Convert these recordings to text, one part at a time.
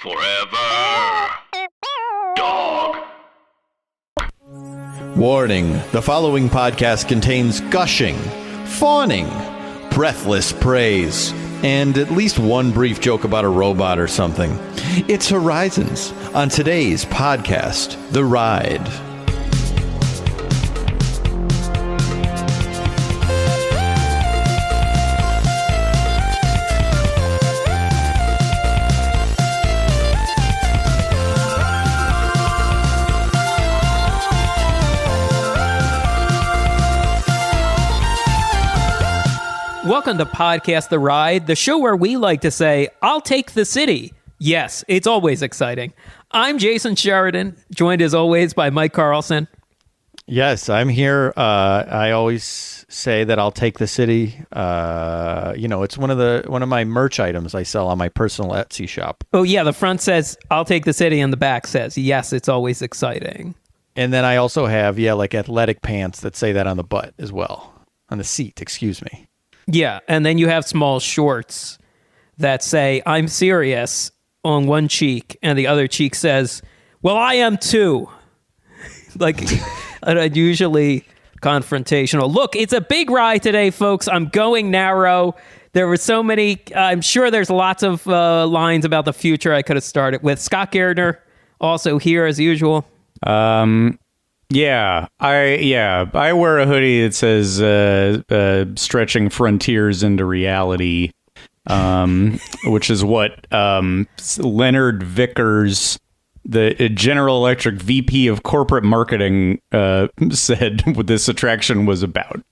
Forever. Dog. Warning, the following podcast contains gushing, fawning, breathless praise, and at least one brief joke about a robot or something. It's Horizons on today's podcast, The Ride. Welcome to Podcast The Ride, the show where we like to say, I'll take the city. Yes, it's always exciting. I'm Jason Sheridan, joined as always by Mike Carlson. Yes, I'm here. I always say that I'll take the city. It's one of my merch items I sell on my personal Etsy shop. Oh yeah, the front says, I'll take the city, and the back says, yes, it's always exciting. And then I also have, like athletic pants that say that on the butt as well. On the seat, excuse me. Yeah, and then you have small shorts that say, I'm serious on one cheek, and the other cheek says, well, I am too. Like, unusually confrontational. Look, it's a big ride today, folks. I'm going narrow. There were so many, I'm sure there's lots of lines about the future I could have started with. Scott Gairdner, also here as usual. Yeah, I wear a hoodie that says stretching frontiers into reality, which is what Leonard Vickers, the General Electric VP of corporate marketing, said what this attraction was about.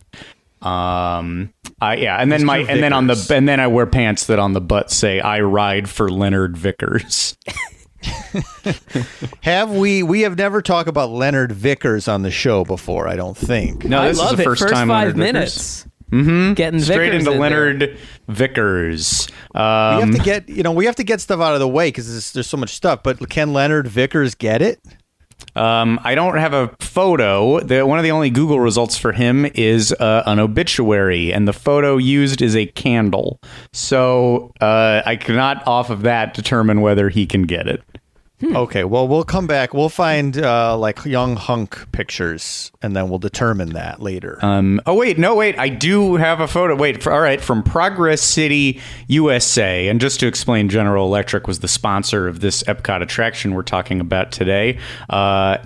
And then I wear pants that on the butt say I ride for Leonard Vickers. We have never talked about Leonard Vickers on the show before, I don't think. No, this is the first time. First 5 Leonard minutes. Mm-hmm. Getting straight Vickers into in Leonard there. Vickers. We have to get stuff out of the way because there's so much stuff. But can Leonard Vickers get it? I don't have a photo. One of the only Google results for him is an obituary, and the photo used is a candle. So I cannot, off of that, determine whether he can get it. Okay, well, we'll come back. We'll find young hunk pictures, and then we'll determine that later. I do have a photo. From Progress City, USA. And just to explain, General Electric was the sponsor of this Epcot attraction we're talking about today. All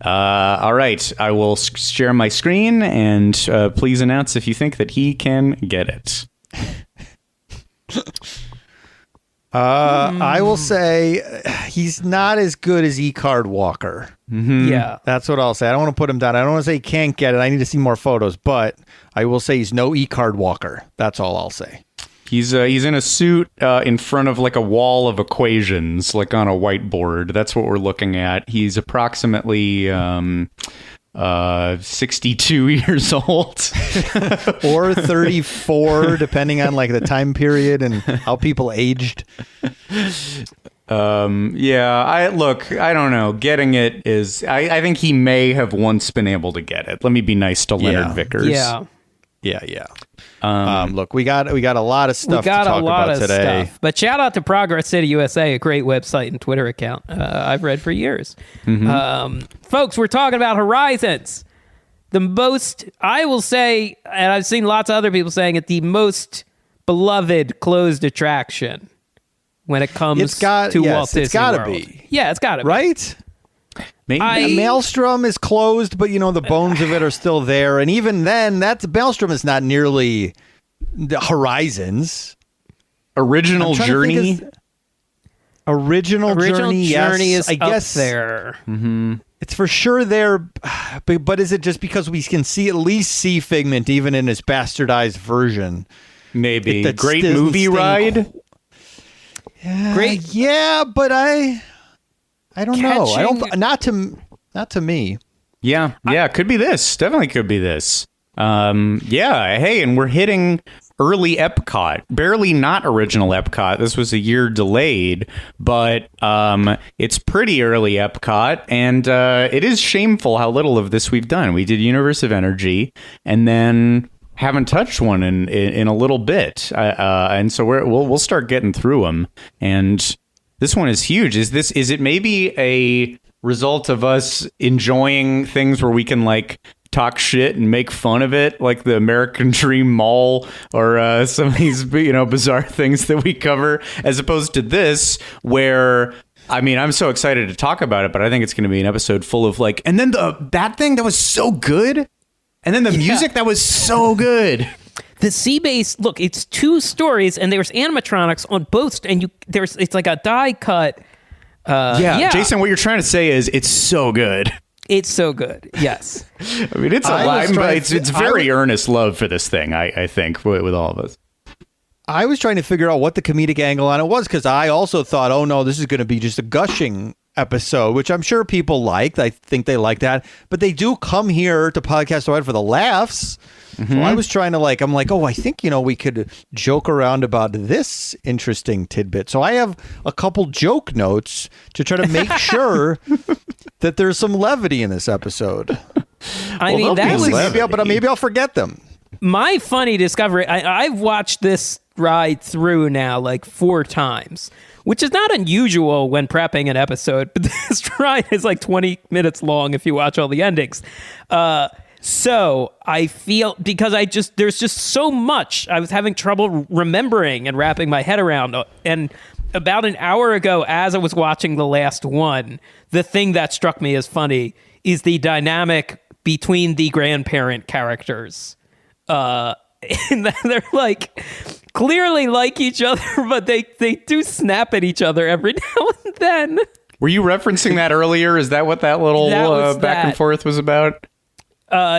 right, I will share my screen, and please announce if you think that he can get it. I will say he's not as good as E-Card Walker. Mm-hmm. Yeah. That's what I'll say. I don't want to put him down. I don't want to say he can't get it. I need to see more photos, but I will say he's no E-Card Walker. That's all I'll say. He's in a suit in front of like a wall of equations, like on a whiteboard. That's what we're looking at. He's approximately 62 years old or 34, depending on like the time period and how people aged. I don't know. Getting it is, I think he may have once been able to get it. Let me be nice to Leonard Vickers. Yeah. Look, we got a lot of stuff to talk about today. But shout out to Progress City USA, a great website and Twitter account I've read for years. Mm-hmm. Folks, we're talking about Horizons. The most, I will say, and I've seen lots of other people saying it, the most beloved closed attraction when it comes to Walt Disney World. It's got to be. Yeah, it's got to be. Right? Maybe. Maelstrom is closed, but the bones of it are still there. And even then, Maelstrom is not nearly the Horizons. Original Journey. Original Journey, yes. I guess up there. Mm-hmm. It's for sure there, but is it just because we can at least see Figment even in his bastardized version? Maybe. Great movie ride? Great. Yeah, but I don't know. Not to me. Yeah, could be this. Definitely could be this. Hey, and we're hitting early Epcot, barely not original Epcot. This was a year delayed, but it's pretty early Epcot, and it is shameful how little of this we've done. We did Universe of Energy, and then haven't touched one in a little bit, and so we'll start getting through them. And This one is huge. Is it maybe a result of us enjoying things where we can like talk shit and make fun of it, like the American Dream Mall or some of these bizarre things that we cover, as opposed to this where, I mean, I'm so excited to talk about it, but I think it's going to be an episode full of like, and then that thing that was so good, and then the music that was so good. The sea base, look, it's 2 stories, and there's animatronics on both, and it's like a die cut. Yeah, Jason, what you're trying to say is it's so good. It's so good. Yes. I mean, it's very earnest love for this thing, I think, with all of us. I was trying to figure out what the comedic angle on it was, because I also thought, oh no, this is going to be just a gushing episode, which I'm sure people liked. I think they like that, but they do come here to Podcast Away for the laughs. Mm-hmm. So I was trying to I'm like, oh, I think, we could joke around about this interesting tidbit. So I have a couple joke notes to try to make sure that there's some levity in this episode. Maybe I'll forget them. My funny discovery, I've watched this ride through now like 4 times, which is not unusual when prepping an episode, but this ride is like 20 minutes long if you watch all the endings. So I feel, because there's just so much, I was having trouble remembering and wrapping my head around. And about an hour ago, as I was watching the last one, the thing that struck me as funny is the dynamic between the grandparent characters. And they're like clearly like each other, but they do snap at each other every now and then. Were you referencing that earlier? Is that what that little back and forth was about?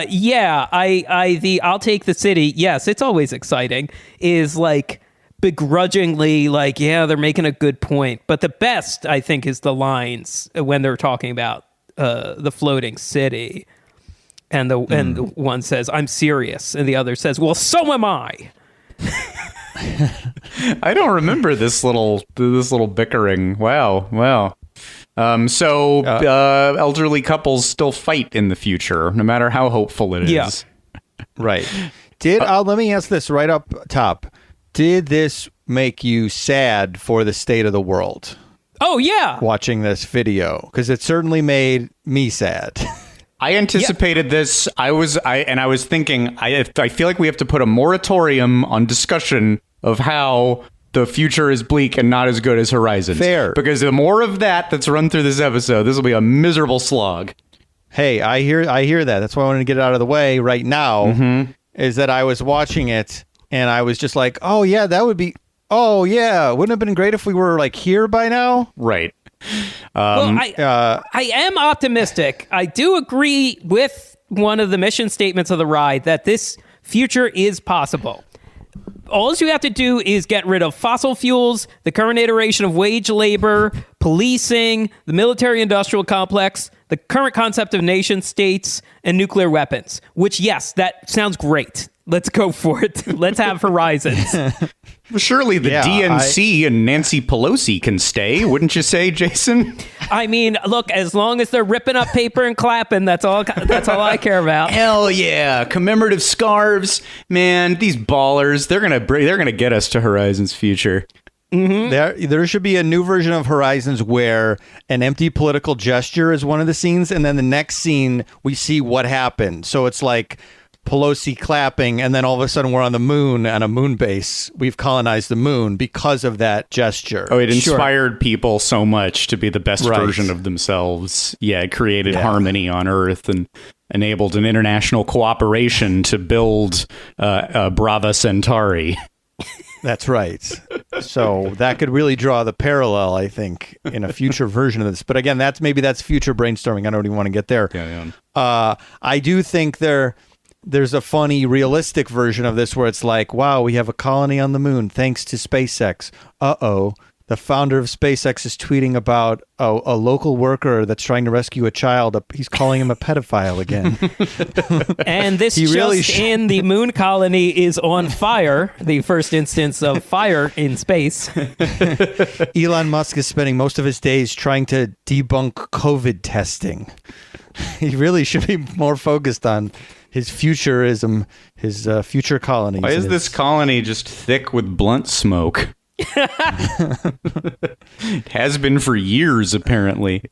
Yeah, I'll take the city. Yes, it's always exciting. Is like begrudgingly like, yeah, they're making a good point. But the best, I think, is the lines when they're talking about the floating city. And the one says, "I'm serious," and the other says, "Well, so am I." I don't remember this little bickering. Wow. So elderly couples still fight in the future, no matter how hopeful it is. Yeah. Right. Let me ask this right up top. Did this make you sad for the state of the world? Oh, yeah. Watching this video, because it certainly made me sad. I anticipated this. I was thinking, I feel like we have to put a moratorium on discussion of how the future is bleak and not as good as Horizons. Fair. Because the more of that's run through this episode, this will be a miserable slog. Hey, I hear that. That's why I wanted to get it out of the way right now, is that I was watching it and I was just like, oh yeah, wouldn't it have been great if we were like here by now? Right. I am optimistic. I do agree with one of the mission statements of the ride that this future is possible. All you have to do is get rid of fossil fuels, the current iteration of wage labor, policing, the military-industrial complex, the current concept of nation states, and nuclear weapons. Which, yes, that sounds great. Let's go for it. Let's have Horizons. Well, surely the DNC and Nancy Pelosi can stay, wouldn't you say, Jason? I mean, look, as long as they're ripping up paper and clapping, that's all I care about. Hell yeah. Commemorative scarves. Man, these ballers, they're gonna get us to Horizons future. Mm-hmm. There should be a new version of Horizons where an empty political gesture is one of the scenes, and then the next scene we see what happened. So it's like Pelosi clapping, and then all of a sudden we're on the moon, on a moon base. We've colonized the moon because of that gesture. Oh, it inspired people so much to be the best version of themselves. Yeah, it created harmony on Earth and enabled an international cooperation to build Brava Centauri. That's right. So that could really draw the parallel, I think, in a future version of this. But again, that's future brainstorming. I don't even want to get there. Yeah. I do think there's a funny, realistic version of this where it's like, wow, we have a colony on the moon thanks to SpaceX. Uh-oh. The founder of SpaceX is tweeting about a local worker that's trying to rescue a child. He's calling him a pedophile again. And this in the moon colony is on fire, the first instance of fire in space. Elon Musk is spending most of his days trying to debunk COVID testing. He really should be more focused on his futurism, his future colonies. Why is this colony just thick with blunt smoke? It has been for years, apparently.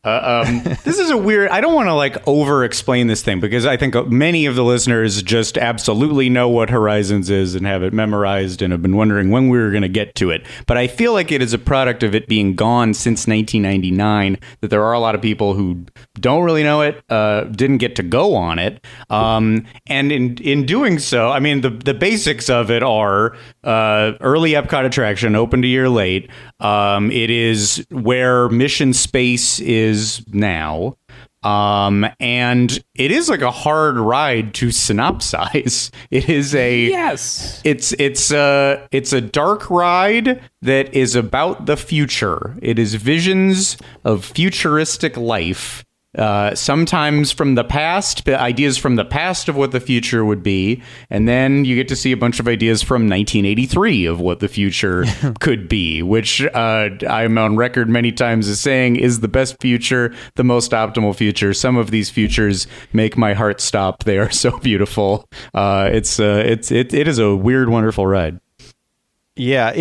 This is a weird... I don't want to, like, over-explain this thing, because I think many of the listeners just absolutely know what Horizons is and have it memorized and have been wondering when we were going to get to it. But I feel like it is a product of it being gone since 1999, that there are a lot of people who don't really know it, didn't get to go on it. And in doing so, I mean, the basics of it are early Epcot attraction, opened a year late. It is where Mission Space is now. And it is like a hard ride to synopsize. It is it's a dark ride that is about the future. It is visions of futuristic life. Sometimes from the past, ideas from the past of what the future would be, and then you get to see a bunch of ideas from 1983 of what the future could be, which I'm on record many times as saying is the best future, the most optimal future. Some of these futures make my heart stop. They are so beautiful. It is a weird, wonderful ride. Yeah,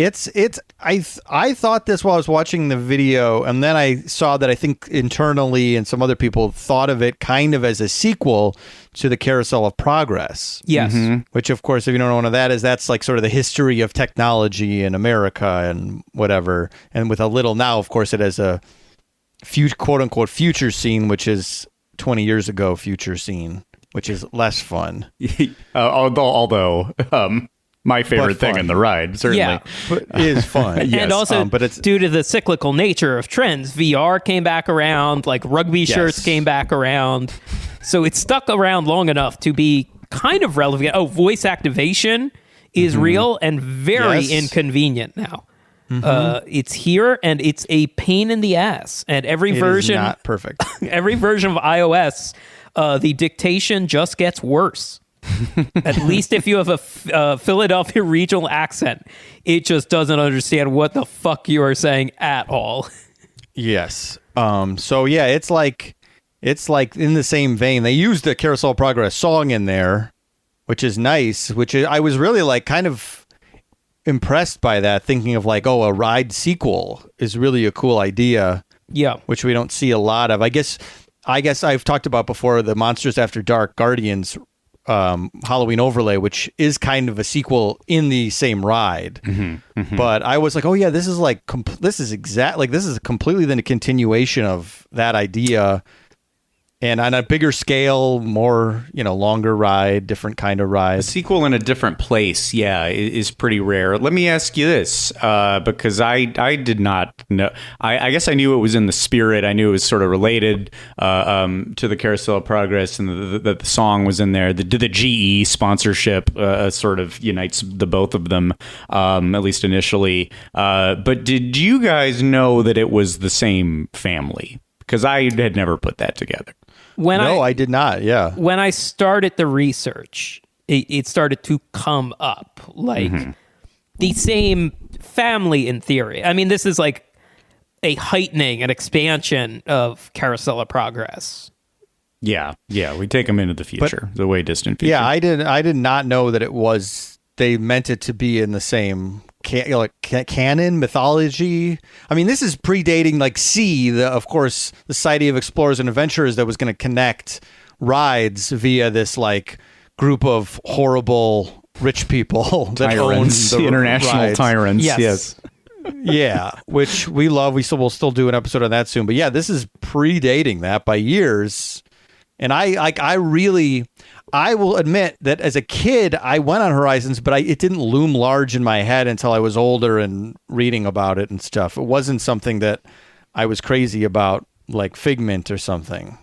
I thought this while I was watching the video, and then I saw that I think internally and some other people thought of it kind of as a sequel to the Carousel of Progress. Yes. Mm-hmm. Which, of course, if you don't know what that is, that's like sort of the history of technology in America and whatever. And with a little, now, of course, it has a quote unquote future scene, which is 20 years ago future scene, which is less fun. Although my favorite thing in the ride, certainly. Yeah. It is fun. Yes. And also, but it's due to the cyclical nature of trends. VR came back around, like rugby shirts came back around. So it stuck around long enough to be kind of relevant. Oh, voice activation is real and very inconvenient now. It's here, and it's a pain in the ass. And every version... is not perfect. Every version of iOS, the dictation just gets worse. At least if you have a Philadelphia regional accent, it just doesn't understand what the fuck you are saying at all. Yes. So yeah, it's like in the same vein. They used the Carousel of Progress song in there, which is nice. I was really like kind of impressed by that, thinking of like, oh, a ride sequel is really a cool idea. Yeah, which we don't see a lot of. I guess I've talked about before the Monsters After Dark Guardians Halloween overlay, which is kind of a sequel in the same ride. But I was like, oh yeah, this is like this is completely the continuation of that idea, and on a bigger scale, more, longer ride, different kind of ride. A sequel in a different place, is pretty rare. Let me ask you this, because I did not know. I guess I knew it was in the spirit. I knew it was sort of related to the Carousel of Progress, and the song was in there. The GE sponsorship sort of unites the both of them, at least initially. But did you guys know that it was the same family? Because I had never put that together. I did not. Yeah. When I started the research, it started to come up like the same family in theory. I mean, this is like a heightening, an expansion of Carousel of Progress. Yeah. We take them into the future, the way distant future. Yeah, I did not know that it was. They meant it to be in the same canon mythology. I mean, this is predating like of course, the Society of Explorers and Adventurers that was going to connect rides via this like group of horrible rich people that own the international rides. Tyrants. Yes. Yeah, which we love. We'll still do an episode on that soon. But yeah, this is predating that by years. And I will admit that as a kid, I went on Horizons, but it didn't loom large in my head until I was older and reading about it and stuff. It wasn't something that I was crazy about, like Figment or something.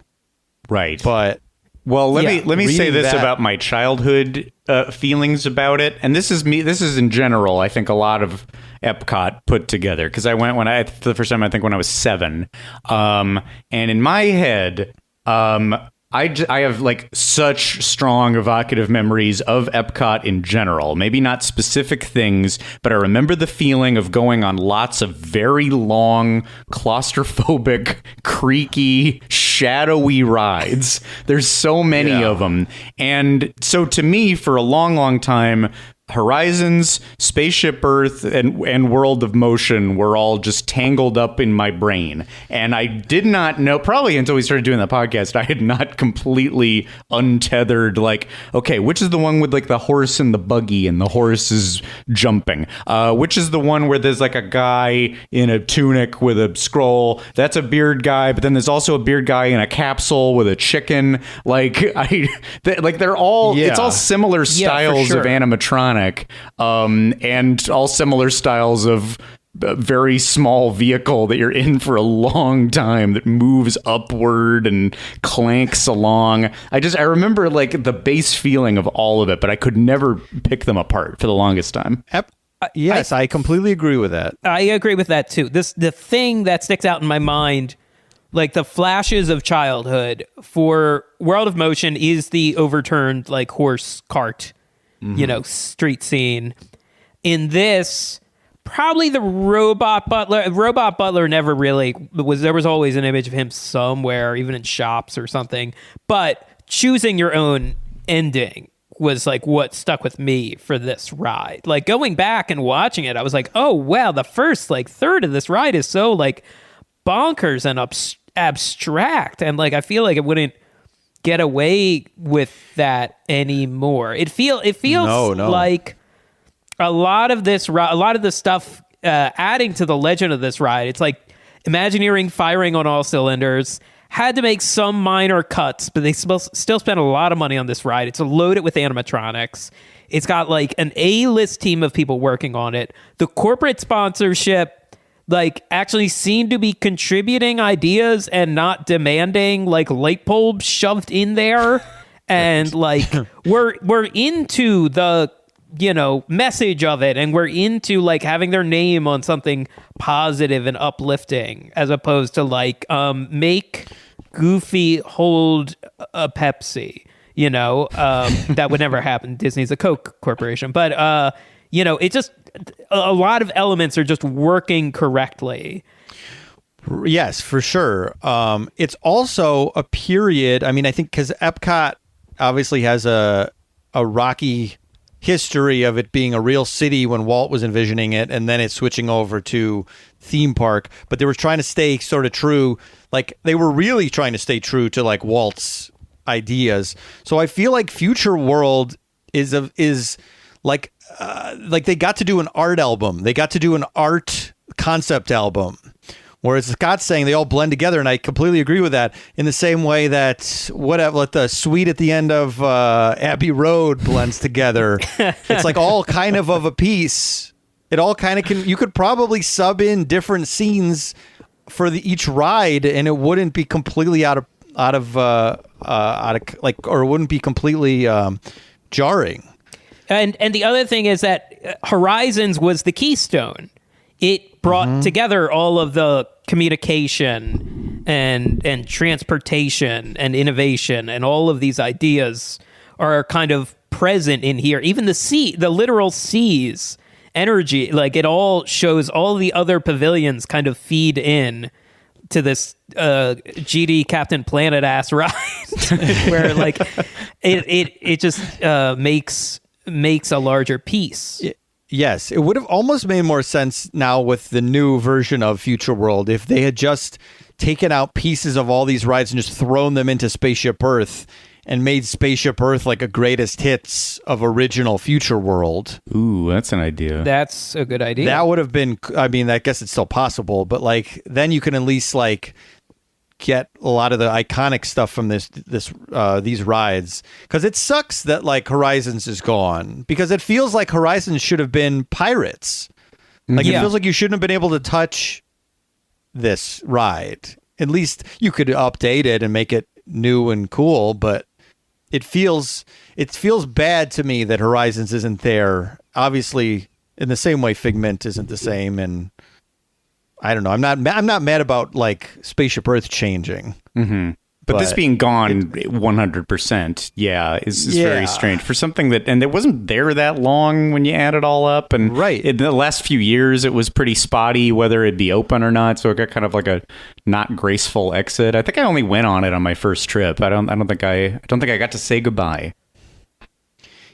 Right. But let me say this about my childhood feelings about it, and this is me. This is in general. I think a lot of Epcot put together, because I went for the first time. I think when I was 7, and in my head. I have like such strong evocative memories of Epcot in general. Maybe not specific things, but I remember the feeling of going on lots of very long, claustrophobic, creaky, shadowy rides. There's so many of them. And so to me, for a long, long time, Horizons, Spaceship Earth, and World of Motion were all just tangled up in my brain. And I did not know, probably until we started doing the podcast, I had not completely untethered, like, okay, which is the one with like the horse and the buggy and the horse is jumping? Which is the one where there's like a guy in a tunic with a scroll? That's a beard guy, but then there's also a beard guy in a capsule with a chicken. Like, they're all, it's all similar styles of animatronic. And all similar styles of a very small vehicle that you're in for a long time that moves upward and clanks along. I remember like the base feeling of all of it, but I could never pick them apart for the longest time. Yes, I completely agree with that. I agree with that too. The thing that sticks out in my mind, like the flashes of childhood for World of Motion, is the overturned like horse cart, street scene. In this, probably the robot butler. Robot butler never really was. There was always an image of him somewhere, even in shops or something. But choosing your own ending was like what stuck with me for this ride. Like going back and watching it, I was like, oh wow, the first like third of this ride is so like bonkers and abstract, and like I feel like it wouldn't get away with that anymore. It feels like a lot of the stuff adding to the legend of this ride. It's like Imagineering firing on all cylinders, had to make some minor cuts, but they still spent a lot of money on this ride. It's loaded with animatronics. It's got like an A-list team of people working on it. The corporate sponsorship like actually seemed to be contributing ideas and not demanding like light bulbs shoved in there. And like we're into the message of it, and we're into like having their name on something positive and uplifting, as opposed to like make Goofy hold a Pepsi. That would never happen. Disney's a Coke corporation, but it just, a lot of elements are just working correctly. Yes, for sure. It's also a period. I mean, I think because Epcot obviously has a rocky history of it being a real city when Walt was envisioning it, and then it's switching over to theme park. But they were trying to stay sort of true. Like they were really trying to stay true to like Walt's ideas. So I feel like Future World is like they got to do an art album. They got to do an art concept album. Whereas Scott's saying they all blend together, and I completely agree with that. In the same way that the suite at the end of Abbey Road blends together, it's like all kind of a piece. It all kind of can. You could probably sub in different scenes for each ride, and it wouldn't be completely out of or it wouldn't be completely jarring. And the other thing is that Horizons was the keystone. It brought together all of the communication and transportation and innovation, and all of these ideas are kind of present in here. Even the literal seas energy, like it all shows all the other pavilions kind of feed in to this GD Captain Planet ass ride where like it just makes a larger piece. Yes, it would have almost made more sense now with the new version of Future World if they had just taken out pieces of all these rides and just thrown them into Spaceship Earth and made Spaceship Earth like a greatest hits of original Future World. Ooh, that's an idea. That's a good idea. That would have been, I mean, I guess it's still possible, but like then you can at least like get a lot of the iconic stuff from these rides, because it sucks that like Horizons is gone, because it feels like Horizons should have been Pirates. Like it feels like you shouldn't have been able to touch this ride. At least you could update it and make it new and cool, but it feels bad to me that Horizons isn't there. Obviously, in the same way Figment isn't the same, and I don't know. I'm not mad about like Spaceship Earth changing. Mm-hmm. But this being gone 100%, is very strange for something and it wasn't there that long when you add it all up. And in the last few years, it was pretty spotty whether it'd be open or not. So it got kind of like a not graceful exit. I think I only went on it on my first trip. I don't think I got to say goodbye.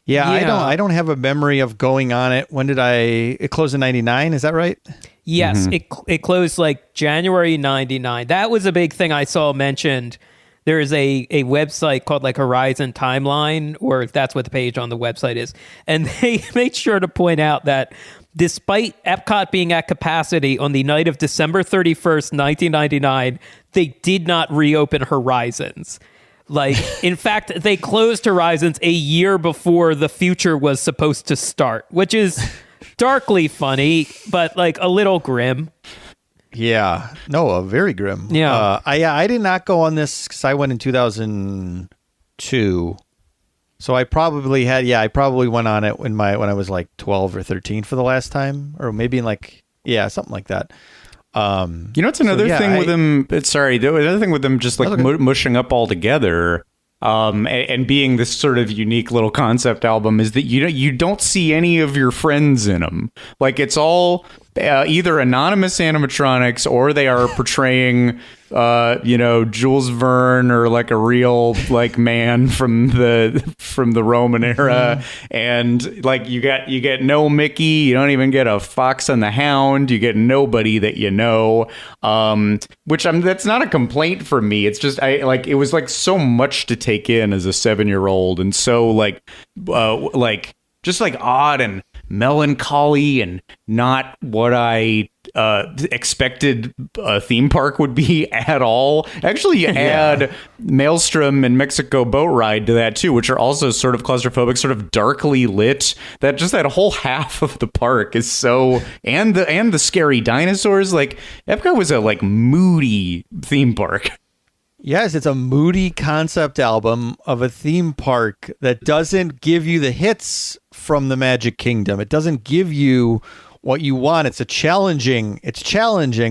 Yeah, I don't have a memory of going on it. When did it closed in 99? Is that right? Yes, it closed like January 99. That was a big thing I saw mentioned. There is a website called like Horizon Timeline, or that's what the page on the website is. And they made sure to point out that despite Epcot being at capacity on the night of December 31st, 1999, they did not reopen Horizons. Like, in fact, they closed Horizons a year before the future was supposed to start, which is darkly funny, but like a little grim. Yeah. No, very grim. Yeah. I did not go on this because I went in 2002. So I probably went on it when I was like 12 or 13 for the last time, or maybe in like, something like that. It's another thing with them. The other thing with them just like mushing up all together, and being this sort of unique little concept album is that you don't see any of your friends in them. Like it's all either anonymous animatronics or they are portraying Jules Verne or like a real like man from the Roman era. And like you get no Mickey, you don't even get a Fox and the Hound, you get nobody that which that's not a complaint for me. It's just it was like so much to take in as a 7-year-old, and so just like odd and melancholy and not what I expected a theme park would be at all. Actually, you add Maelstrom and Mexico Boat Ride to that too, which are also sort of claustrophobic, sort of darkly lit. That whole half of the park is so, and the scary dinosaurs. Like Epcot was a like moody theme park. Yes, it's a moody concept album of a theme park that doesn't give you the hits from the Magic Kingdom. It doesn't give you what you want. It's challenging,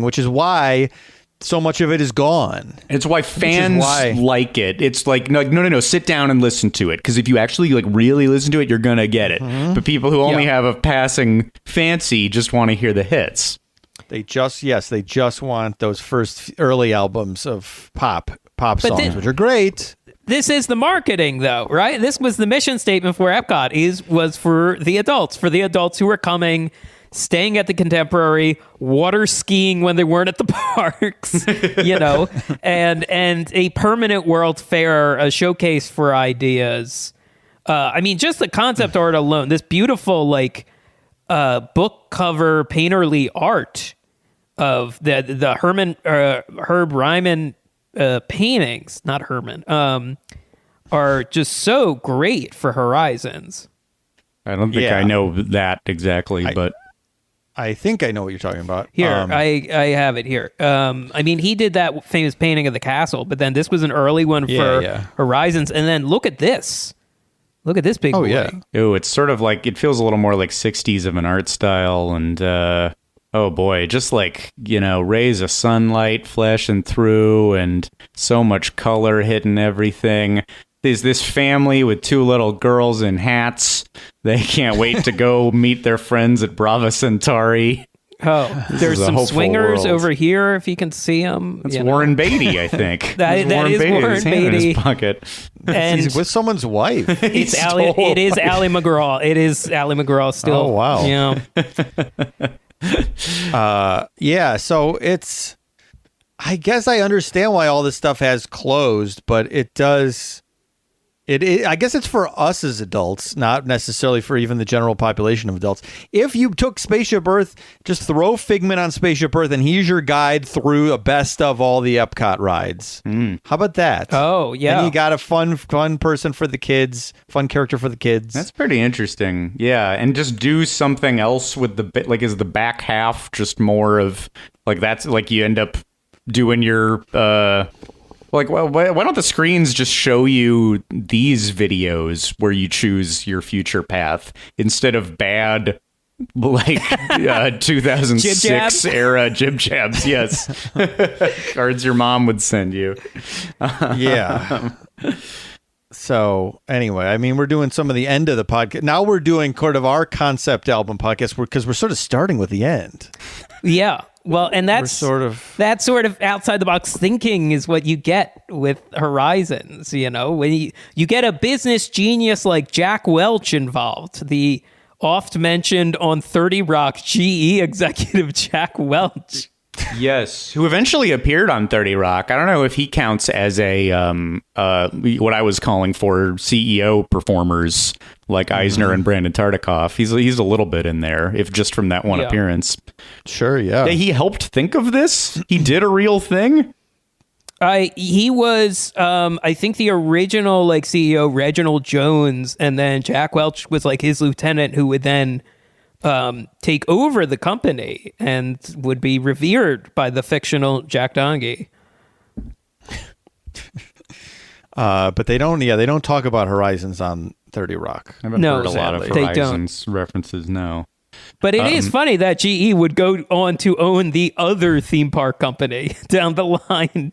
which is why so much of it is gone. It's why fans like it. It's like, no, sit down and listen to it. Because if you actually like really listen to it, you're going to get it. Mm-hmm. But people who only have a passing fancy just want to hear the hits. They just want those first early albums of pop songs, which are great. This is the marketing, though, right? This was the mission statement for Epcot was for the adults who were coming, staying at the Contemporary, water skiing when they weren't at the parks, and a permanent World Fair, a showcase for ideas. Just the concept art alone, this beautiful book cover painterly art of the Herb Ryman paintings, not Herman, are just so great for Horizons. I don't think I know that exactly, but I think I know what you're talking about. Here, I have it here. He did that famous painting of the castle, but then this was an early one for Horizons. And then look at this. Look at this big boy. Yeah. Oh, it's sort of like, it feels a little more like 60s of an art style. And, oh boy, just like, rays of sunlight flashing through and so much color hitting everything. There's this family with 2 little girls in hats. They can't wait to go meet their friends at Brava Centauri. Oh, there's some swingers over here, if you can see them. That's Warren Beatty, I think. that is Warren Beatty. In his pocket. And he's with somene's wife. It is Ally McGraw. It is Ally McGraw still. Oh, wow. Yeah. So it's, I guess I understand why all this stuff has closed, but it does. I guess it's for us as adults, not necessarily for even the general population of adults. If you took Spaceship Earth, just throw Figment on Spaceship Earth, and he's your guide through a best of all the Epcot rides. How about that? Oh, yeah. And you got a fun person for the kids, fun character for the kids. That's pretty interesting. Yeah, and just do something else with the bit. Like, is the back half just more of like that's like you end up doing your. Why don't the screens just show you these videos where you choose your future path instead of bad, 2006 era jib jabs? Yes. Cards your mom would send you. Yeah. So anyway, I mean, we're doing some of the end of the podcast. Now we're doing kind of our concept album podcast because we're sort of starting with the end. Yeah. Well, and that's sort of outside the box thinking is what you get with Horizons. You know, when you get a business genius like Jack Welch involved, the oft mentioned on 30 Rock GE executive Jack Welch. Yes, who eventually appeared on 30 Rock. I don't know if he counts as a what I was calling for CEO performers like Eisner and Brandon Tartikoff. He's a little bit in there, if just from that one appearance. Sure, yeah. He helped think of this. He did a real thing. He was, I think, the original like CEO Reginald Jones, and then Jack Welch was like his lieutenant, who would then take over the company and would be revered by the fictional Jack Donaghy. But they don't talk about Horizons on 30 Rock. I haven't heard a lot of Horizons references, no. But it is funny that GE would go on to own the other theme park company down the line.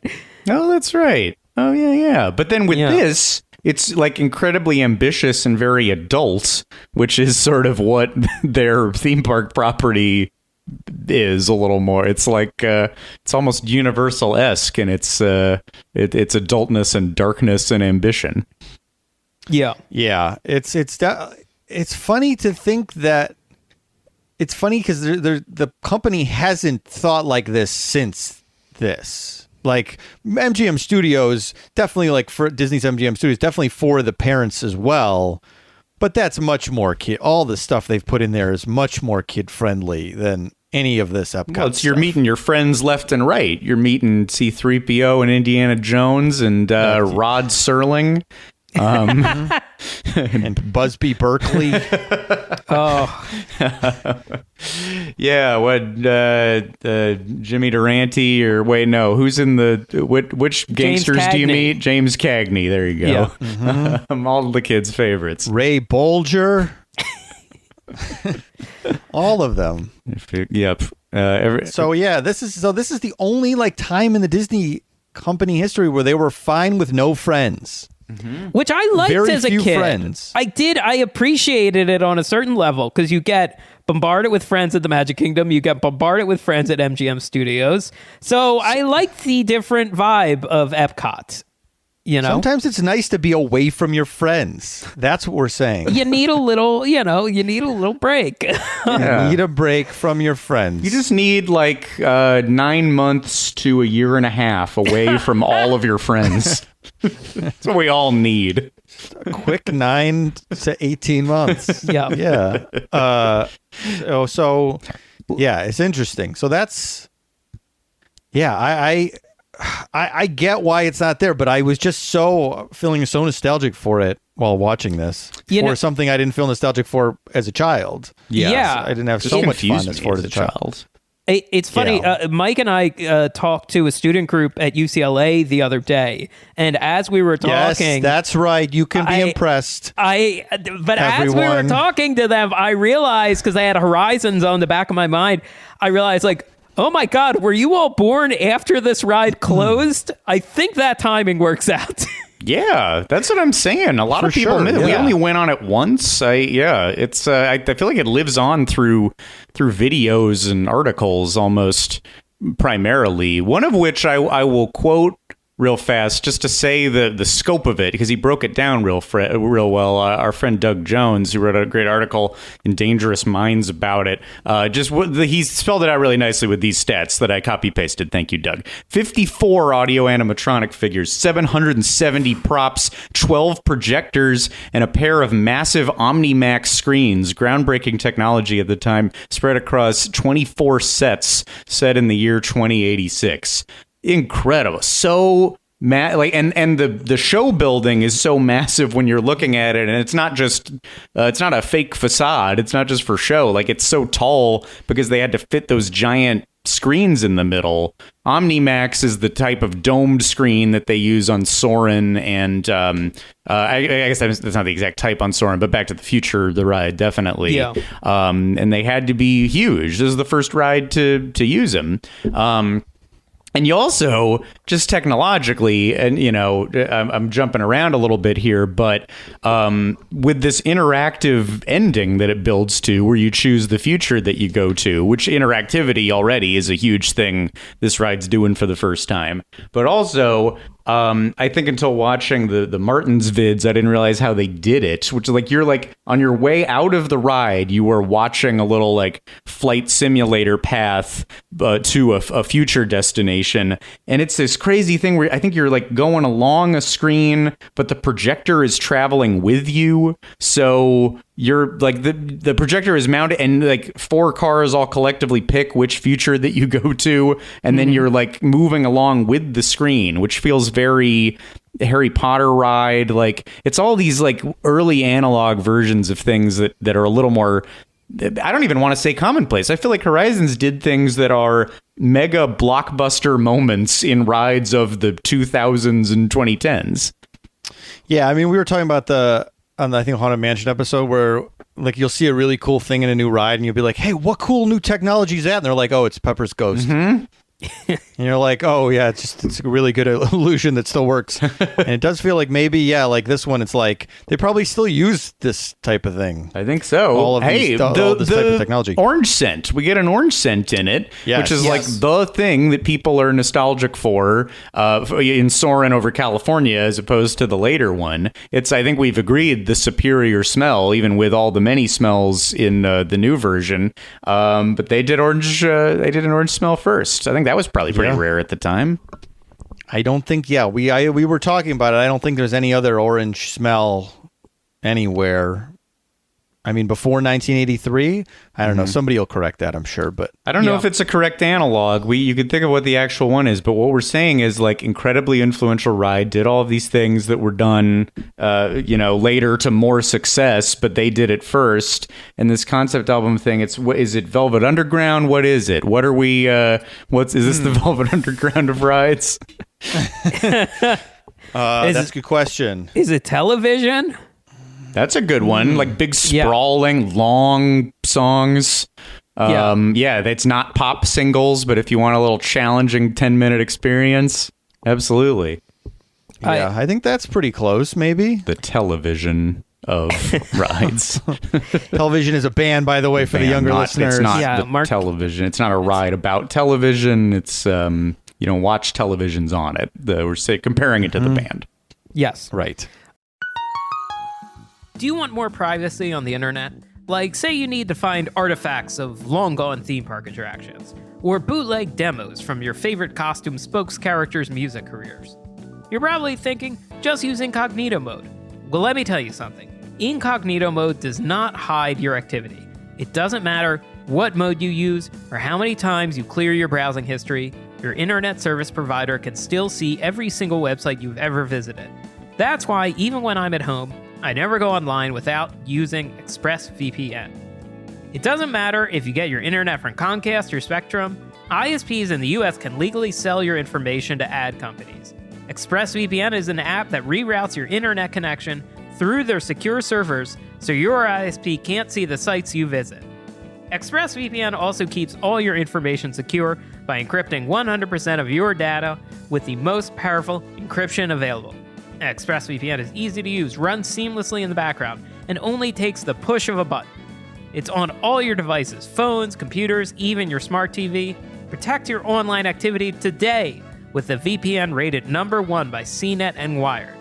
Oh, that's right. Oh, yeah. But then with this, it's like incredibly ambitious and very adult, which is sort of what their theme park property is a little more. It's like it's almost Universal-esque in its adultness and darkness and ambition. Yeah. It's funny to think that. It's funny because the company hasn't thought like this since this. Like MGM Studios, definitely like for Disney's MGM Studios, definitely for the parents as well. But that's much more kid. All the stuff they've put in there is much more kid friendly than any of this Epcot. Well, you're meeting your friends left and right. You're meeting C-3PO and Indiana Jones and Rod Serling. And Busby Berkeley. Yeah, what Jimmy Durante or wait, no, who's in the which gangsters do you meet? James Cagney. There you go. Yeah. Mm-hmm. All the kids' favorites. Ray Bolger. All of them. Yep. So this is the only like time in the Disney company history where they were fine with no friends. Mm-hmm. Which I liked Very as a few kid. Friends. I appreciated it on a certain level because you get bombarded with friends at the Magic Kingdom, you get bombarded with friends at MGM Studios. So I liked the different vibe of Epcot. You know, sometimes it's nice to be away from your friends. That's what we're saying. You need a little, break. You need a break from your friends. You just need like 9 months to a year and a half away from all of your friends. That's what we all need. A quick 9 to 18 months. Yeah. So it's interesting. So that's, I get why it's not there, but I was just feeling so nostalgic for it while watching this. Something I didn't feel nostalgic for as a child. Yeah. I didn't have so much fondness for it as a child. It's funny. Mike and I talked to a student group at UCLA the other day, and as we were talking, yes, that's right. You can be impressed. As we were talking to them, I realized because I had Horizons on the back of my mind, I realized like, oh my God, were you all born after this ride closed? I think that timing works out. Yeah, that's what I'm saying. A lot of people knew. We only went on it once. I feel like it lives on through videos and articles almost primarily. One of which I will quote real fast just to say the scope of it, because he broke it down real well. Our friend Doug Jones, who wrote a great article in Dangerous Minds about it, he spelled it out really nicely with these stats that I copy pasted. Thank you, Doug. 54 audio animatronic figures, 770 props, 12 projectors, and a pair of massive OmniMax screens. Groundbreaking technology at the time, spread across 24 sets set in the year 2086. Incredible. So and the show building is so massive when you're looking at it, and it's not just it's not a fake facade. It's not just for show. Like, it's so tall because they had to fit those giant screens in the middle. OmniMax is the type of domed screen that they use on Soarin', and I guess that's not the exact type on Soarin', but Back to the Future, the ride, definitely. Yeah. And they had to be huge. This is the first ride to use them. And you also, just technologically, and I'm jumping around a little bit here, but with this interactive ending that it builds to, where you choose the future that you go to, which interactivity already is a huge thing this ride's doing for the first time. But also, I think until watching the Martins vids, I didn't realize how they did it, which is like you're like on your way out of the ride, you were watching a little like flight simulator path to a future destination. And it's this crazy thing where I think you're like going along a screen, but the projector is traveling with you. So you're like the projector is mounted and like 4 cars all collectively pick which future that you go to. And then you're like moving along with the screen, which feels very Harry Potter ride. Like it's all these like early analog versions of things that are a little more, I don't even want to say commonplace. I feel like Horizons did things that are mega blockbuster moments in rides of the 2000s and 2010s. Yeah, I mean, we were talking about on the, I think, Haunted Mansion episode where like you'll see a really cool thing in a new ride and you'll be like, hey, what cool new technology is that? And they're like, oh, it's Pepper's Ghost. Mm-hmm. And you're like, oh yeah, it's a really good illusion that still works. And it does feel like maybe, yeah, like this one, it's like they probably still use this type of thing. I think so. All of this type of technology. Orange scent. We get an orange scent in it, yes. Which is like the thing that people are nostalgic for in Soarin' over California, as opposed to the later one. It's, I think we've agreed, the superior smell, even with all the many smells in the new version. But they did orange. They did an orange smell first. I think that was probably pretty rare at the time. I don't think, we were talking about it. I don't think there's any other orange smell anywhere. I mean, before 1983, I don't know. Somebody will correct that, I'm sure. But I don't know if it's a correct analog. You could think of what the actual one is, but what we're saying is like incredibly influential ride, did all of these things that were done, later to more success, but they did it first. And this concept album thing, is it Velvet Underground? What is it? What are we? Is this the Velvet Underground of rides? That's a good question. Is it television? That's a good one. Like big, sprawling, long songs. It's not pop singles, but if you want a little challenging 10-minute experience, absolutely. Yeah, I think that's pretty close, maybe. The television of rides. Television is a band, by the way, for the younger listeners. It's not television. It's not a ride about television. It's, you don't watch televisions on it. We're comparing it to the band. Yes. Right. Do you want more privacy on the internet? Like, say you need to find artifacts of long-gone theme park attractions, or bootleg demos from your favorite costume spokes characters' music careers. You're probably thinking, just use incognito mode. Well, let me tell you something. Incognito mode does not hide your activity. It doesn't matter what mode you use or how many times you clear your browsing history, your internet service provider can still see every single website you've ever visited. That's why, even when I'm at home, I never go online without using ExpressVPN. It doesn't matter if you get your internet from Comcast or Spectrum, ISPs in the US can legally sell your information to ad companies. ExpressVPN is an app that reroutes your internet connection through their secure servers so your ISP can't see the sites you visit. ExpressVPN also keeps all your information secure by encrypting 100% of your data with the most powerful encryption available. ExpressVPN is easy to use, runs seamlessly in the background, and only takes the push of a button. It's on all your devices, phones, computers, even your smart TV. Protect your online activity today with the VPN rated #1 by CNET and Wired.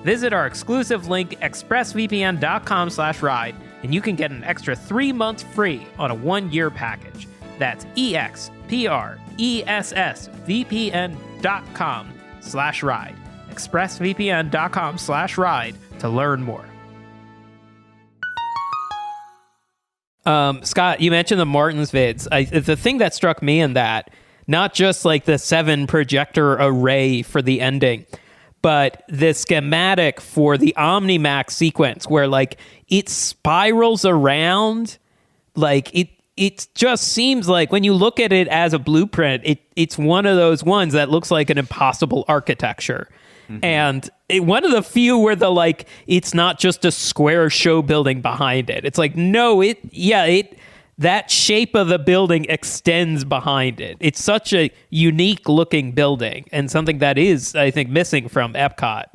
Visit our exclusive link, expressvpn.com/ride, and you can get an extra 3 months free on a 1-year package. That's expressvpn.com/ride. expressvpn.com/ride to learn more. Scott, you mentioned the Martins vids. The thing that struck me in that, not just like the 7 projector array for the ending, but the schematic for the Omnimax sequence where like it spirals around, like it just seems like when you look at it as a blueprint, it's one of those ones that looks like an impossible architecture. Mm-hmm. And one of the few where it's not just a square show building behind it. It's like, no, that shape of the building extends behind it. It's such a unique looking building and something that is, I think, missing from Epcot,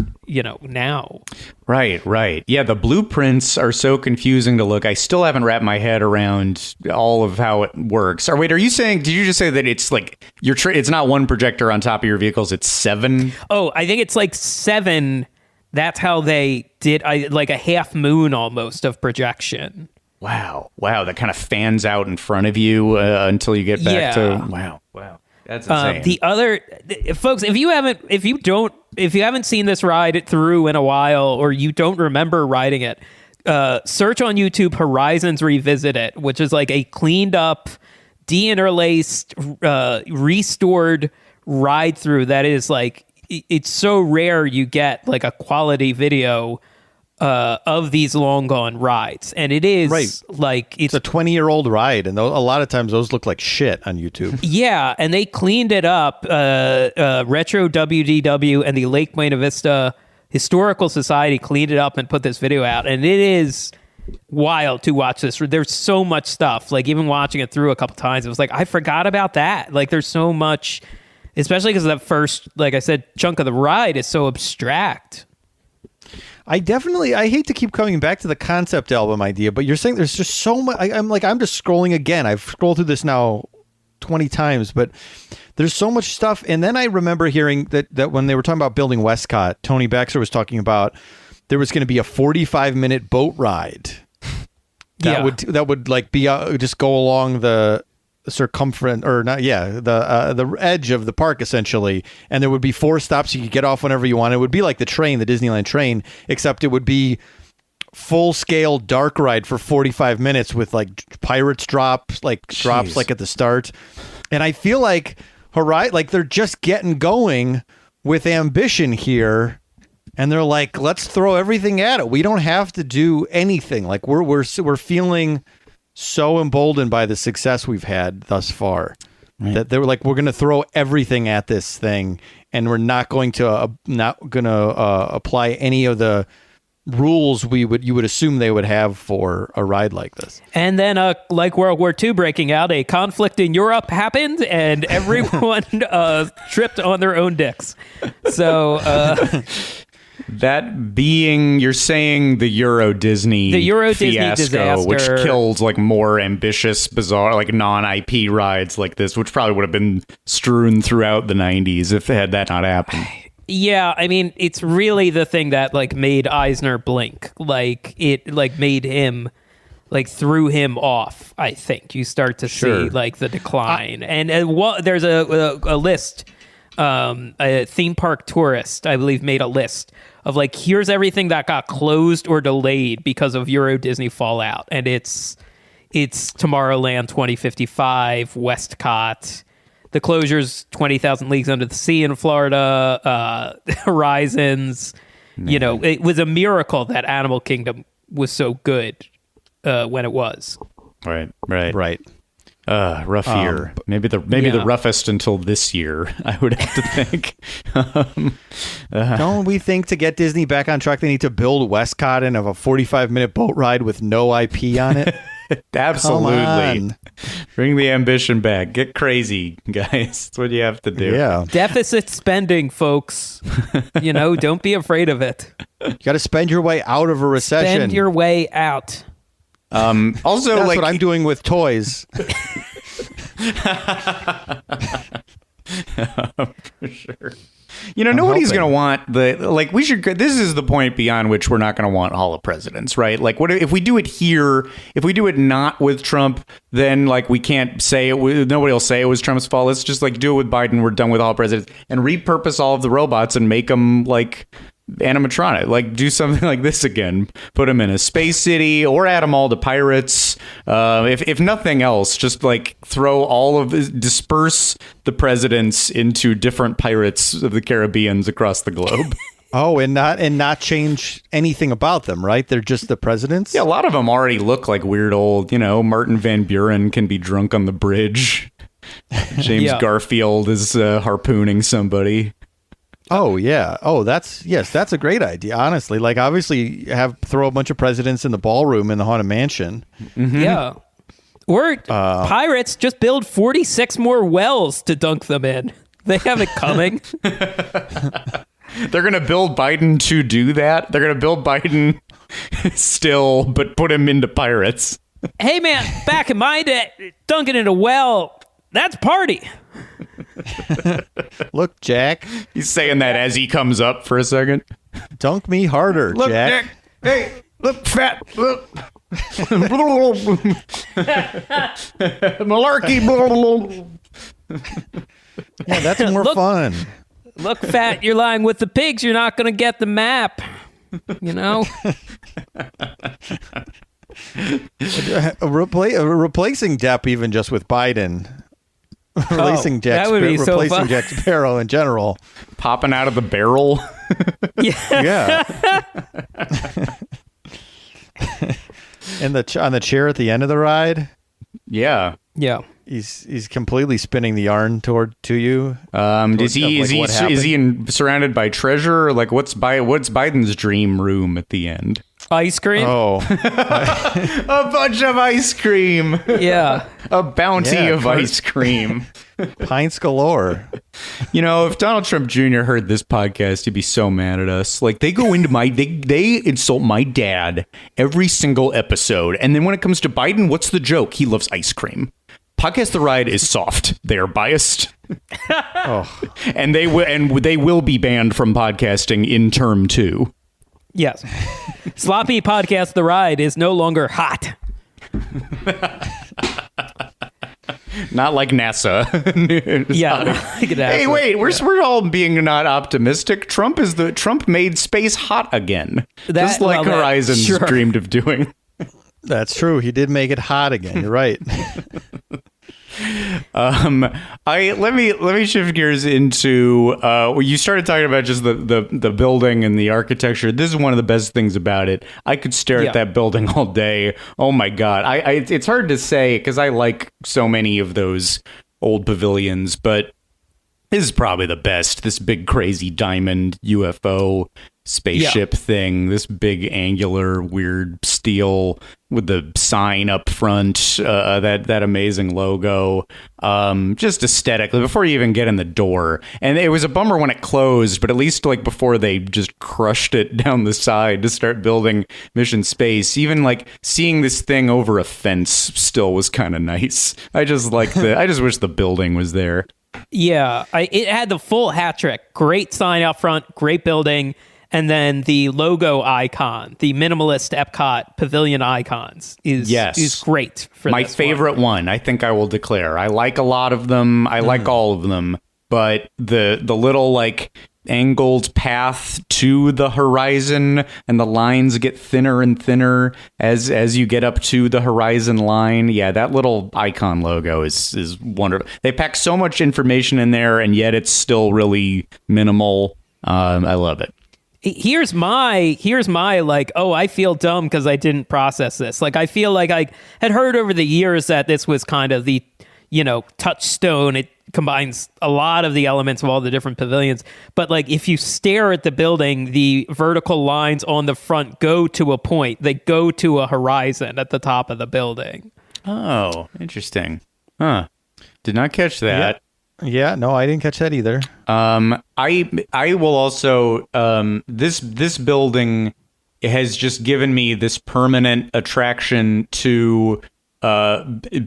now. Right. Yeah, the blueprints are so confusing to look. I still haven't wrapped my head around all of how it works. Or wait, did you just say that it's like it's not one projector on top of your vehicles, it's 7? Oh, I think it's like 7. That's how they did like a half moon almost of projection. Wow, that kind of fans out in front of you until you get back to wow. That's insane. The other folks, if you haven't seen this ride through in a while, or you don't remember riding it, search on YouTube Horizons Revisited, which is like a cleaned up, de-interlaced, restored ride through that is like, it's so rare you get like a quality video of these long gone rides, and it is like it's a 20-year-old ride, and a lot of times those look like shit on YouTube. Yeah, and they cleaned it up. Retro WDW and the Lake Buena Vista Historical Society cleaned it up and put this video out, and it is wild to watch this. There's so much stuff. Like even watching it through a couple times, it was like I forgot about that. Like there's so much, especially because that first, like I said, chunk of the ride is so abstract. I hate to keep coming back to the concept album idea, but you're saying there's just so much. I'm just scrolling again. I've scrolled through this now 20 times, but there's so much stuff. And then I remember hearing that when they were talking about building Westcott, Tony Baxter was talking about there was going to be a 45-minute boat ride that would like be just go along the circumference or not the edge of the park essentially, and there would be 4 stops you could get off whenever you want. It would be like the Disneyland train, except it would be full scale dark ride for 45 minutes with like pirates drops like at the start. And I feel like they're just getting going with ambition here, and they're like, let's throw everything at it. We don't have to do anything. Like we're feeling so emboldened by the success we've had thus far, that they were like, we're going to throw everything at this thing, and we're not going to apply any of the rules you would assume they would have for a ride like this. And then, like World War II breaking out, a conflict in Europe happened, and everyone tripped on their own dicks. So. That being, you're saying the Euro Disney fiasco, disaster, which killed like more ambitious, bizarre, like non-IP rides like this, which probably would have been strewn throughout the 90s if had that not happened. Yeah, I mean, it's really the thing that like made Eisner blink. Like it like made him, like threw him off. I think you start to see like the decline. And there's a list. A theme park tourist, I believe, made a list of like, here's everything that got closed or delayed because of Euro Disney fallout, and it's Tomorrowland 2055, Westcott, the closures, 20,000 Leagues Under the Sea in Florida, Horizons. You know, it was a miracle that Animal Kingdom was so good when it was. Right. Rough year. Maybe the roughest until this year, I would have to think. Don't we think to get Disney back on track, they need to build Westcott and have a 45-minute boat ride with no IP on it? Absolutely. Bring the ambition back. Get crazy, guys. That's what you have to do. Yeah. Deficit spending, folks. Don't be afraid of it. You got to spend your way out of a recession. Spend your way out. Also, that's like what I'm doing with toys. For sure. Nobody's going to want this is the point beyond which we're not going to want Hall of Presidents, right? Like, what if we do it here? If we do it not with Trump, then like we can't say it. Nobody will say it was Trump's fault. Let's just like do it with Biden. We're done with Hall of Presidents and repurpose all of the robots and make them like animatronic. Like do something like this again. Put them in a space city or add them all to pirates. If nothing else, just like disperse the presidents into different pirates of the Caribbeans across the globe. Oh, and not change anything about them, right? They're just the presidents. Yeah, a lot of them already look like weird old. Martin Van Buren can be drunk on the bridge. James Garfield is harpooning somebody. Oh yeah. Oh, that's a great idea. Honestly, like obviously throw a bunch of presidents in the ballroom in the Haunted Mansion. Mm-hmm. Yeah. Or pirates just build 46 more wells to dunk them in. They have it coming. They're going to build Biden to do that. They're going to build Biden still, but put him into pirates. Hey, man, back in my day, dunking in a well, that's party. Look, Jack. He's saying that as he comes up for a second. Dunk me harder, Look, Jack. Jack. Hey, look, fat. Look. Malarkey. Yeah, that's more fun. Look, fat, you're lying with the pigs. You're not going to get the map. You know? Replacing Depp even just with Biden. Replacing that would be so fun. Jack Sparrow in general. Popping out of the barrel. Yeah. And on the chair at the end of the ride. Yeah. Yeah. He's completely spinning the yarn to you. Is he surrounded by treasure? Like what's Biden's dream room at the end? Ice cream? Oh. A bunch of ice cream. Yeah. A bounty of ice cream. Pints galore. You know, if Donald Trump Jr. heard this podcast, he'd be so mad at us. Like they go into they insult my dad every single episode. And then when it comes to Biden, what's the joke? He loves ice cream. Podcast The Ride is soft. They are biased. And they will be banned from podcasting in term 2. Yes. Sloppy Podcast The Ride is no longer hot. Not like NASA. Yeah. Like NASA. Hey, wait, we're all being not optimistic. Trump made space hot again. Just like Horizons dreamed of doing. That's true. He did make it hot again. You're right. Let me shift gears into you started talking about just the building and the architecture. This is one of the best things about it. I could stare at that building all day. Oh my god. It's hard to say because I like so many of those old pavilions, but this is probably the best. This big crazy diamond UFO spaceship thing, this big angular weird steel with the sign up front, that amazing logo, just aesthetically before you even get in the door. And it was a bummer when it closed, but at least like before they just crushed it down the side to start building Mission Space, even like seeing this thing over a fence still was kind of nice. I just wish the building was there. Yeah, it had the full hat trick. Great sign out front, great building. And then the logo icon, the minimalist Epcot pavilion icons is great. For my favorite one, I think I will declare. I like a lot of them. I like all of them. But the little like angled path to the horizon and the lines get thinner and thinner as you get up to the horizon line. Yeah, that little icon logo is wonderful. They pack so much information in there and yet it's still really minimal. I love it. Here's my like, oh, I feel dumb because I didn't process this. Like, I feel like I had heard over the years that this was kind of the, touchstone. It combines a lot of the elements of all the different pavilions. But like, if you stare at the building, the vertical lines on the front go to a point. They go to a horizon at the top of the building. Oh, interesting. Huh. Did not catch that. Yeah, no, I didn't catch that either. I will also this building has just given me this permanent attraction to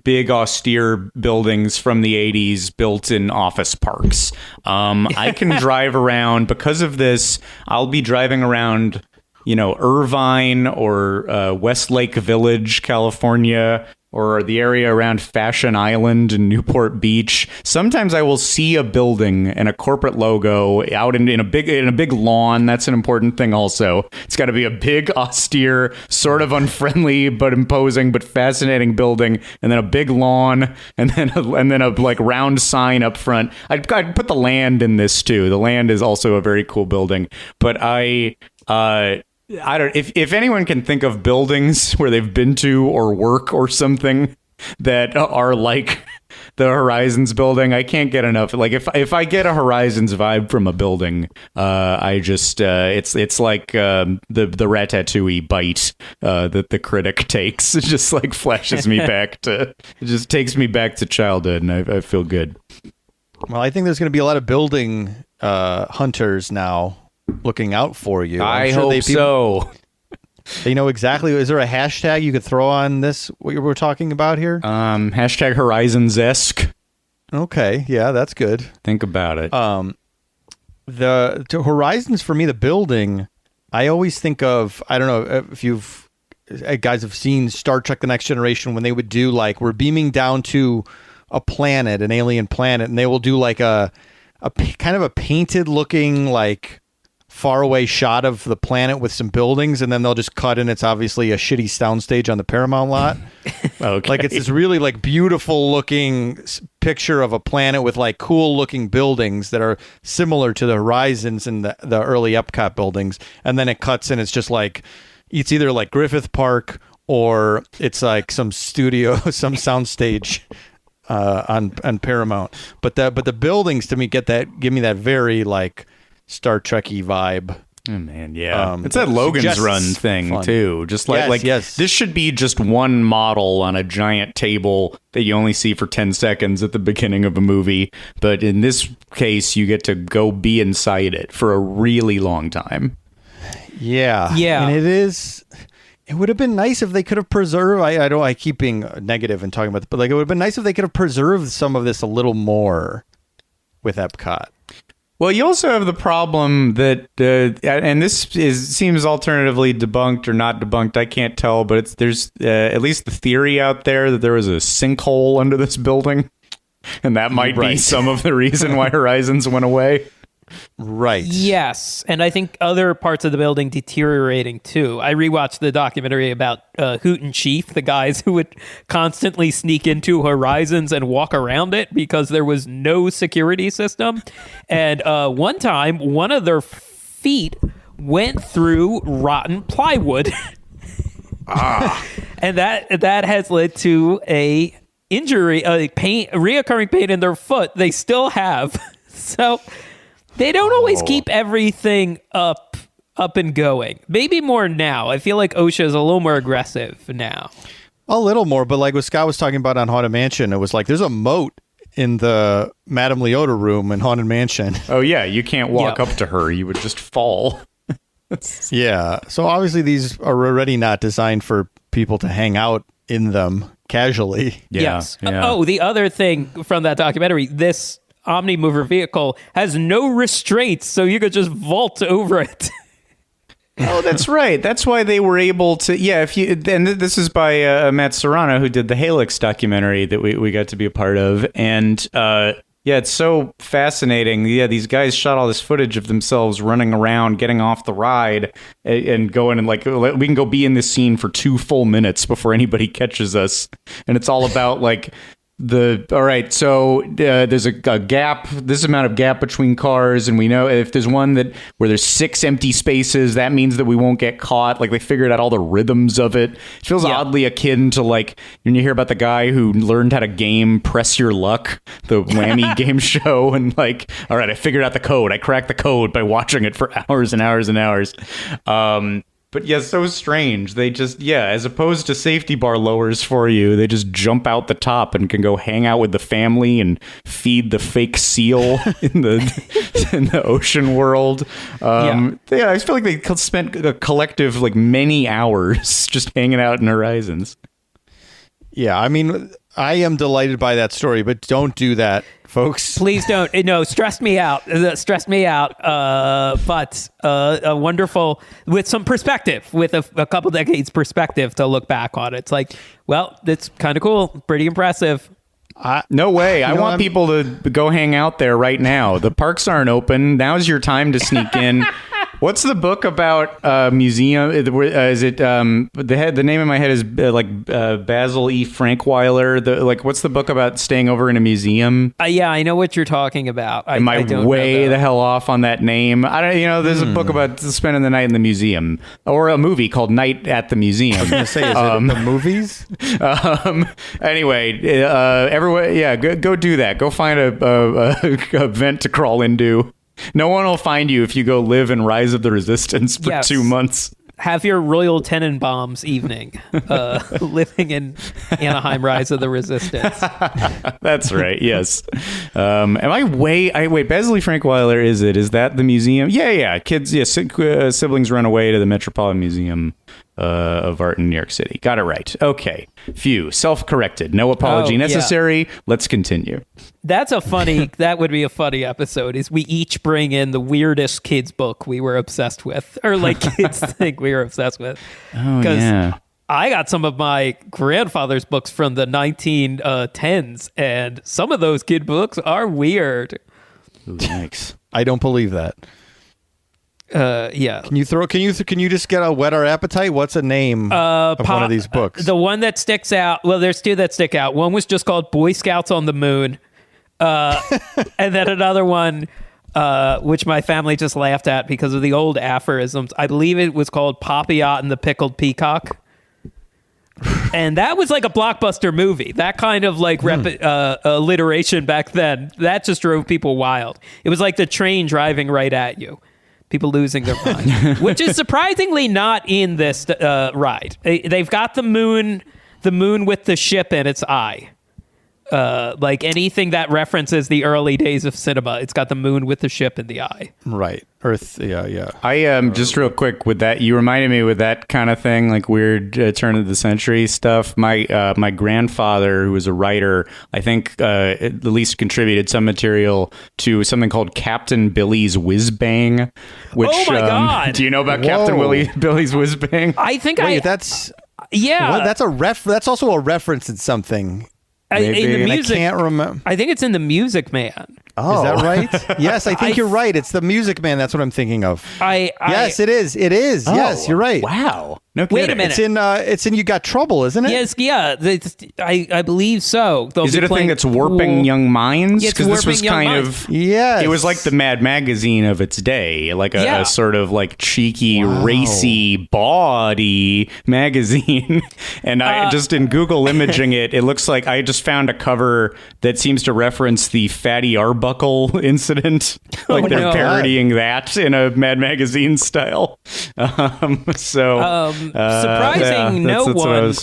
big austere buildings from the 80s built in office parks. I can drive around because of this. I'll be driving around, Irvine or Westlake Village, California, or the area around Fashion Island and Newport Beach. Sometimes I will see a building and a corporate logo out in a big lawn. That's an important thing also. It's got to be a big, austere, sort of unfriendly but imposing but fascinating building, and then a big lawn, and then a like round sign up front. I'd put the land in this too. The land is also a very cool building, but I don't. If anyone can think of buildings where they've been to or work or something that are like the Horizons building. I can't get enough. Like if I get a Horizons vibe from a building, I just it's like the Ratatouille bite that the critic takes. It just like flashes me back to. It just takes me back to childhood, and I feel good. Well, I think there's going to be a lot of building hunters now looking out for you. I hope so. They know exactly. Is there a hashtag you could throw on this? What we're talking about here? Hashtag Horizons-esque. Okay, yeah, that's good. Think about it. The Horizons for me, the building. I always think of. I don't know if you've guys have seen Star Trek: The Next Generation when they would do like we're beaming down to a planet, an alien planet, and they will do like a kind of a painted looking like faraway shot of the planet with some buildings, and then they'll just cut in. It's obviously a shitty soundstage on the Paramount lot. Okay. Like it's this really like beautiful looking picture of a planet with like cool looking buildings that are similar to the Horizons and the early Epcot buildings. And then it cuts in. It's just like, it's either like Griffith Park or it's like some studio, some soundstage on Paramount. But the buildings to me give me that very like Star Trek-y vibe. Oh man, yeah. It's that Logan's Run thing fun. Too. Just like yes. This should be just one model on a giant table that you only see for 10 seconds at the beginning of a movie. But in this case, you get to go be inside it for a really long time. Yeah. Yeah. And it would have been nice if they could have preserved. I keep being negative and talking about this, but like it would have been nice if they could have preserved some of this a little more with Epcot. Well, you also have the problem that, and this seems alternatively debunked or not debunked. I can't tell, but there's at least the theory out there that there was a sinkhole under this building, and that might be some of the reason why Horizons went away. Right. Yes, and I think other parts of the building deteriorating too. I rewatched the documentary about Hoot and Chief, the guys who would constantly sneak into Horizons and walk around it because there was no security system. And one time, one of their feet went through rotten plywood. And that has led to a injury, a reoccurring pain in their foot. They still have. So they don't always keep everything up and going. Maybe more now. I feel like OSHA is a little more aggressive now. A little more, but like what Scott was talking about on Haunted Mansion, it was like there's a moat in the Madame Leota room in Haunted Mansion. Oh yeah, you can't walk up to her. You would just fall. Yeah. So obviously these are already not designed for people to hang out in them casually. Yeah, yes. yeah. The other thing from that documentary, this Omnimover vehicle has no restraints, so you could just vault over it. Oh, that's right. That's why they were able to. Yeah, and this is by Matt Serrano, who did the Halix documentary that we got to be a part of, and yeah, it's so fascinating. Yeah, these guys shot all this footage of themselves running around, getting off the ride, and going and like we can go be in this scene for 2 full minutes before anybody catches us, and it's all about like. All right, so there's a gap, this amount of gap between cars, and we know if there's one where there's 6 empty spaces, that means that we won't get caught. Like they figured out all the rhythms of it. It feels oddly akin to like when you hear about the guy who learned how to game Press Your Luck, the whammy game show, and like, all right, I figured out the code. I cracked the code by watching it for hours and hours and hours. But yeah, so strange. They just, as opposed to safety bar lowers for you, they just jump out the top and can go hang out with the family and feed the fake seal in the ocean world. Yeah, I feel like they spent a collective like many hours just hanging out in Horizons. Yeah, I mean, I am delighted by that story, but don't do that, folks. Please don't. No, stressed me out. But a wonderful, with some perspective, with a couple decades perspective to look back on it. It's like, well, it's kind of cool. Pretty impressive. No way. I want people to go hang out there right now. The parks aren't open. Now's your time to sneak in. What's the book about museum? Is it the name in my head is Basil E. Frankweiler? What's the book about staying over in a museum? Yeah, I know what you're talking about. Am I don't way know the hell off on that name? I don't. There's a book about spending the night in the museum, or a movie called Night at the Museum. I was gonna say, is it the movies? Anyway, everyone, go do that. Go find a vent to crawl into. No one will find you if you go live in Rise of the Resistance for 2 months. Have your Royal Tenenbaums evening, living in Anaheim Rise of the Resistance. That's right, yes. Am I wait, Basil E. Frankweiler, is that the museum? Yeah. Kids, siblings run away to the Metropolitan Museum of Art in New York City. Got it right. Okay. Phew. Self-corrected. No apology necessary. Yeah. Let's continue. That would be a funny episode, is we each bring in the weirdest kids book we were obsessed with, or kids think we were obsessed with. Oh, yeah. I got some of my grandfather's books from the 1910s, and some of those kid books are weird. Ooh, yikes. I don't believe that. Yeah. Can you just get a whet our appetite? What's a name of one of these books? The one that sticks out. Well, there's two that stick out. One was just called Boy Scouts on the Moon, and then another one, which my family just laughed at because of the old aphorisms. I believe it was called Papillot and the Pickled Peacock. And that was like a blockbuster movie. That kind of alliteration back then, that just drove people wild. It was like the train driving right at you. People losing their mind, which is surprisingly not in this ride. They've got the moon with the ship in its eye. Anything that references the early days of cinema, it's got the moon with the ship in the eye. Right. Earth. Yeah. I just real quick with that, you reminded me with that kind of thing, like weird turn of the century stuff. My grandfather, who was a writer, I think at least contributed some material to something called Captain Billy's Whiz Bang. Which, oh my God! Do you know about Captain Billy's Whiz Bang? I think that's yeah. That's also a reference in something. In the music, I can't remember. I think it's in The Music Man. Oh, is that right? Yes, I think you're right. It's The Music Man. That's what I'm thinking of. Yes, it is. It is. Oh, yes, you're right. Wow. No kidding. Wait a minute. It's in You Got Trouble, isn't it? Yes, yeah. I believe so. Is it a thing that's warping young minds? Because this was kind of yes. It was like the Mad Magazine of its day, like a sort of like cheeky, racy, bawdy magazine. And I just in Google imaging it looks like I just found a cover that seems to reference the Fatty Arbuckle incident. Like they're parodying that in a Mad Magazine style. Surprising, no one.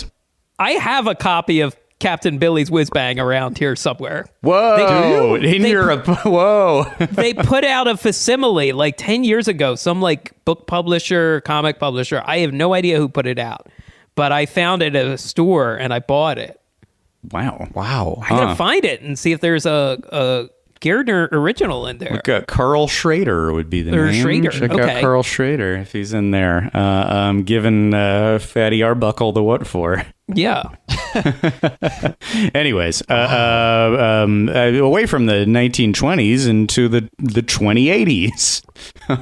I have a copy of Captain Billy's Whiz Bang around here somewhere. Whoa! In Europe, whoa! They put out a facsimile like 10 years ago. Some book publisher, comic publisher. I have no idea who put it out, but I found it at a store and I bought it. Wow! I gotta find it and see if there's a Gairdner original in there. Look at Carl Schrader would be the name. Schrader. Check out Carl Schrader if he's in there. Giving Fatty Arbuckle the what for. Yeah. Anyways, away from the 1920s into the 2080s. Was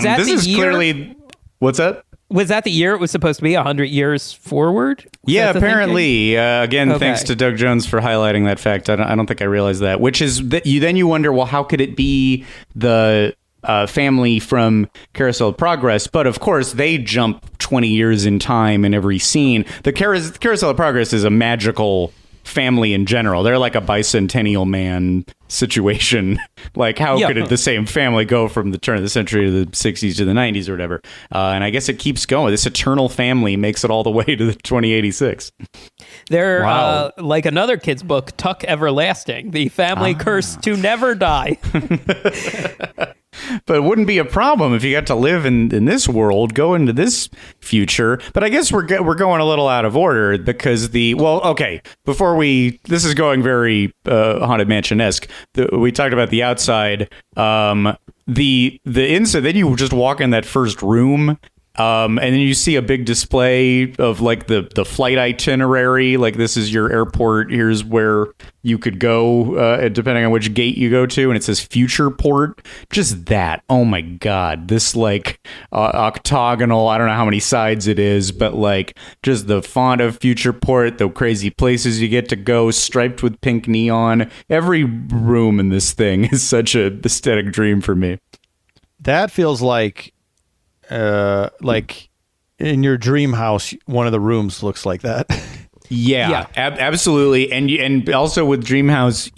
that this the is year? Clearly, what's that? Was that the year it was supposed to be, 100 years forward? Yeah, apparently. Again, thanks to Doug Jones for highlighting that fact. I don't think I realized that. Which is that you wonder, well, how could it be the family from Carousel of Progress? But of course, they jump 20 years in time in every scene. The Carousel of Progress is a magical family in general. They're like a bicentennial man situation. Like, how could the same family go from the turn of the century to the 60s to the 90s or whatever? And I guess it keeps going. This eternal family makes it all the way to the 2086. They're like another kid's book, Tuck Everlasting, the family curse to never die. But it wouldn't be a problem if you got to live in this world, go into this future. But I guess we're going a little out of order because before this is going very Haunted Mansion-esque. We talked about the outside. The inside, then you just walk in that first room And then you see a big display of like the flight itinerary. Like, this is your airport. Here's where you could go, depending on which gate you go to. And it says Future Port. Just that. Oh my God. This like octagonal, I don't know how many sides it is, but like just the font of Future Port, the crazy places you get to go, striped with pink neon. Every room in this thing is such a aesthetic dream for me. That feels like in your dream house, one of the rooms looks like that. Yeah. Absolutely. And also with Dreamhouse,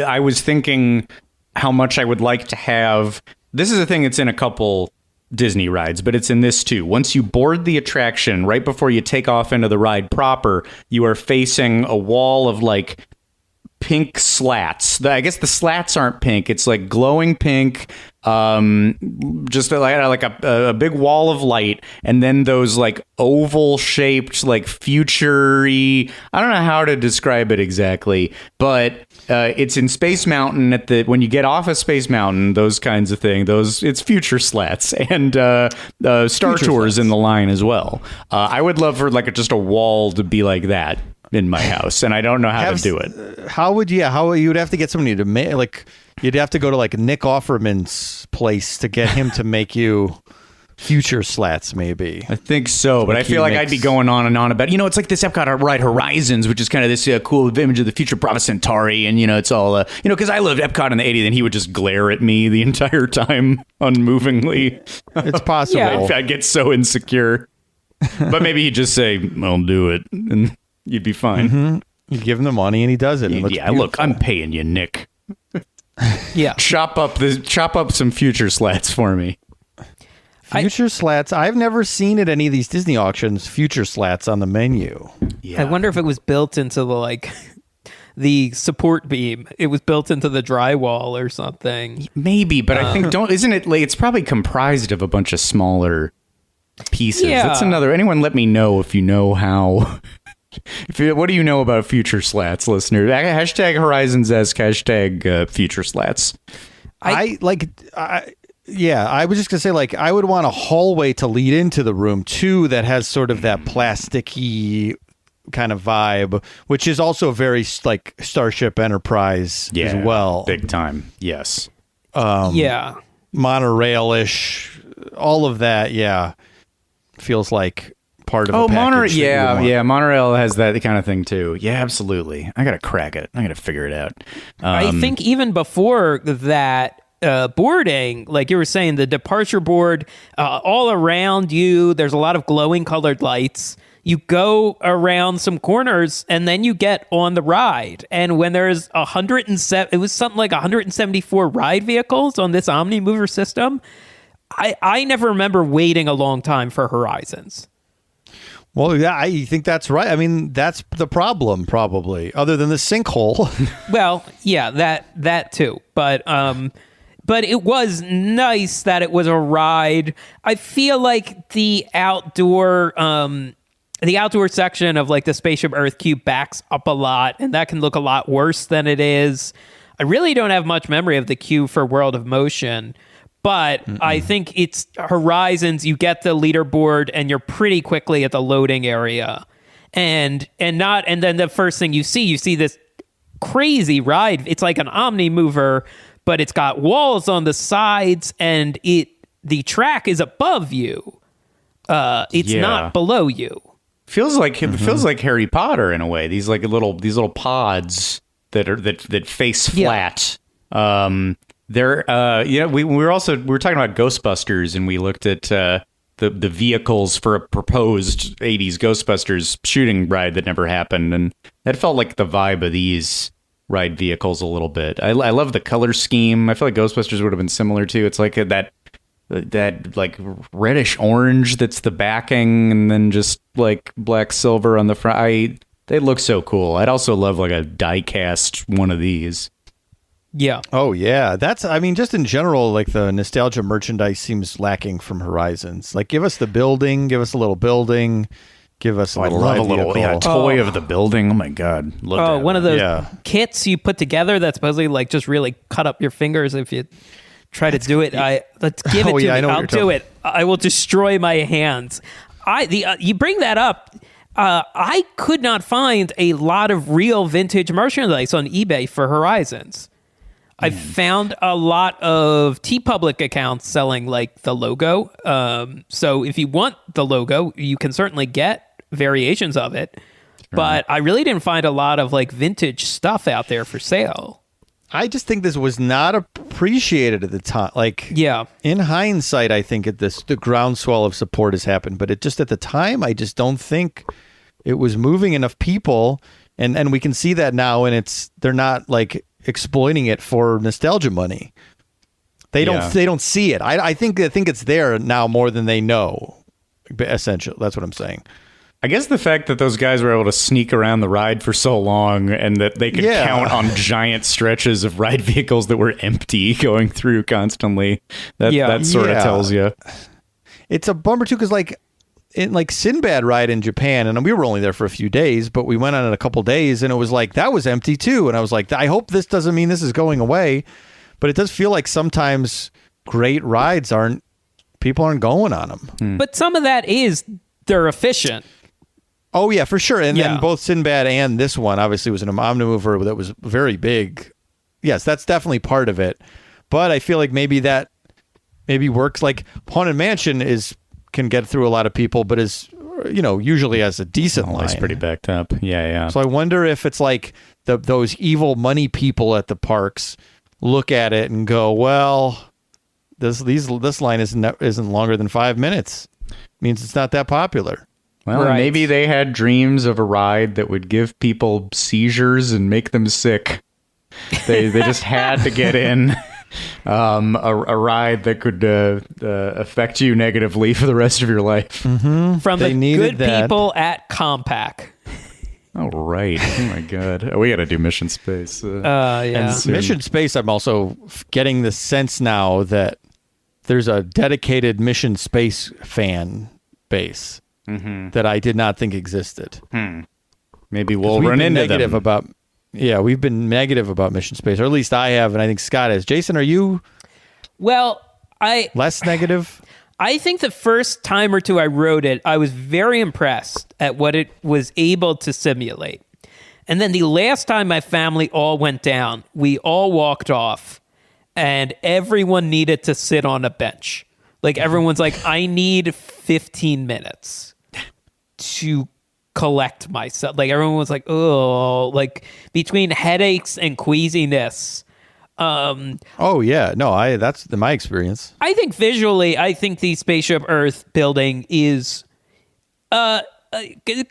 I was thinking how much I would like to have. This is a thing that's in a couple Disney rides, but it's in this too. Once you board the attraction, right before you take off into the ride proper, you are facing a wall of like pink slats. I guess the slats aren't pink. It's like glowing pink, just like a big wall of light, and then those like oval shaped, like future-y, I don't know how to describe it exactly, but it's in Space Mountain when you get off of Space Mountain, those kinds of things, it's future slats, and Star Future Tours slats in the line as well. I would love for like just a wall to be like that in my house, and I don't know how to do it. How would you would have to get somebody to make, like, you'd have to go to like Nick Offerman's place to get him to make you future slats, maybe. I think so, but I feel like I'd be going on and on about, it's like this Epcot ride Horizons, which is kind of this cool image of the future Brava Centauri, and it's all because I loved Epcot in the 80s, and he would just glare at me the entire time unmovingly. It's possible. Yeah. I'd get so insecure, but maybe he'd just say, "I'll do it," and you'd be fine. Mm-hmm. You give him the money and he does it. Yeah, look, I'm paying you, Nick. Yeah. Chop up some future slats for me. Future slats. I've never seen at any of these Disney auctions future slats on the menu. Yeah. I wonder if it was built into the support beam. It was built into the drywall or something. Maybe, but I think isn't it? It's probably comprised of a bunch of smaller pieces. Yeah. That's another. Anyone, let me know if you know how. What do you know about future slats, listener? Hashtag Horizons-esque, hashtag future slats. I was just gonna say, like, I would want a hallway to lead into the room too that has sort of that plasticky kind of vibe, which is also very like Starship Enterprise as well. Big time. Yes. Monorail-ish, all of that. Yeah, feels like part of a package. Monorail. Monorail has that kind of thing too. Yeah, absolutely. I gotta crack it. I gotta figure it out. I think even before that boarding, like you were saying, the departure board, all around you, there's a lot of glowing colored lights. You go around some corners and then you get on the ride. And when there's 107, it was something like 174 ride vehicles on this Omni Mover system. I never remember waiting a long time for Horizons. Well, yeah, I think that's right. I mean, that's the problem, probably, other than the sinkhole. Well, yeah, that too. But it was nice that it was a ride. I feel like the outdoor section of like the Spaceship Earth cube backs up a lot, and that can look a lot worse than it is. I really don't have much memory of the queue for World of Motion. But I think it's Horizons. You get the leaderboard, and you're pretty quickly at the loading area, and then the first thing you see this crazy ride. It's like an Omni Mover, but it's got walls on the sides, and the track is above you. It's not below you. Feels like Harry Potter in a way. These little pods that face flat. Yeah. We were talking about Ghostbusters, and we looked at the vehicles for a proposed 80s Ghostbusters shooting ride that never happened, and that felt like the vibe of these ride vehicles a little bit. I love the color scheme. I feel like Ghostbusters would have been similar too. It's like that like reddish orange that's the backing, and then just like black silver on the front. They look so cool. I'd also love like a die-cast one of these. Yeah. Oh, yeah. Just in general, like the nostalgia merchandise seems lacking from Horizons. Like, give us the building, give us a little building, give us a little ride vehicle. Toy of the building. Oh, my God. One of those kits you put together that's supposedly like just really cut up your fingers if you try to do it. Let's give it to me. I know what I'll you're do talking- it. I will destroy my hands. You bring that up. I could not find a lot of real vintage merchandise on eBay for Horizons. I found a lot of TeePublic accounts selling like the logo. So if you want the logo, you can certainly get variations of it. But I really didn't find a lot of like vintage stuff out there for sale. I just think this was not appreciated at the time. Like, Yeah. in hindsight, I think the groundswell of support has happened. But it just at the time, I just don't think it was moving enough people. And we can see that now. And they're not like exploiting it for nostalgia money. They don't see it. I think it's there now more than they know. Essentially, that's what I'm saying. I guess the fact that those guys were able to sneak around the ride for so long and that they could count on giant stretches of ride vehicles that were empty going through constantly, that sort of tells you. It's a bummer too, because like Sinbad ride in Japan, and we were only there for a few days, but we went on it a couple days, and it was like that was empty too. And I was like, I hope this doesn't mean this is going away, but it does feel like sometimes great rides people aren't going on them. But some of that is they're efficient. Oh yeah, for sure. And then both Sinbad and this one obviously was an omnimover that was very big. Yes, that's definitely part of it. But I feel like maybe works. Like Haunted Mansion can get through a lot of people, but is usually has a decent line. It's pretty backed up. Yeah. So I wonder if it's like those evil money people at the parks look at it and go, well, this line isn't longer than 5 minutes. Means it's not that popular. Well, maybe they had dreams of a ride that would give people seizures and make them sick. They just had to get in a ride that could affect you negatively for the rest of your life. From the good people at Compaq. Oh, right. Oh, my God. We got to do Mission Space. And Mission Space, I'm also getting the sense now that there's a dedicated Mission Space fan base that I did not think existed. Maybe we'll run into them. We've been negative about Mission Space, or at least I have, and I think Scott has. Jason, are you less negative? I think the first time or two I rode it, I was very impressed at what it was able to simulate. And then the last time my family all went down, we all walked off, and everyone needed to sit on a bench. Like, everyone's like, I need 15 minutes to collect myself. Like, everyone was like, oh, like, between headaches and queasiness. That's my experience. I think visually, the Spaceship Earth building is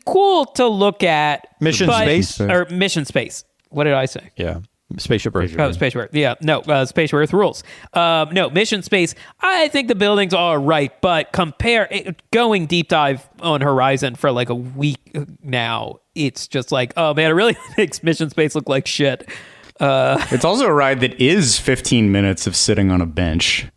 cool to look at. Mission Space? Or Mission Space. What did I say? Yeah. Spaceship Earth. Oh, Spaceship Earth. Yeah. No, Spaceship Earth rules. No, Mission Space. I think the buildings are right, but going deep dive on Horizon for like a week now, it's just like, oh man, it really makes Mission Space look like shit. It's also a ride that is 15 minutes of sitting on a bench.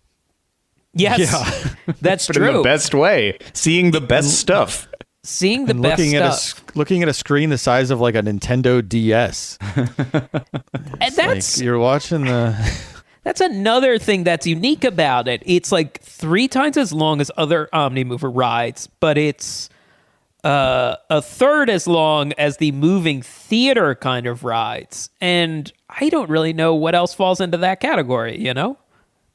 Yes, that's but true. In the best way. Seeing the best stuff. Seeing the best stuff. Looking at a screen the size of like a Nintendo DS. And that's like you're watching the. That's another thing that's unique about it. It's like 3 times as long as other Omnimover rides, but it's a third as long as the moving theater kind of rides. And I don't really know what else falls into that category, you know?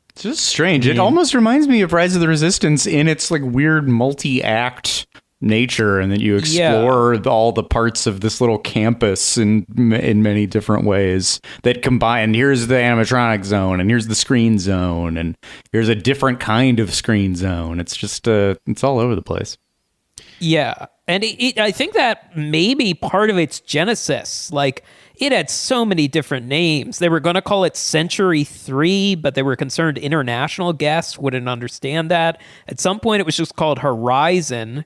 It's just strange. It almost reminds me of Rise of the Resistance in its like weird multi-act nature, and then you explore all the parts of this little campus in many different ways that combine. Here's the animatronic zone, and here's the screen zone, and here's a different kind of screen zone. It's just it's all over the place. Yeah, and I think that maybe part of its genesis, like it had so many different names. They were going to call it Century 3, but they were concerned international guests wouldn't understand that. At some point, it was just called Horizon.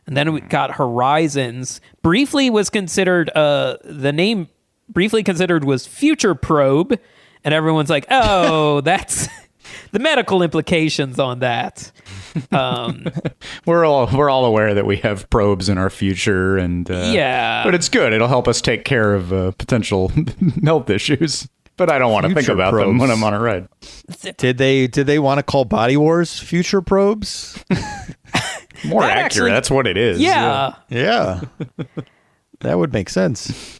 And then we got Horizons. Briefly was considered, the name briefly considered was Future Probe. And everyone's like, oh, that's the medical implications on that. We're all aware that we have probes in our future. And but it's good. It'll help us take care of potential health issues. but I don't want to think Future about them probes. when I'm on a ride. Did they want to call Body Wars future probes? More That accurate. actually- That's what it is. Yeah. Yeah. That would make sense.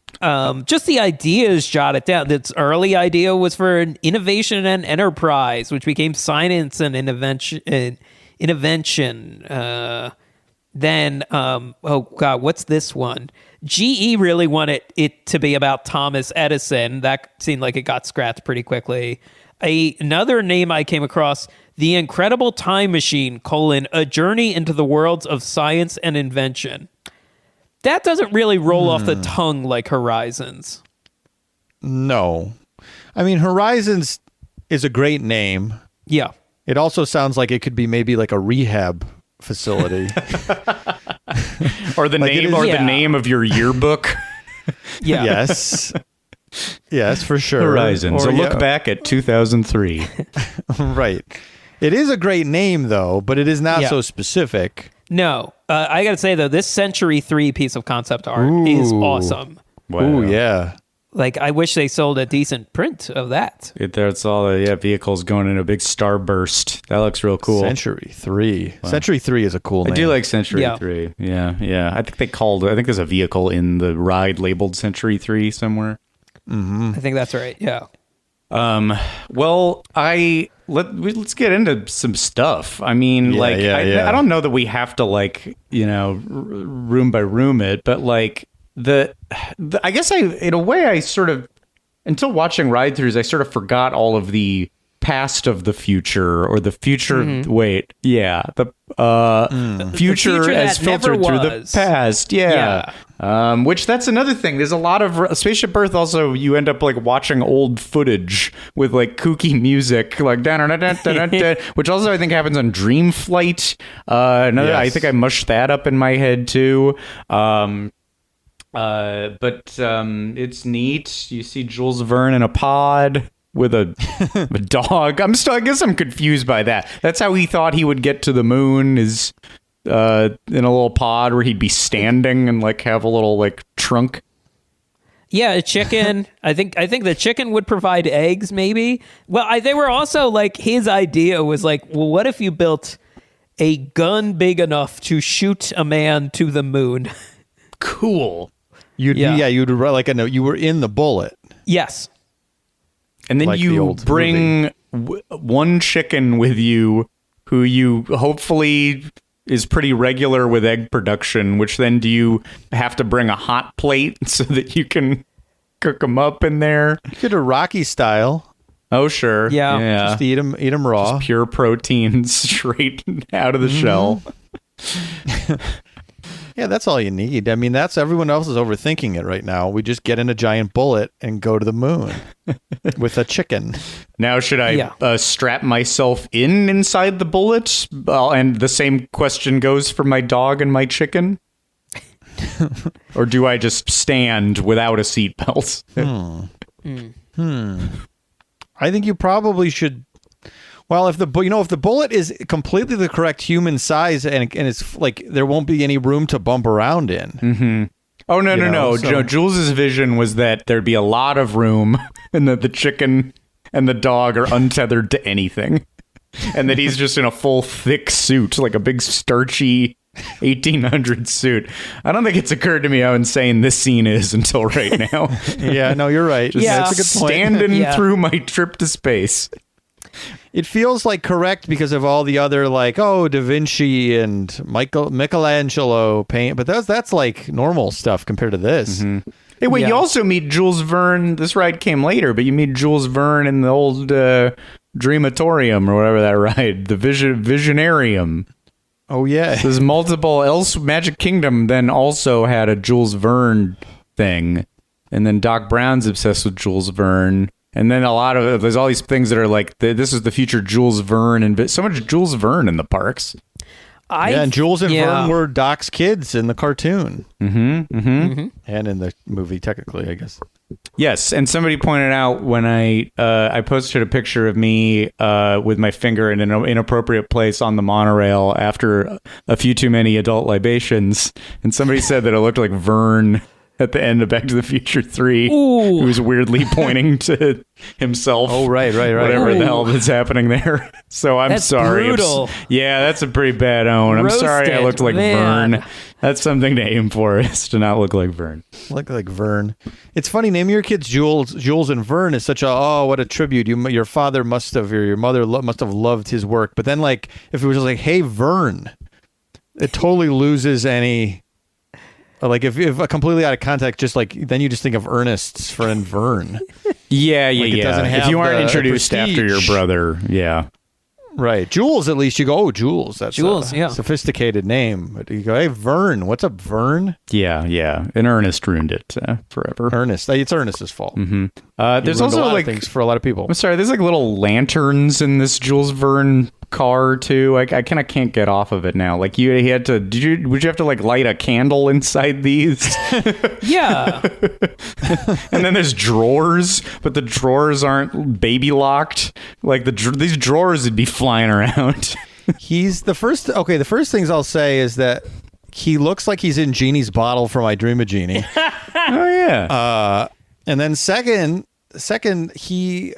Just the ideas jotted down. Its early idea was for an innovation and enterprise, which became science and intervention. Then, oh God, what's this one? GE really wanted it to be about Thomas Edison. That seemed like it got scrapped pretty quickly. Another name I came across, The Incredible Time Machine, a journey into the worlds of science and invention. That doesn't really roll off the tongue like Horizons. No. I mean, Horizons is a great name. Yeah. It also sounds like it could be maybe like a rehab facility. Or the Like it name, is- or Yeah. the name of your yearbook. Yeah. Yes. Yes, for sure. Horizons. Or, A look back at 2003. Right. It is a great name, though, but it is not Yeah. so specific. No. I got to say, though, this Century 3 piece of concept art is Ooh. awesome. Wow. Ooh, yeah. Like, I wish they sold a decent print of that. There's all the vehicles going in a big starburst. That looks real cool. Century 3. Century 3 is a cool name. I do like Century Yeah. 3. Yeah, yeah. I think there's a vehicle in the ride labeled Century 3 somewhere. I think that's right. Yeah. Well, let's get into some stuff. I mean, I don't know that we have to room by room it, but like I guess in a way I sort of, until watching ride throughs, I sort of forgot all of the past of the future, or the future. Wait, yeah, the future future as that never filtered through the was. past. Yeah. Which that's another thing. There's a lot of Spaceship Earth. Also, you end up like watching old footage with like kooky music, like da-da-da-da-da-da, which also I think happens on Dream Flight. I think I mushed that up in my head too. But it's neat. You see Jules Verne in a pod with a dog. I guess I'm confused by that. That's how he thought he would get to the moon, is in a little pod where he'd be standing and like have a little like trunk. Yeah, a chicken. I think the chicken would provide eggs, maybe. Well, they were also like, his idea was like, well, what if you built a gun big enough to shoot a man to the moon? Cool. You'd like a note. You were in the bullet. Yes. And then Like the you old bring one chicken with you who you hopefully is pretty regular with egg production, which then do you have to bring a hot plate so that you can cook them up in there? You could do Rocky style. Oh, sure. Yeah. Just eat them raw. Pure protein straight out of the shell. Yeah, that's all you need. I mean, everyone else is overthinking it right now. We just get in a giant bullet and go to the moon with a chicken. Now, should I strap myself inside the bullet? And the same question goes for my dog and my chicken? Or do I just stand without a seatbelt? I think you probably should. Well, if the bullet is completely the correct human size and it's like there won't be any room to bump around in. Oh, no. So- Jules's vision was that there'd be a lot of room and that the chicken and the dog are untethered to anything. And that he's just in a full thick suit, like a big starchy 1800 suit. I don't think it's occurred to me how insane this scene is until right now. Yeah, no, you're right. Yeah. That's a good point. Standing Yeah. through my trip to space. It feels like correct because of all the other Da Vinci and Michelangelo paint, but that's like normal stuff compared to this. Hey, wait, Yeah. you also meet Jules Verne. This ride came later, but you meet Jules Verne in the old Dreamatorium or whatever that ride, the Visionarium. Oh yeah, There's multiple else. Magic Kingdom then also had a Jules Verne thing, and then Doc Brown's obsessed with Jules Verne, and then there's all these things that are like this is the future Jules Verne, and so much Jules Verne in the parks. and Jules and Verne were Doc's kids in the cartoon. And in the movie, technically, I guess. Yes, and somebody pointed out when I posted a picture of me with my finger in an inappropriate place on the monorail after a few too many adult libations, and somebody said that it looked like Verne at the end of Back to the Future 3. Ooh. Who's weirdly pointing to himself. Oh, right. Whatever the Ooh. hell that's happening there. So I'm That's sorry. brutal. Yeah, that's a pretty bad own. I'm sorry I Roasted, looked like man. Vern. That's something to aim for, is to not look like Vern. Look like Vern. It's funny. Name your kids Jules. Jules and Vern is such a what a tribute. Your father must have, or your mother must have loved his work. But then, like, if it was just like, hey, Vern, it totally loses any. Like if completely out of context, just like then you just think of Ernest's friend Vern. Yeah. It doesn't have if you aren't the introduced prestige. after your brother, yeah. Right. Jules, at least you go, oh, Jules. That's Jules, a yeah. sophisticated name. But you go, hey, Vern. What's up, Vern? Yeah. And Ernest ruined it forever. Ernest. It's Ernest's fault. Mm-hmm. He There's ruined also a lot like of things for a lot of people. I'm sorry. There's like little lanterns in this Jules Verne car too. I kind of can't get off of it now. Like he had to. Would you have to like light a candle inside these? Yeah. And then there's drawers, but the drawers aren't baby locked. Like these drawers would be flying around. He's the first. Okay, the first things I'll say is that he looks like he's in Genie's bottle from I Dream of Jeannie. Oh yeah. And then second, he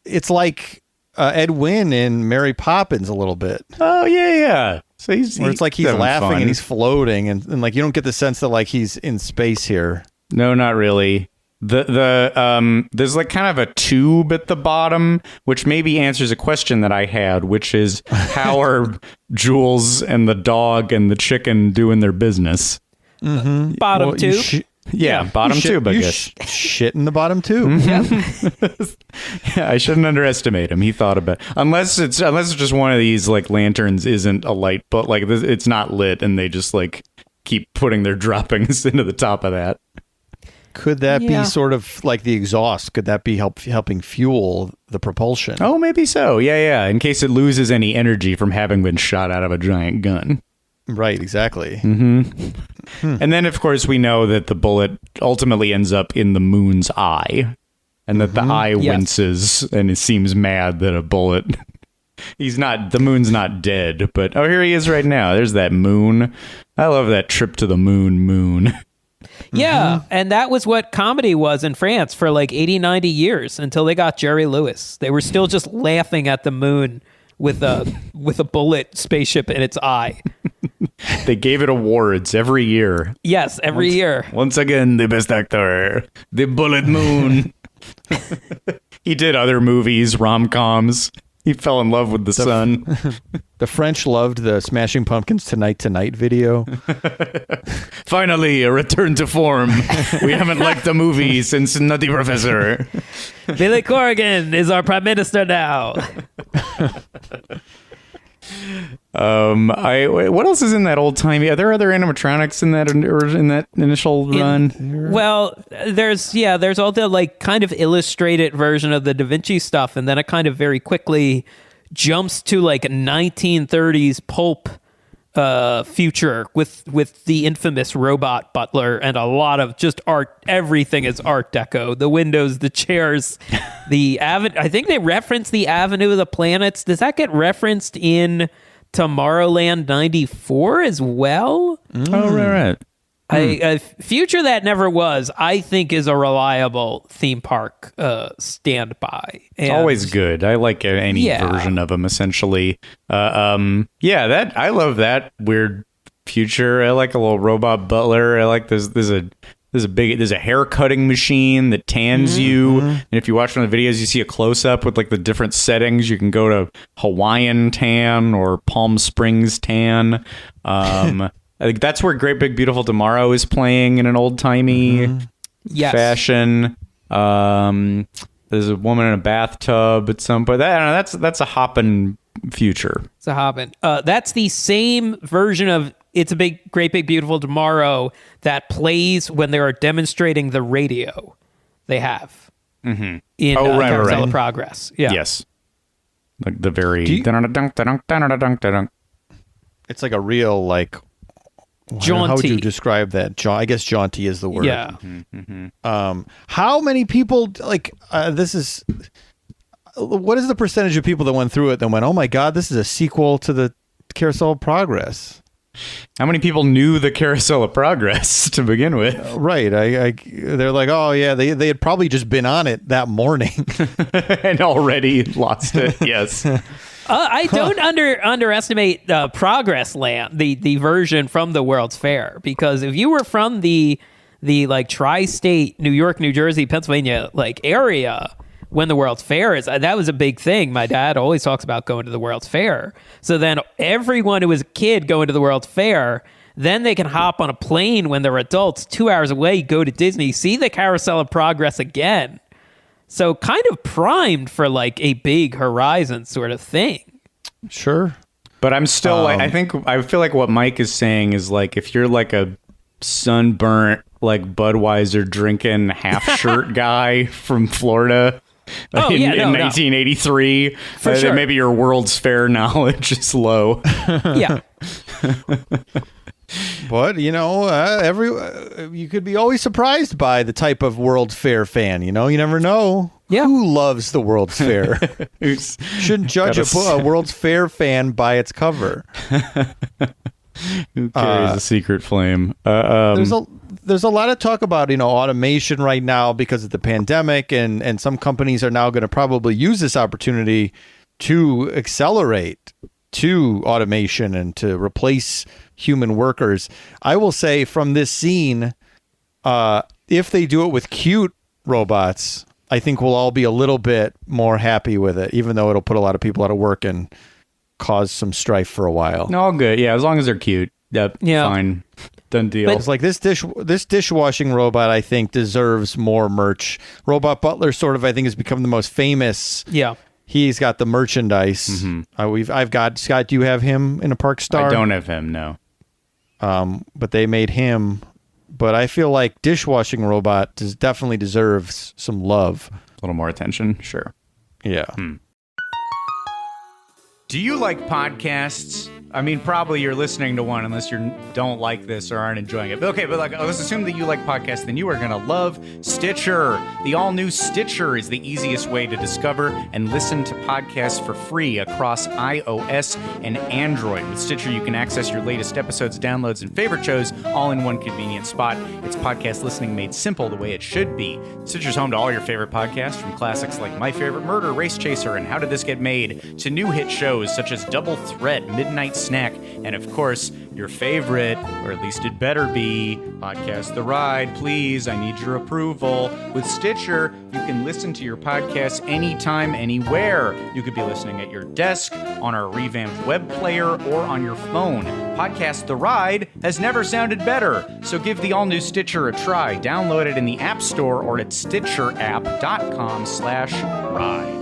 it's like Ed Wynn in Mary Poppins a little bit. Oh yeah. So Where it's like he's having laughing fun. and he's floating and like you don't get the sense that like he's in space here. No, not really. There's like kind of a tube at the bottom, which maybe answers a question that I had, which is how are Jules and the dog and the chicken doing their business? Bottom Well, you tube. Yeah, bottom tube, I guess. Shit in the bottom tube. Yeah, I shouldn't underestimate him. He thought about unless it's just one of these like lanterns isn't a light, but like it's not lit, and they just like keep putting their droppings into the top of that. Could that Yeah. be sort of like the exhaust? Could that be helping fuel the propulsion? Oh, maybe so. Yeah. In case it loses any energy from having been shot out of a giant gun. Right, exactly. And then, of course, we know that the bullet ultimately ends up in the moon's eye, and that the eye Yes. winces, and it seems mad that a bullet. The moon's not dead, but here he is right now. There's that moon. I love that trip to the moon. Yeah, and that was what comedy was in France for like 80, 90 years until they got Jerry Lewis. They were still just laughing at the moon with a bullet spaceship in its eye. They gave it awards every year. Yes, every year. Once again, the best actor, the Bullet Moon. He did other movies, rom-coms. He fell in love with the sun. The French loved the Smashing Pumpkins Tonight video. Finally, a return to form. We haven't liked the movie since Nutty Professor. Billy Corrigan is our prime minister now. What else is in that old timey? Are there other animatronics in that initial run? Well, there's all the like kind of illustrated version of the Da Vinci stuff, and then it kind of very quickly jumps to like 1930s pulp future with the infamous robot butler and a lot of just art. Everything is Art Deco. The windows, the chairs, the I think they reference the Avenue of the Planets. Does that get referenced in Tomorrowland 94 as well? Oh, right. A future that never was, I think, is a reliable theme park standby. It's always good. I like any Yeah. version of them, essentially. That I love that weird future. I like a little robot butler. I like there's a hair cutting machine that tans you, and if you watch one of the videos, you see a close up with like the different settings. You can go to Hawaiian tan or Palm Springs tan. I think that's where Great Big Beautiful Tomorrow is playing in an old timey Yes. fashion. There's a woman in a bathtub at some point. That's a hopping future. It's a Hobbit. That's the same version of Great Big Beautiful Tomorrow that plays when they are demonstrating the radio they have in Carousel of Progress. Yeah. Yes. Like the very... It's like a real like Jaunty. How would you describe that? I guess jaunty is the word. Yeah. How many people like this is? What is the percentage of people that went through it that went, "Oh my God, this is a sequel to the Carousel of Progress"? How many people knew the Carousel of Progress to begin with? Right. They're like, oh, yeah, they had probably just been on it that morning. And already lost it. Yes. I don't underestimate Progress Land, the version from the World's Fair, because if you were from the like tri-state New York, New Jersey, Pennsylvania like area when the World's Fair is, that was a big thing. My dad always talks about going to the World's Fair. So then everyone who was a kid going to the World's Fair, then they can hop on a plane when they're adults 2 hours away, go to Disney, see the Carousel of Progress again. So kind of primed for like a big Horizon sort of thing. Sure. But I'm still like, I feel like what Mike is saying is like, if you're like a sunburnt, like Budweiser drinking half shirt guy from Florida in 1983, For sure. maybe your World's Fair knowledge is low. Yeah. But, you could be always surprised by the type of World's Fair fan. You never know who loves the World's Fair. Shouldn't judge a World's Fair fan by its cover. Who carries a secret flame? There's a lot of talk about automation right now because of the pandemic, and some companies are now going to probably use this opportunity to accelerate to automation and to replace human workers. I will say from this scene, if they do it with cute robots, I think we'll all be a little bit more happy with it, even though it'll put a lot of people out of work and cause some strife for a while. No, all good. Yeah, as long as they're cute. Yep, fine. Done deal. But it's like this dishwashing robot, I think, deserves more merch. Robot Butler sort of, I think, has become the most famous. Yeah. He's got the merchandise. Mm-hmm. I've got Scott. Do you have him in a Park Star? I don't have him. No. But they made him. But I feel like dishwashing robot definitely deserves some love. A little more attention. Sure. Yeah. Do you like podcasts? I mean, probably you're listening to one unless you don't like this or aren't enjoying it. But okay, but let's assume that you like podcasts, then you are going to love Stitcher. The all-new Stitcher is the easiest way to discover and listen to podcasts for free across iOS and Android. With Stitcher, you can access your latest episodes, downloads, and favorite shows all in one convenient spot. It's podcast listening made simple the way it should be. Stitcher's home to all your favorite podcasts, from classics like My Favorite Murder, Race Chaser, and How Did This Get Made, to new hit shows such as Double Threat, Midnight Snack, and of course, your favorite, or at least it better be, Podcast The Ride. Please, I need your approval. With Stitcher, you can listen to your podcast anytime, anywhere. You could be listening at your desk, on our revamped web player, or on your phone. Podcast The Ride has never sounded better, so give the all-new Stitcher a try. Download it in the App Store or at stitcherapp.com/ride.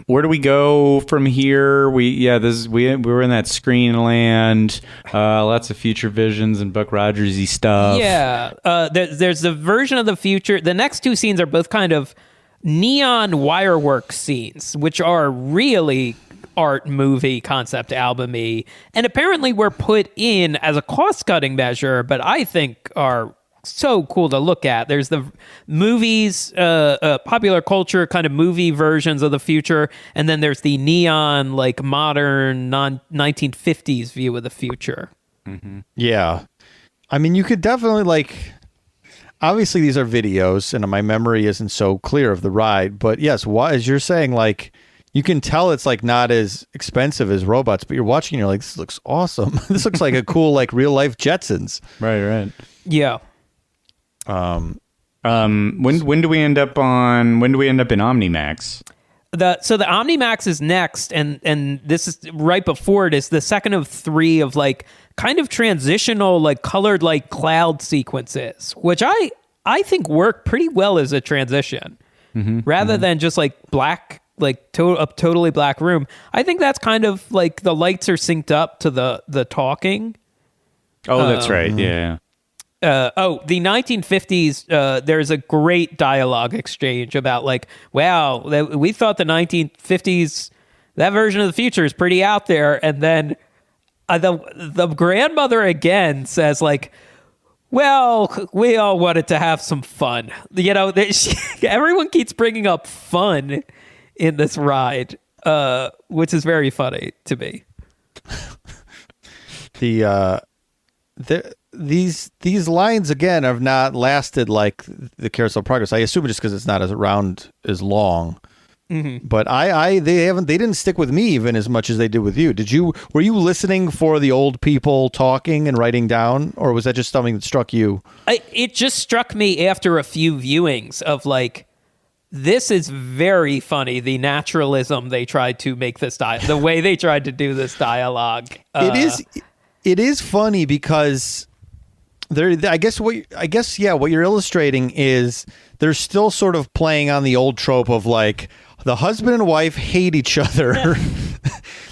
Where do we go from here? We were in that screen land, lots of future visions and Buck Rogers-y stuff. Yeah, there's the version of the future. The next two scenes are both kind of neon wirework scenes, which are really art movie concept album-y, and apparently were put in as a cost-cutting measure, but I think are so cool to look at. There's the movies, popular culture kind of movie versions of the future, and then there's the neon, like modern, non-1950s view of the future. Mm-hmm. Yeah. I mean, you could definitely, obviously these are videos, and my memory isn't so clear of the ride, but yes, as you're saying, you can tell it's not as expensive as robots, but you're watching and you're like, this looks awesome. This looks like a cool, real life Jetsons. Right. Yeah. When do we end up in Omnimax? So the Omnimax is next, and this is right before it is the second of three of kind of transitional colored cloud sequences, which I think work pretty well as a transition, rather than just black, a totally black room. I think that's kind of the lights are synced up to the talking. Oh, that's right. Yeah. The 1950s, there's a great dialogue exchange about wow, we thought the 1950s, that version of the future is pretty out there. And then the grandmother again says well, we all wanted to have some fun. Everyone keeps bringing up fun in this ride. which is very funny to me. These lines again have not lasted like the Carousel of Progress. I assume just because it's not as long. Mm-hmm. But they didn't stick with me even as much as they did with you. Were you listening for the old people talking and writing down, or was that just something that struck you? It just struck me after a few viewings of like, this is very funny. The naturalism they tried to make this the way they tried to do this dialogue. It is funny because I guess what you're illustrating is they're still sort of playing on the old trope of like the husband and wife hate each other.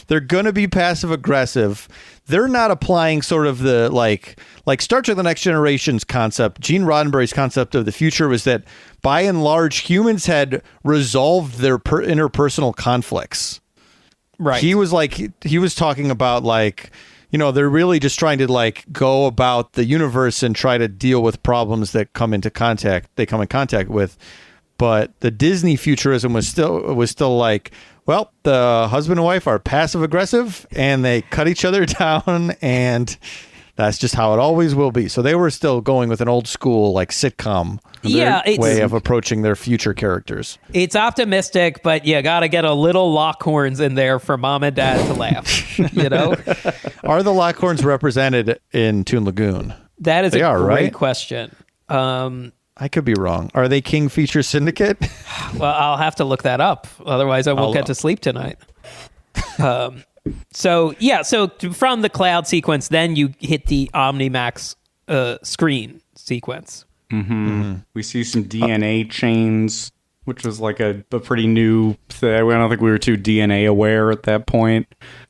They're going to be passive aggressive. They're not applying sort of the like Star Trek: The Next Generation's concept. Gene Roddenberry's concept of the future was that by and large humans had resolved their interpersonal conflicts. Right. He was talking about like, you know, they're really just trying to like go about the universe and try to deal with problems that come in contact with. But the Disney futurism was still like, well, the husband and wife are passive aggressive and they cut each other down, and that's just how it always will be. So they were still going with an old school like sitcom way of approaching their future characters. It's optimistic, but you got to get a little Lockhorns in there for mom and dad to laugh. You know, are the Lockhorns represented in Toon Lagoon? That is a great question. I could be wrong. Are they King Feature Syndicate? Well, I'll have to look that up. Otherwise, I won't get to sleep tonight. So from the cloud sequence, then you hit the Omnimax screen sequence. Mm-hmm. We see some DNA chains, which was like a pretty new thing. I don't think we were too DNA aware at that point.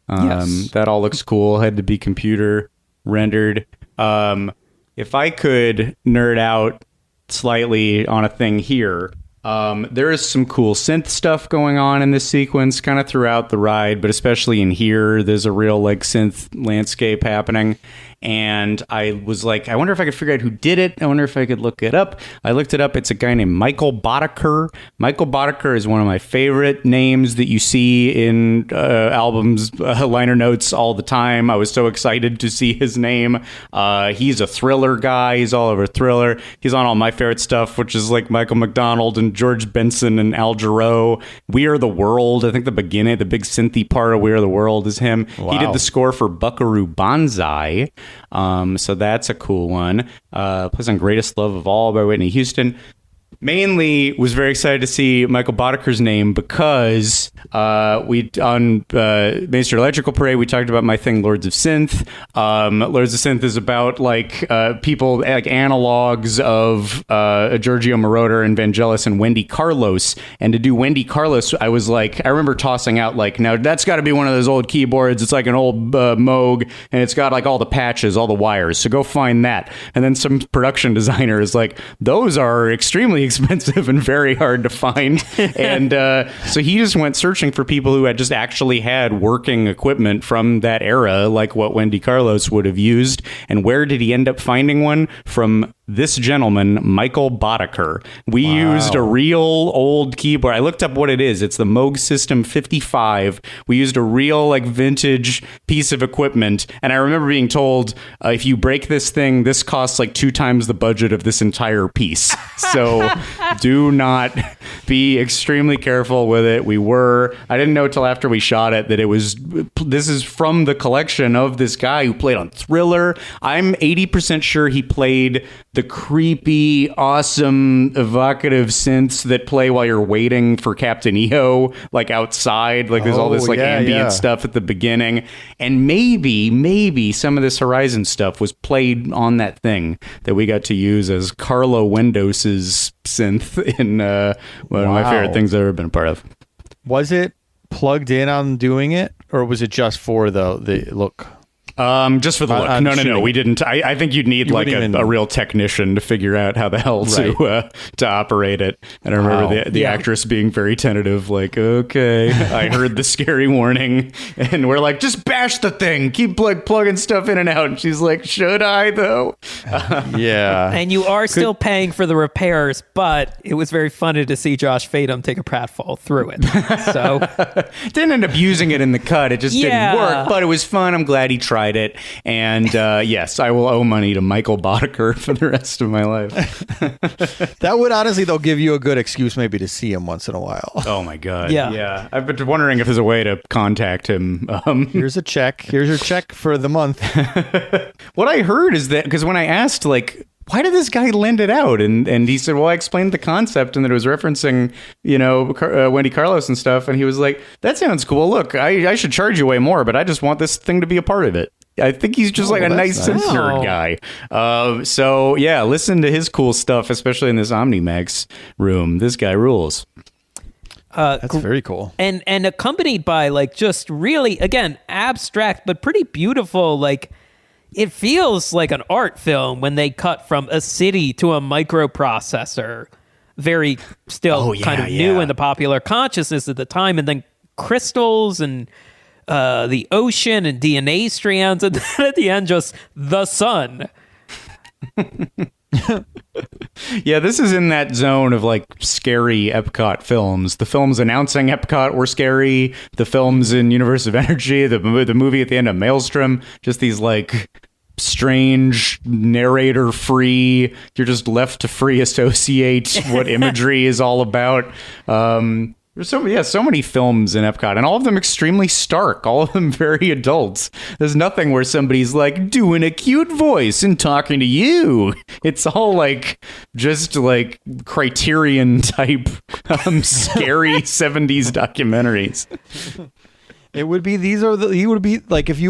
Yes. That all looks cool. Had to be computer rendered. If I could nerd out slightly on a thing here, there is some cool synth stuff going on in this sequence kind of throughout the ride, but especially in here, there's a real like synth landscape happening. And I was like, I wonder if I could figure out who did it. I wonder if I could look it up. I looked it up. It's a guy named Michael Boddicker. Michael Boddicker is one of my favorite names that you see in albums, liner notes all the time. I was so excited to see his name. He's a Thriller guy. He's all over Thriller. He's on all my favorite stuff, which is like Michael McDonald and George Benson and Al Jarreau. We Are the World. I think the big synthy part of We Are the World is him. Wow. He did the score for Buckaroo Banzai. So that's a cool one. Plays on Greatest Love of All by Whitney Houston. Mainly was very excited to see Michael Boddicker's name because on Main Street Electrical Parade, we talked about my thing, Lords of Synth. Lords of Synth is about like people, like analogs of Giorgio Moroder and Vangelis and Wendy Carlos. And to do Wendy Carlos, I was like, I remember tossing out like, now that's got to be one of those old keyboards. It's like an old Moog, and it's got like all the patches, all the wires. So go find that. And then some production designer is like, those are extremely expensive and very hard to find. And so he just went searching for people who had just actually had working equipment from that era, like what Wendy Carlos would have used. And where did he end up finding one? From this gentleman, Michael Boddicker. We used a real old keyboard. I looked up what it is. It's the Moog System 55. We used a real like vintage piece of equipment. And I remember being told, if you break this thing, this costs like 2 times the budget of this entire piece. So do not be extremely careful with it. I didn't know till after we shot it that this is from the collection of this guy who played on Thriller. I'm 80% sure he played the creepy, awesome, evocative synths that play while you're waiting for Captain EO, like outside. Like there's all this like ambient stuff at the beginning. And maybe some of this Horizon stuff was played on that thing that we got to use as Carlo Windos's synth in one of my favorite things I've ever been a part of. Was it plugged in on doing it, or was it just for the look? Just for the look. I'm No. shooting. We didn't. I think you'd need like a real technician to figure out how the hell to operate it. And I remember the actress being very tentative, like, okay, I heard the scary warning. And we're like, just bash the thing. Keep plugging stuff in and out. And she's like, should I though? Yeah. And you are still paying for the repairs, but it was very funny to see Josh Fadum take a pratfall through it. So didn't end up using it in the cut. It just Yeah. didn't work, but it was fun. I'm glad he tried it. And yes, I will owe money to Michael Boddicker for the rest of my life. That would honestly, though, give you a good excuse maybe to see him once in a while. Oh my God. Yeah. I've been wondering if there's a way to contact him. Here's a check. Here's your check for the month. What I heard is that, because when I asked, like, why did this guy lend it out? And he said, well, I explained the concept and that it was referencing, Wendy Carlos and stuff. And he was like, that sounds cool. Look, I should charge you way more, but I just want this thing to be a part of it. I think he's just like a nice synth nerd guy. So yeah, listen to his cool stuff, especially in this OmniMax room. This guy rules. That's very cool. and accompanied by like just really, again, abstract but pretty beautiful, like it feels like an art film when they cut from a city to a microprocessor, very still kind of new in the popular consciousness at the time, and then crystals and the ocean and DNA strands, and then at the end just the sun. Yeah, this is in that zone of like scary Epcot films. The films announcing Epcot were scary. The films in Universe of Energy, the movie at the end of Maelstrom, just these like strange narrator free. You're just left to free associate what imagery is all about. There's so many films in Epcot, and all of them extremely stark, all of them very adult. There's nothing where somebody's like doing a cute voice and talking to you. It's all like just like Criterion type scary 70s documentaries. It would be you would be like if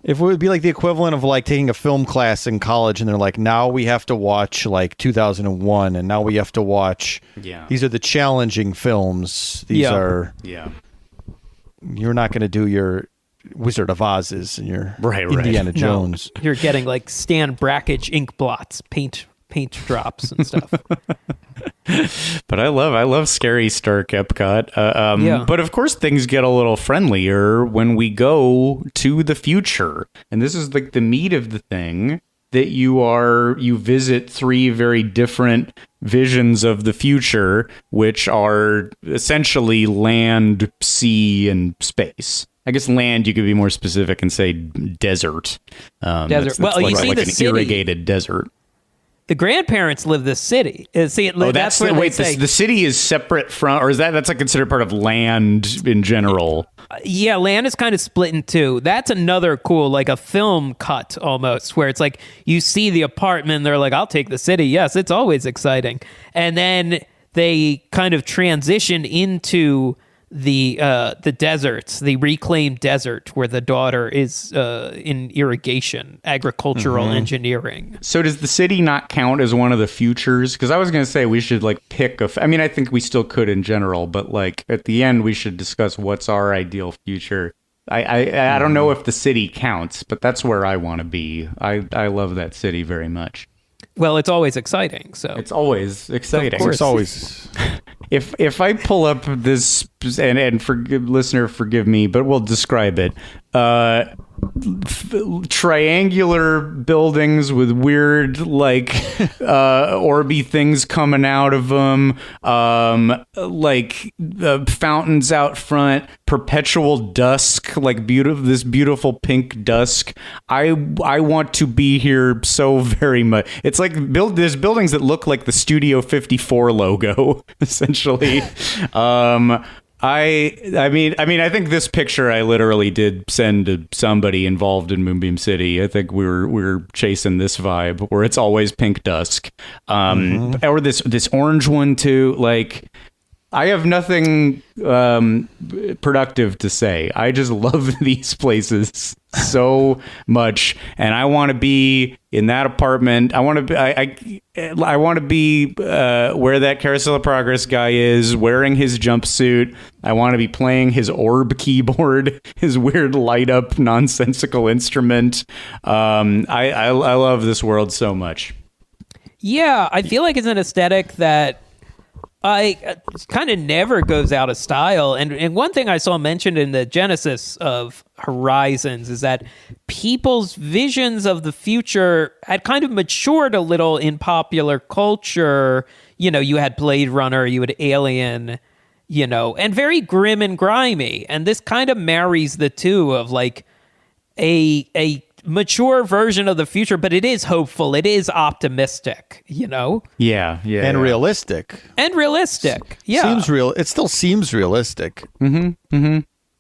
it would be like the equivalent of like taking a film class in college and they're like, now we have to watch like 2001 and now we have to watch. Yeah. These are the challenging films. These are. Yeah. You're not going to do your Wizard of Oz's and your Right. Indiana Jones. No, you're getting like Stan Brakhage ink blots, paint drops and stuff. But I love scary stark Epcot. But of course things get a little friendlier when we go to the future. And this is like the meat of the thing, that you visit three very different visions of the future, which are essentially land, sea, and space. I guess land, you could be more specific and say desert. Desert. Well, you see like the an city. irrigated desert. The grandparents live this city. See, That's where wait. they say, The city is separate from, or is that's like considered part of land in general? yeah, land is kind of split in two. That's another cool, like a film cut almost, where it's like you see the apartment, and they're like, "I'll take the city." Yes, it's always exciting, and then they kind of transition into the deserts, the reclaimed desert, where the daughter is in irrigation, agricultural engineering. So does the city not count as one of the futures? Because I was going to say we should like pick I mean, I think we still could in general, but like at the end we should discuss what's our ideal future. I don't know if the city counts, but that's where I want to be. I love that city very much. Well, it's always exciting. So It's always exciting. Of course. It's always. If I pull up this, and listener, forgive me, but we'll describe it. Triangular buildings with weird, like, orby things coming out of them, fountains out front, perpetual dusk, like this beautiful pink dusk. I want to be here so very much. It's like there's buildings that look like the Studio 54 logo, essentially. I mean, I think this picture I literally did send to somebody involved in Moonbeam City. I think we were chasing this vibe where it's always pink dusk, or this orange one too. Like, I have nothing productive to say. I just love these places so much, and I want to be in that apartment. I want to be. I want to be where that Carousel of Progress guy is, wearing his jumpsuit. I want to be playing his orb keyboard, his weird light up nonsensical instrument. I love this world so much. Yeah, I feel like it's an aesthetic that kind of never goes out of style. And one thing I saw mentioned in the genesis of Horizons is that people's visions of the future had kind of matured a little in popular culture. You know, you had Blade Runner, you had Alien, you know, and very grim and grimy. And this kind of marries the two of like a mature version of the future, but it is hopeful. It is optimistic, you know? Yeah. And realistic. Yeah. Seems real. It still seems realistic. Yeah,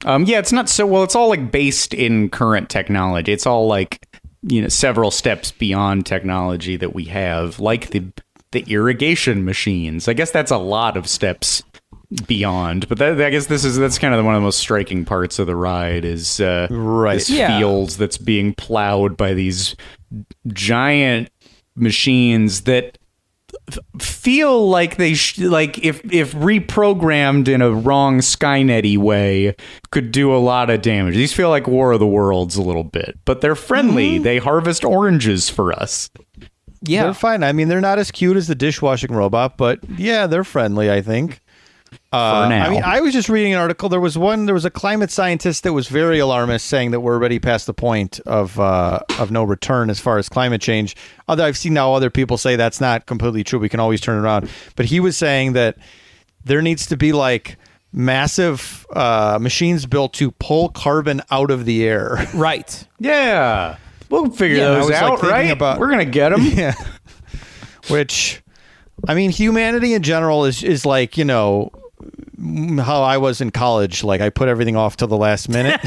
it's not so well. It's all like based in current technology. It's all like, you know, several steps beyond technology that we have, like the irrigation machines. I guess that's a lot of steps beyond, but I guess that's kind of one of the most striking parts of the ride is this fields that's being plowed by these giant machines that feel like they like if reprogrammed in a wrong Skynet-y way could do a lot of damage. These feel like War of the Worlds a little bit, but they're friendly. They harvest oranges for us. Yeah, they're fine. I mean, they're not as cute as the dishwashing robot, but yeah, they're friendly, I think. For now. I mean, I was just reading an article. There was a climate scientist that was very alarmist, saying that we're already past the point of no return as far as climate change. I've seen now other people say that's not completely true. We can always turn it around. But he was saying that there needs to be like massive machines built to pull carbon out of the air. Right. Yeah. We'll figure those out, right? We're going to get them. Yeah. Which, I mean, humanity in general is like, you know, how I was in college. Like, I put everything off till the last minute.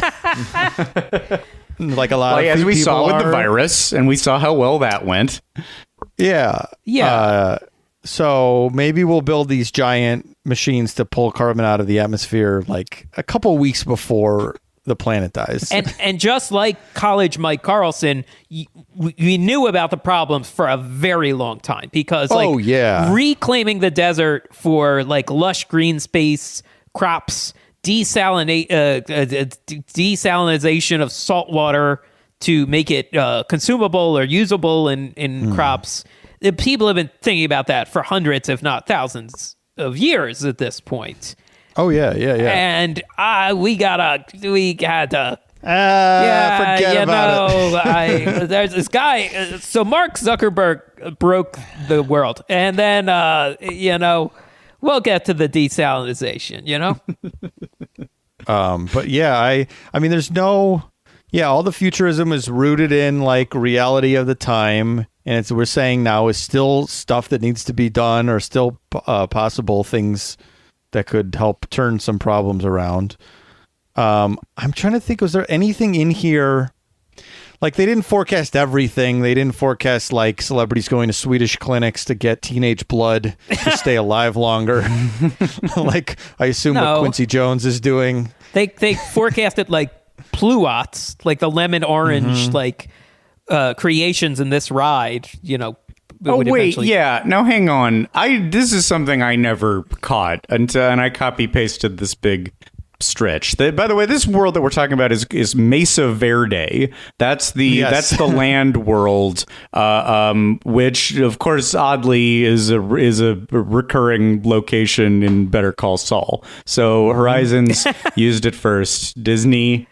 Like a lot of as we people saw with the virus, and we saw how well that went. Yeah. So maybe we'll build these giant machines to pull carbon out of the atmosphere like a couple weeks before the planet dies. And just like college Mike Carlson, we knew about the problems for a very long time because reclaiming the desert for like lush green space, crops, desalinization of salt water to make it consumable or usable in crops. The people have been thinking about that for hundreds, if not thousands of years at this point. Oh, yeah. And we had to. Forget about it. There's this guy. So Mark Zuckerberg broke the world. And then, we'll get to the desalinization, But yeah, I mean, there's no... Yeah, all the futurism is rooted in like reality of the time. And we're saying now is still stuff that needs to be done or still possible things that could help turn some problems around. I'm trying to think, was there anything in here? Like, they didn't forecast everything. They didn't forecast, like, celebrities going to Swedish clinics to get teenage blood to stay alive longer. Like, I assume what Quincy Jones is doing. They forecasted, like, pluots, like the lemon orange, like, creations in this ride, Oh, wait, yeah. Now, hang on. This is something I never caught, and I copy-pasted this big stretch. By the way, this world that we're talking about is Mesa Verde. That's the land world, which, of course, oddly is a recurring location in Better Call Saul. So Horizons used it first. Disney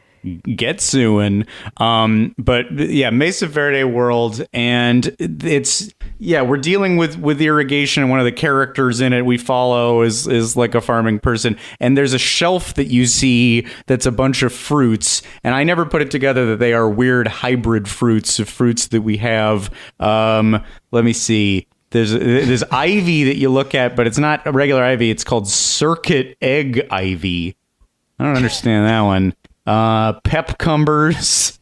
get suing. But yeah, Mesa Verde world, and we're dealing with irrigation. One of the characters in it we follow is like a farming person, and there's a shelf that you see that's a bunch of fruits, and I never put it together that they are weird hybrid fruits of fruits that we have. Let me see. There's ivy that you look at, but it's not a regular ivy. It's called circuit egg ivy. I don't understand that one. Pepcumbers.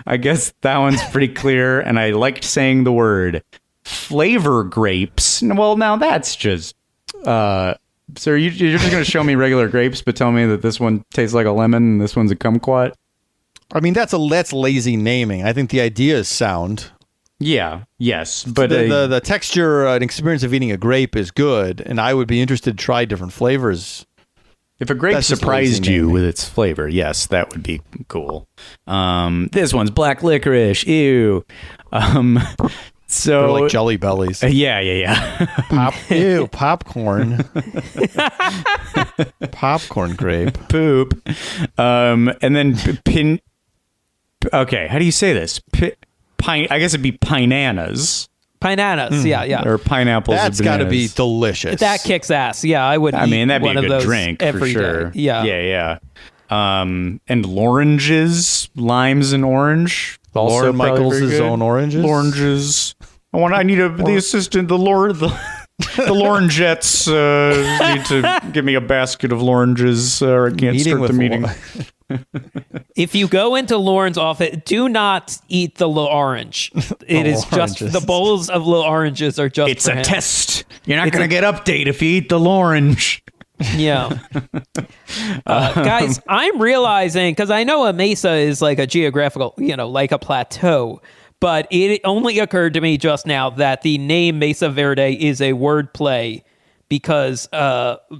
I guess that one's pretty clear, and I liked saying the word. Flavor grapes. Well, now that's just So you're just going to show me regular grapes, but tell me that this one tastes like a lemon and this one's a kumquat? I mean, that's lazy naming. I think the idea is sound. Yeah, yes. But the texture and experience of eating a grape is good, and I would be interested to try different flavors. If a grape surprised you with its flavor, yes, that would be cool. This one's black licorice. Ew. So they're like Jelly Bellies. Yeah. Ew, popcorn. Popcorn grape. Poop. And then pin. Okay, how do you say this? I guess it'd be pinanas. Pinanas, yeah. Or pineapples. That's got to be delicious. That kicks ass. Yeah, I would. I mean, that'd be one a of good those drink every for sure. day. Yeah. And loranges, limes and orange. Also Lauren Michaels' own oranges. Oranges. I need the assistant. The Lorangettes need to give me a basket of loranges, or I can't start the meeting. If you go into Lauren's office, do not eat the little orange. It is just the bowls of little oranges are just. It's for a him. test. You're not going to get update if you eat the orange. Yeah. Guys, I'm realizing, because I know a mesa is like a geographical, like a plateau, but it only occurred to me just now that the name Mesa Verde is a word play because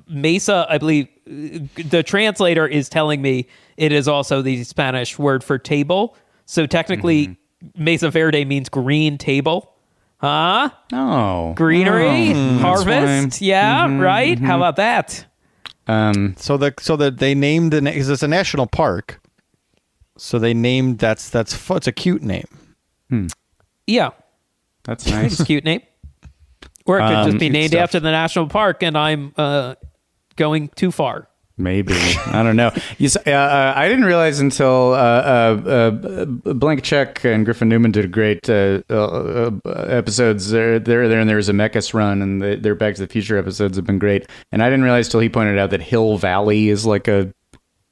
mesa, I believe, the translator is telling me it is also the Spanish word for table. So technically, Mesa Verde means green table. Huh? Oh. Greenery, harvest. Yeah, right? How about that? So that they named because it's a national park. So they named it's a cute name. Yeah, that's nice. It's a cute name. Or it could just be named after the national park, and I'm going too far. Maybe. I don't know. I didn't realize until Blank Check and Griffin Newman did great episodes. They're there, and there's a Zemeckis run, and their Back to the Future episodes have been great. And I didn't realize till he pointed out that Hill Valley is like a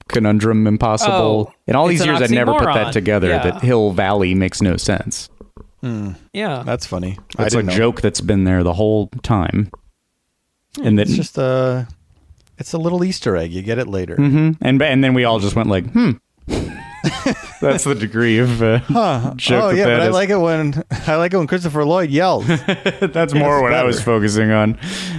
conundrum impossible. In all these years, I'd never put that together, that Hill Valley makes no sense. Yeah. That's funny. It's a joke that's been there the whole time. And it's just it's a little Easter egg. You get it later. Mm-hmm. And then we all just went like, That's the degree of joke. Oh yeah, but I like it when Christopher Lloyd yells. That's more what I was focusing on.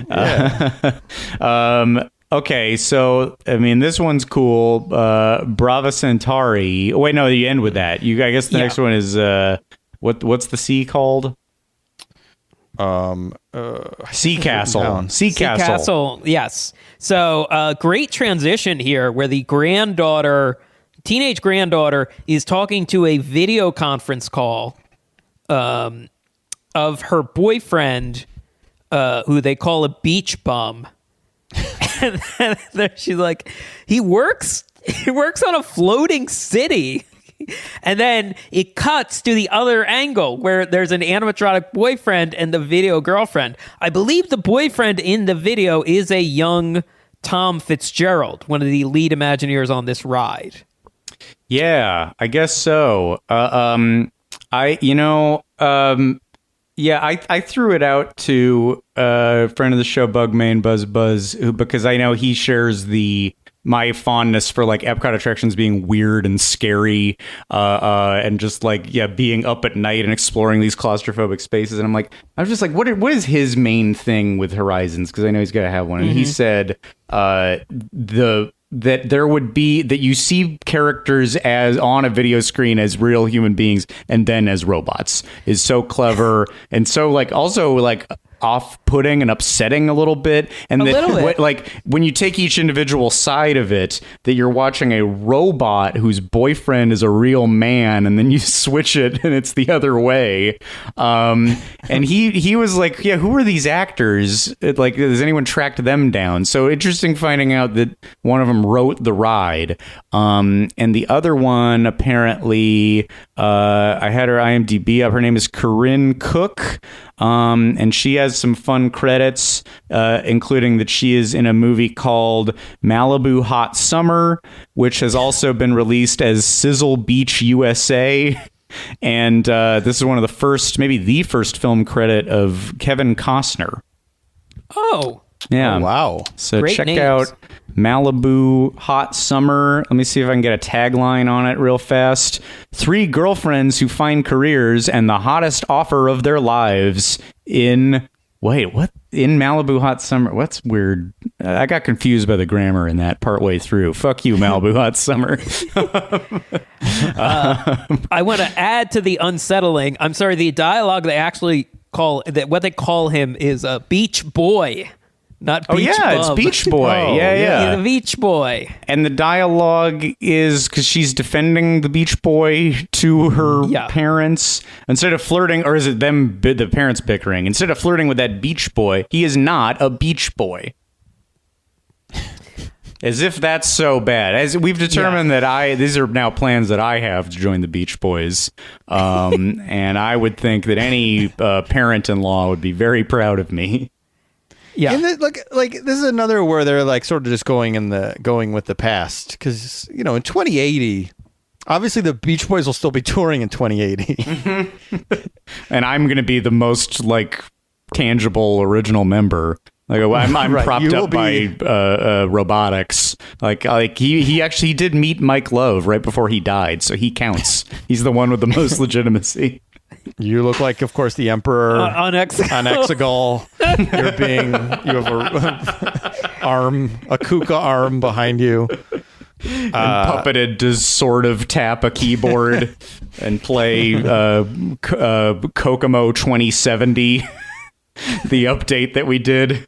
Yeah. Okay, so I mean, this one's cool. Brava Centauri. Oh, wait, no, you end with that. I guess the next one is what's the sea called? Sea Castle. Sea Castle. Yes. So great transition here, where the teenage granddaughter, is talking to a video conference call of her boyfriend, who they call a beach bum. And then she's like, he works on a floating city. And then it cuts to the other angle where there's an animatronic boyfriend and the video girlfriend. I believe the boyfriend in the video is a young Tom Fitzgerald, one of the lead Imagineers on this ride. Yeah, I guess so. I threw it out to a friend of the show, Bugman Buzz, because I know he shares my fondness for like Epcot attractions being weird and scary, and just like being up at night and exploring these claustrophobic spaces. And I was just like, what is his main thing with Horizons? Because I know he's got to have one. And he said that there would be that you see characters as on a video screen as real human beings and then as robots is so clever and so like also like off-putting and upsetting a little bit, and like when you take each individual side of it, that you're watching a robot whose boyfriend is a real man, and then you switch it and it's the other way. And he was like, yeah, who are these actors? Like, has anyone tracked them down? So interesting finding out that one of them wrote the ride, and the other one apparently, I had her IMDb up. Her name is Corinne Cook. And she has some fun credits, including that she is in a movie called Malibu Hot Summer, which has also been released as Sizzle Beach USA. And this is one of the first, maybe the first film credit of Kevin Costner. Oh. Yeah. Oh, wow. So Great check names. out Malibu Hot Summer. Let me see if I can get a tagline on it real fast. 3 girlfriends who find careers and the hottest offer of their lives in... Wait, what? In Malibu Hot Summer? What's weird? I got confused by the grammar in that partway through. Fuck you, Malibu Hot Summer. I want to add to the unsettling. I'm sorry, the dialogue they actually call that what they call him is a beach boy, not beach it's bum. Beach Boy. Oh, yeah. He's a beach boy. And the dialogue is because she's defending the Beach Boy to her parents. Instead of flirting, or is it them, the parents bickering? Instead of flirting with that Beach Boy, he is not a Beach Boy. As if that's so bad. As we've determined that these are now plans that I have to join the Beach Boys. And I would think that any parent-in-law would be very proud of me. Yeah. And like this is another where they're like sort of just going with the past, because in 2080, obviously the Beach Boys will still be touring in 2080, and I'm going to be the most like tangible original member. Like I'm Right, propped you will up by robotics. Like he actually did meet Mike Love right before he died, so he counts. He's the one with the most legitimacy. You look like, of course, the Emperor on Exegol. You have a Kuka arm behind you. And puppeted to sort of tap a keyboard and play Kokomo 2070, the update that we did.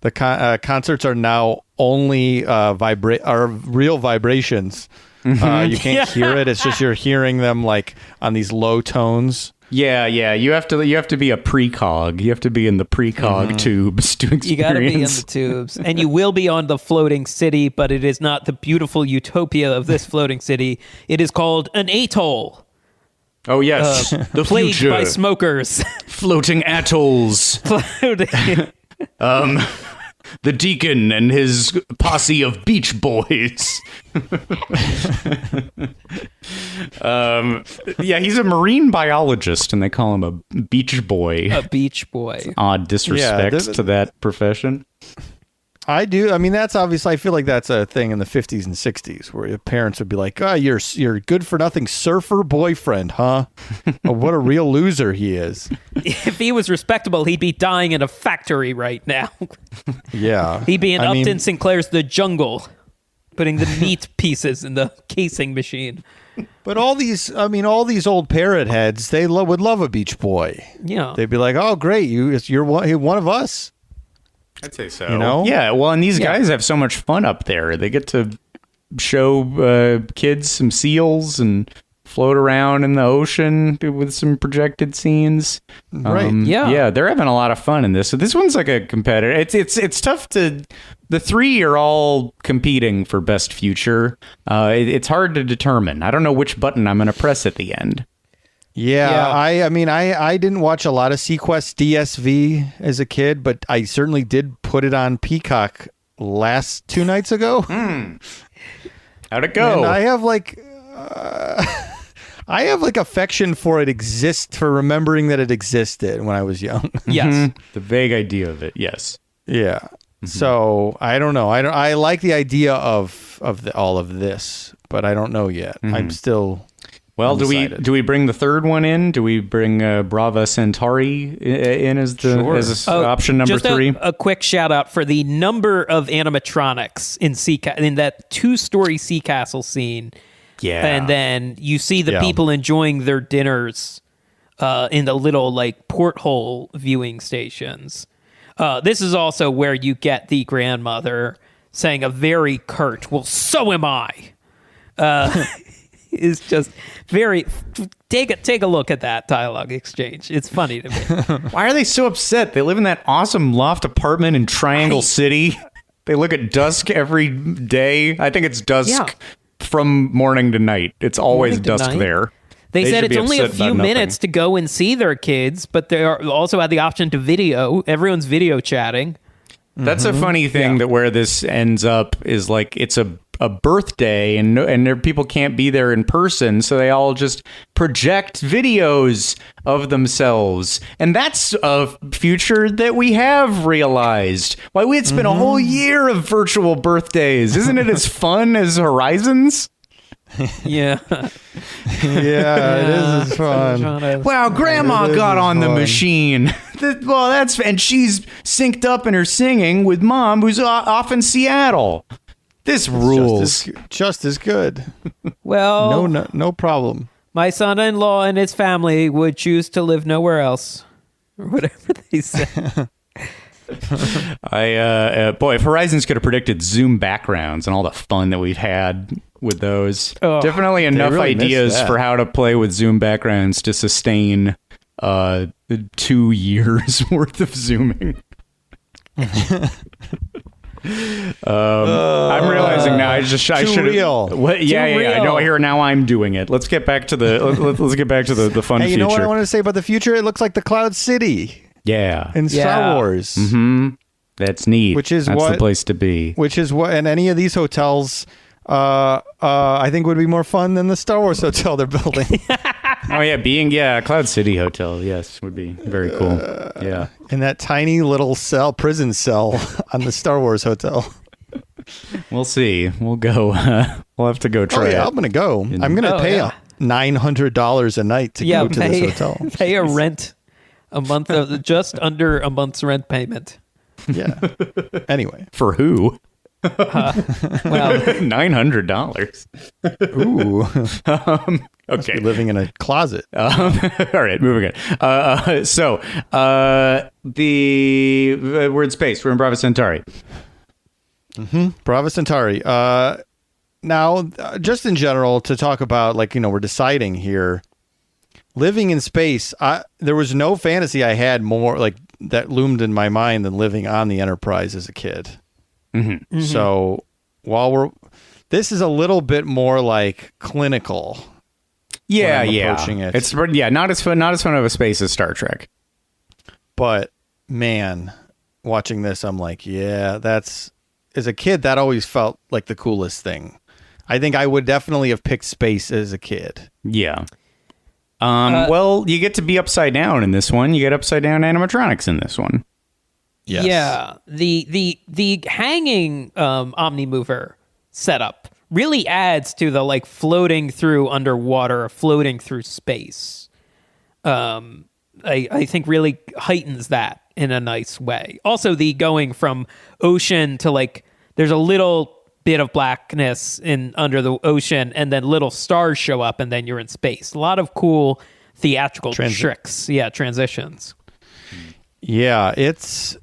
The concerts are now only real vibrations. You can't hear it. It's just you're hearing them like on these low tones. Yeah. You have to be a precog. You have to be in the precog tubes to experience. You got to be in the tubes, and you will be on the floating city, but it is not the beautiful utopia of this floating city. It is called an atoll. Oh yes, the Plagued future. by smokers. Floating atolls. Floating. The Deacon and his posse of Beach Boys. He's a marine biologist, and they call him a beach boy. A beach boy. Odd disrespect to that profession. I do. I mean, that's obviously, I feel like that's a thing in the 50s and 60s where your parents would be like, you're good for nothing surfer boyfriend, huh? Oh, what a real loser he is. If he was respectable, he'd be dying in a factory right now. Yeah. He'd be in Upton Sinclair's The Jungle, putting the meat pieces in the casing machine. But all these old parrot heads, they would love a beach boy. Yeah. They'd be like, oh, great, you're one of us. I'd say so. Yeah, well, and these guys have so much fun up there. They get to show kids some seals and float around in the ocean with some projected scenes. Right. Yeah, they're having a lot of fun in this. So this one's like a competitor. It's tough to. The 3 are all competing for best future. It's hard to determine. I don't know which button I'm going to press at the end. Yeah. I didn't watch a lot of Sequest DSV as a kid, but I certainly did put it on Peacock last 2 nights ago. How'd it go? And I have like affection for remembering that it existed when I was young. Yes. The vague idea of it. Yes. Yeah. So I don't know. I like the idea of all of this, but I don't know yet. I'm still. Well, undecided. do we bring the third one in? Do we bring Brava Centauri in as option number 3? A quick shout out for the number of animatronics in that 2-story sea castle scene. Yeah, and then you see the people enjoying their dinners in the little like porthole viewing stations. This is also where you get the grandmother saying a very curt, "Well, so am I." Is just very take a look at that dialogue exchange. It's funny to me. Why are they so upset? They live in that awesome loft apartment in Triangle City. They look at dusk every day. I think it's dusk from morning to night. It's always dusk there. They said should it's be only a upset about few nothing. minutes to go and see their kids, but they also had the option to video. Everyone's video chatting. That's a funny thing that where this ends up is like it's a a birthday and people can't be there in person, so they all just project videos of themselves, and that's a future that we have realized. Why, it's been a whole year of virtual birthdays. Isn't it as fun as Horizons? Yeah. Yeah, it is as fun. Wow, Grandma got on the machine. And she's synced up in her singing with Mom, who's off in Seattle. This rules. Just as good. Well, No problem. my son-in-law and his family would choose to live nowhere else, or whatever they say. Boy, if Horizons could have predicted Zoom backgrounds and all the fun that we've had with those, definitely enough really ideas for how to play with Zoom backgrounds to sustain 2 years worth of zooming. I'm realizing now I should real. I know. Here now I'm doing it. Let's get back to the let's get back to the fun Hey, you future. know what I wanted to say about the future? It looks like the Cloud City Yeah, in Star Wars. that's neat. That's the place to be. Which is what, and any of these hotels, I think would be more fun than the Star Wars hotel they're building. Oh yeah, Cloud City Hotel. Yes, would be very cool. Yeah, In that tiny little prison cell on the Star Wars hotel. we'll see. We'll go. We'll have to go try it. I'm gonna go. I'm gonna pay $900 a night to go to this hotel. Pay a rent a month of just under a month's rent payment. Yeah. Anyway, For who? Well, $900. ooh, Okay. living in a closet. All right, moving on. So we're in space. We're in Bravo Centauri. Bravo Centauri. Now, just in general, to talk about, we're deciding here, living in space, there was no fantasy I had more, that loomed in my mind than living on the Enterprise as a kid. Mm-hmm. So, this is a little bit more, clinical. Yeah. Approaching it. It's not as fun of a space as Star Trek. But, man, watching this, I'm like, yeah, as a kid, that always felt like the coolest thing. I think I would definitely have picked space as a kid. Yeah. Well, you get to be upside down in this one. You get upside down animatronics in this one. Yes. yeah, the hanging Omnimover setup really adds to the floating through underwater, floating through space. I think really heightens that in a nice way. Also, the going from ocean to there's a little bit of blackness under the ocean, and then little stars show up, and then you're in space. A lot of cool theatrical tricks. Yeah, transitions. Yeah, it's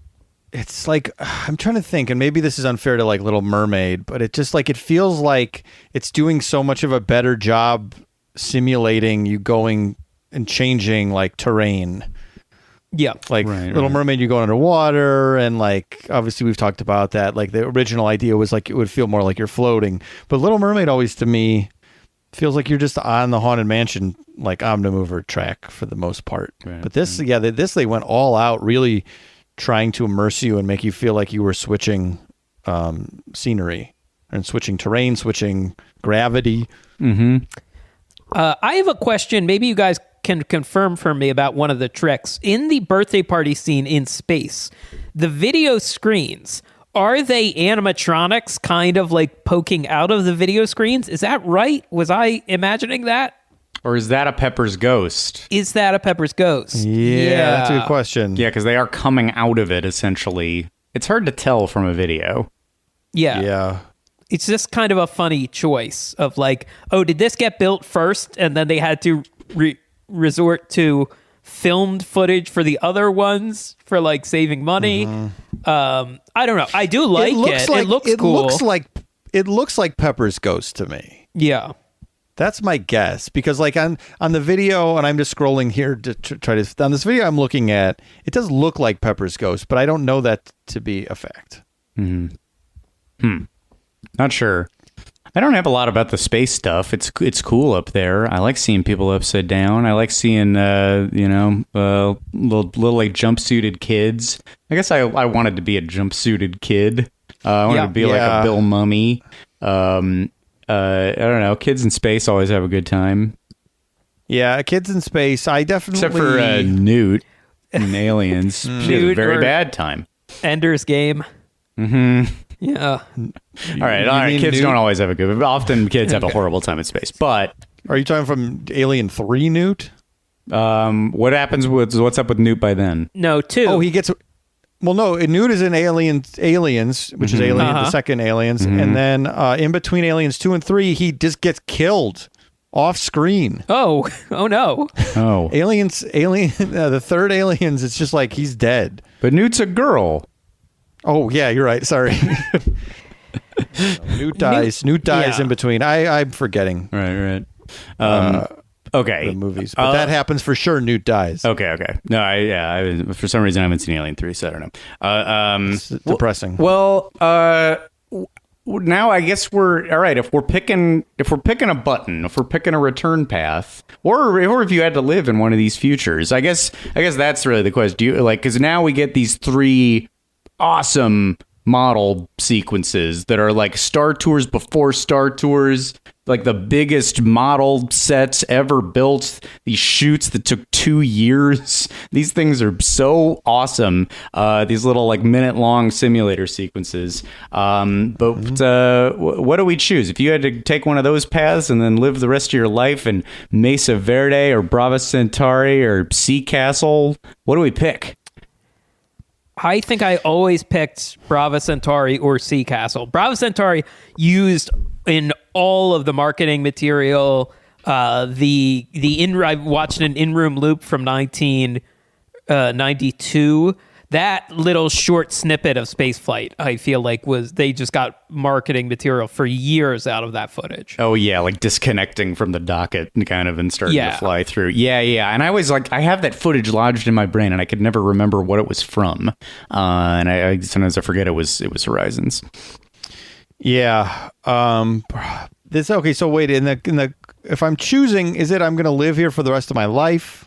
I'm trying to think, and maybe this is unfair to Little Mermaid, but it just it feels like it's doing so much of a better job simulating you going and changing terrain. Yeah. Little Mermaid, you go underwater, and obviously we've talked about that. The original idea was it would feel more like you're floating. But Little Mermaid always, to me, feels like you're just on the Haunted Mansion, Omnimover track for the most part. Right. But this, they went all out, really trying to immerse you and make you feel like you were switching scenery and switching terrain, switching gravity. Mm-hmm. I have a question. Maybe you guys can confirm for me about one of the tricks. In the birthday party scene in space, the video screens, are they animatronics kind of poking out of the video screens? Is that right? Was I imagining that? Or is that a Pepper's ghost? Is that a Pepper's ghost? Yeah, that's a good question. Yeah, because they are coming out of it, essentially. It's hard to tell from a video. Yeah. It's just kind of a funny choice of did this get built first and then they had to resort to filmed footage for the other ones for saving money? I don't know. I do like it. It looks cool. It looks like Pepper's Ghost to me. Yeah. That's my guess, because on the video, and I'm just scrolling here to try to, on this video I'm looking at, it does look like Pepper's Ghost, but I don't know that to be a fact. Not sure. I don't have a lot about the space stuff. It's cool up there. I like seeing people upside down. I like seeing little jumpsuited kids. I guess I wanted to be a jumpsuited kid. I wanted to be like a Bill Mummy. I don't know. Kids in space always have a good time. Yeah, kids in space. I definitely Except for Newt in Aliens. She has a very bad time. Ender's Game. Mm-hmm. Yeah. All right. Kids don't always have a good. Often kids have a horrible time in space. But are you talking from Alien 3, Newt? What happens with what's up with Newt by then? No, 2. Oh, he gets. Well, no, Newt is in Aliens, which is Alien, the second Aliens, and then in between Aliens 2 and 3, he just gets killed off screen. Oh no. Oh, Alien, the third Aliens, it's just like he's dead. But Newt's a girl. Oh yeah, you're right. Sorry. Newt dies. Newt dies in between. I'm forgetting. Right. Okay. The movies, but that happens for sure. Newt dies. Okay. No, I for some reason I haven't seen Alien 3, so I don't know. It's depressing. Well, now I guess we're all right. If we're picking a button, if we're picking a return path, or if you had to live in one of these futures, I guess that's really the question. Do you because now we get these 3 awesome model sequences that are like Star Tours before Star Tours, like the biggest model sets ever built, these shoots that took 2 years. These things are so awesome. These little like minute-long simulator sequences. But what do we choose? If you had to take one of those paths and then live the rest of your life in Mesa Verde or Brava Centauri or Sea Castle, what do we pick? I think I always picked Brava Centauri or Sea Castle. Brava Centauri used in all of the marketing material. I watched an in-room loop from 1992. That little short snippet of spaceflight, I feel like they just got marketing material for years out of that footage. Oh yeah, like disconnecting from the docket and starting to fly through. Yeah. And I was like, I have that footage lodged in my brain, and I could never remember what it was from. And I sometimes I forget it was Horizons. Yeah. Okay. So wait, in the if I'm choosing, is it I'm going to live here for the rest of my life?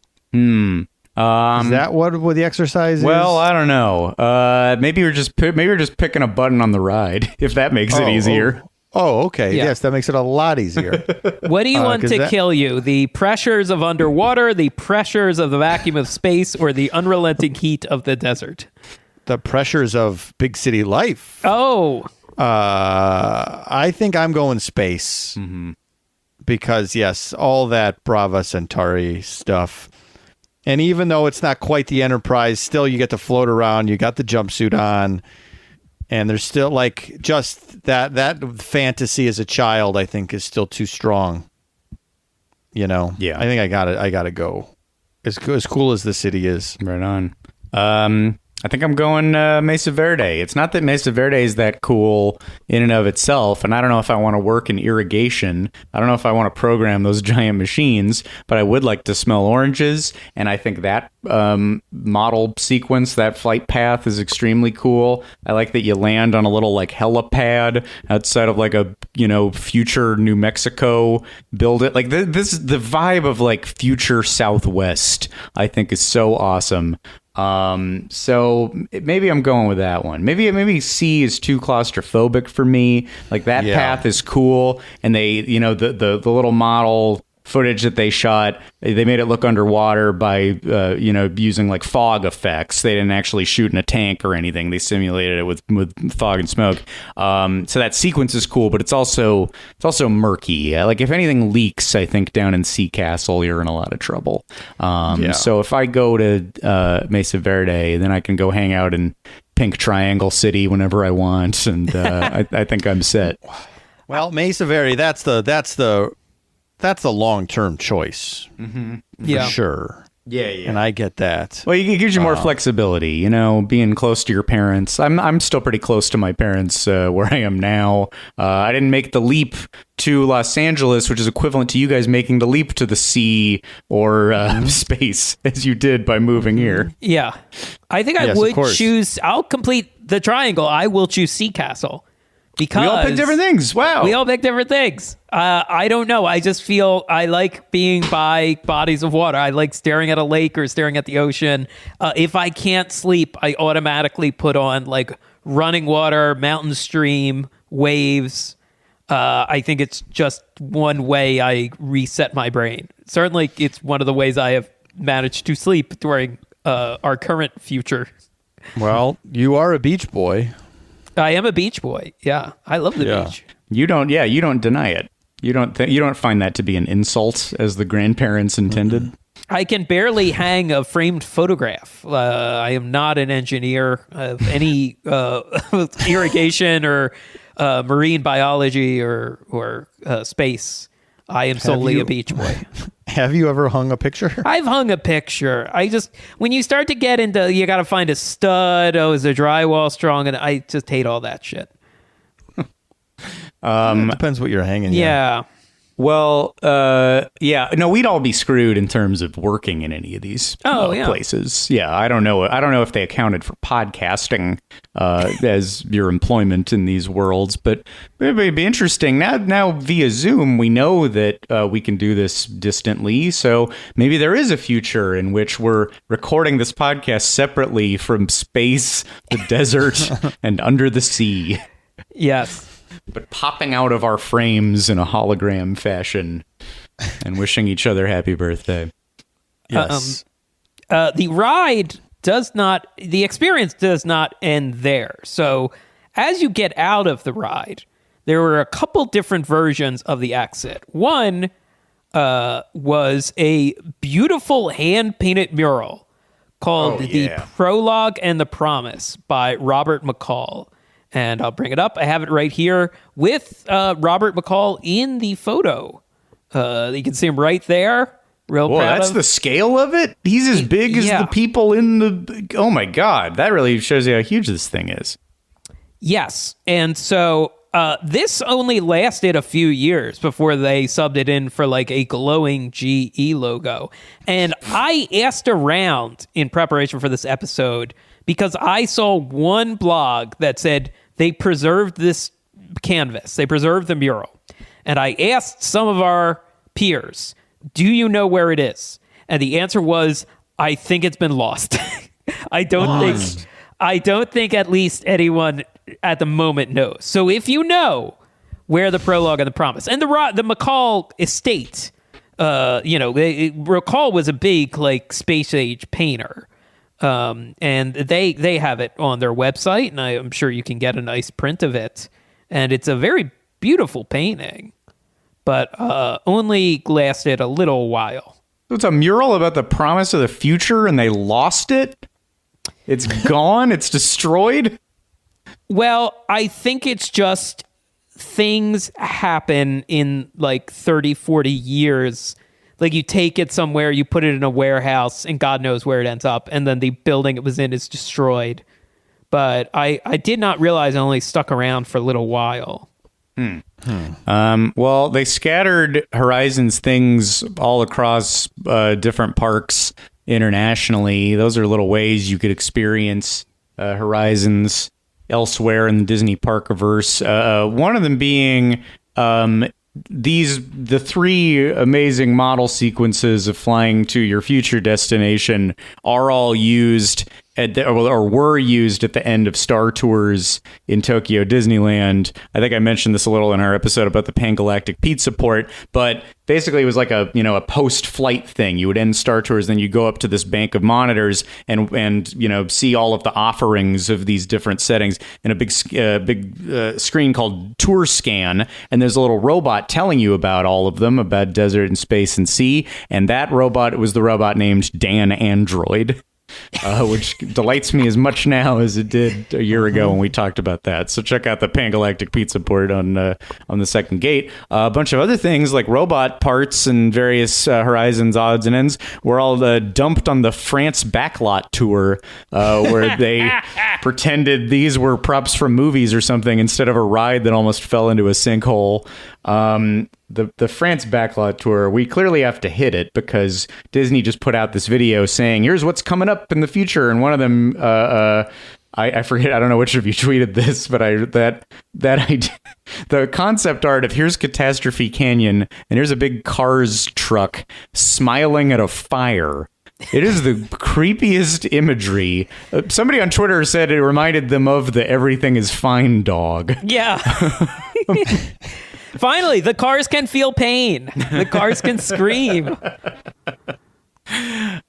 Is that what the exercise is? Well, I don't know. Maybe you're just picking a button on the ride, if that makes it easier. Okay. Yeah. Yes, that makes it a lot easier. What do you want to kill you? The pressures of underwater, the pressures of the vacuum of space, or the unrelenting heat of the desert? The pressures of big city life. Oh. I think I'm going space. Mm-hmm. Because, yes, all that Brava Centauri stuff. And even though it's not quite the Enterprise, still you get to float around. You got the jumpsuit on. And there's still like just that fantasy as a child, I think, is still too strong. Yeah. I think I got to go. As cool as the city is. Right on. I think I'm going Mesa Verde. It's not that Mesa Verde is that cool in and of itself, and I don't know if I want to work in irrigation. I don't know if I want to program those giant machines, but I would like to smell oranges, and I think that model sequence, that flight path is extremely cool. I like that you land on a little like helipad outside of like a future New Mexico. Build it like the vibe of like future Southwest, I think, is so awesome. So maybe I'm going with that one. Maybe C is too claustrophobic for me. Like that path is cool, and they, the little model footage that they shot, they made it look underwater by using like fog effects. They didn't actually shoot in a tank or anything. They simulated it with fog and smoke. So that sequence is cool, but it's also murky. Like if anything leaks, I think down in Sea Castle you're in a lot of trouble. So if I go to Mesa Verde, then I can go hang out in Pink Triangle City whenever I want, and I think I'm set. Well, Mesa Verde, that's the long-term choice. Mm-hmm. For sure. Yeah. And I get that. Well, it gives you more flexibility, being close to your parents. I'm still pretty close to my parents where I am now. I didn't make the leap to Los Angeles, which is equivalent to you guys making the leap to the sea or space as you did by moving here. Yeah. I think I would choose, I'll complete the triangle. I will choose Sea Castle. Because we all pick different things. Wow. We all pick different things. I don't know. I just feel I like being by bodies of water. I like staring at a lake or staring at the ocean. If I can't sleep, I automatically put on like running water, mountain stream, waves. I think it's just one way I reset my brain. Certainly, it's one of the ways I have managed to sleep during our current future. Well, you are a beach boy. I am a beach boy. Yeah, I love the beach. You don't deny it. You don't find that to be an insult as the grandparents intended. I can barely hang a framed photograph. I am not an engineer of any irrigation or marine biology or space. I am solely a beach boy. Have you ever hung a picture? I've hung a picture. When you start to get into, you got to find a stud. Oh, is the drywall strong? And I just hate all that shit. It depends what you're hanging. Yeah. Well, no, we'd all be screwed in terms of working in any of these places. Yeah, I don't know if they accounted for podcasting as your employment in these worlds, but it'd be interesting. Now via Zoom, we know that we can do this distantly, so maybe there is a future in which we're recording this podcast separately from space, the desert, and under the sea. Yes. But popping out of our frames in a hologram fashion and wishing each other happy birthday. Yes. The experience does not end there. So as you get out of the ride, there were a couple different versions of the exit. One was a beautiful hand-painted mural called The Prologue and the Promise by Robert McCall. And I'll bring it up. I have it right here with Robert McCall in the photo. You can see him right there. Real proud that's of. the scale of it? He's as big as the people in the... Oh, my God. That really shows you how huge this thing is. Yes. And so this only lasted a few years before they subbed it in for like a glowing GE logo. And I asked around in preparation for this episode because I saw one blog that said they preserved this canvas. They preserved the mural. And I asked some of our peers, do you know where it is? And the answer was, I think it's been lost. I don't think at least anyone at the moment knows. So if you know where the Prologue and the Promise and the McCall estate, McCall was a big like space age painter. And they have it on their website, and I'm sure you can get a nice print of it. And it's a very beautiful painting, but only lasted a little while. So it's a mural about the promise of the future, and they lost it? It's gone? It's destroyed? Well, I think it's just things happen in like 30, 40 years. Like you take it somewhere, you put it in a warehouse, and God knows where it ends up. And then the building it was in is destroyed. But I did not realize it only stuck around for a little while. Well, they scattered Horizons things all across different parks internationally. Those are little ways you could experience Horizons elsewhere in the Disney Parkiverse. One of them being... the three amazing model sequences of flying to your future destination are all used or were used at the end of Star Tours in Tokyo Disneyland. I think I mentioned this a little in our episode about the Pan-Galactic Pizza Port, but basically it was like a post-flight thing. You would end Star Tours, then you go up to this bank of monitors and see all of the offerings of these different settings in a big screen called Tour Scan, and there's a little robot telling you about all of them, about desert and space and sea, and that robot was the robot named Dan Android. Which delights me as much now as it did a year ago when we talked about that. So check out the Pan-Galactic Pizza Port on the second gate. A bunch of other things like robot parts and various Horizons odds and ends were all dumped on the France Backlot tour, where they pretended these were props from movies or something instead of a ride that almost fell into a sinkhole. The France Backlot tour, we clearly have to hit it because Disney just put out this video saying, here's what's coming up in the future. And one of them, I forget, I don't know which of you tweeted this, but the concept art of here's Catastrophe Canyon and here's a big Cars truck smiling at a fire. It is the creepiest imagery. Somebody on Twitter said it reminded them of the Everything is Fine dog. Yeah. Finally, the cars can feel pain. The cars can scream.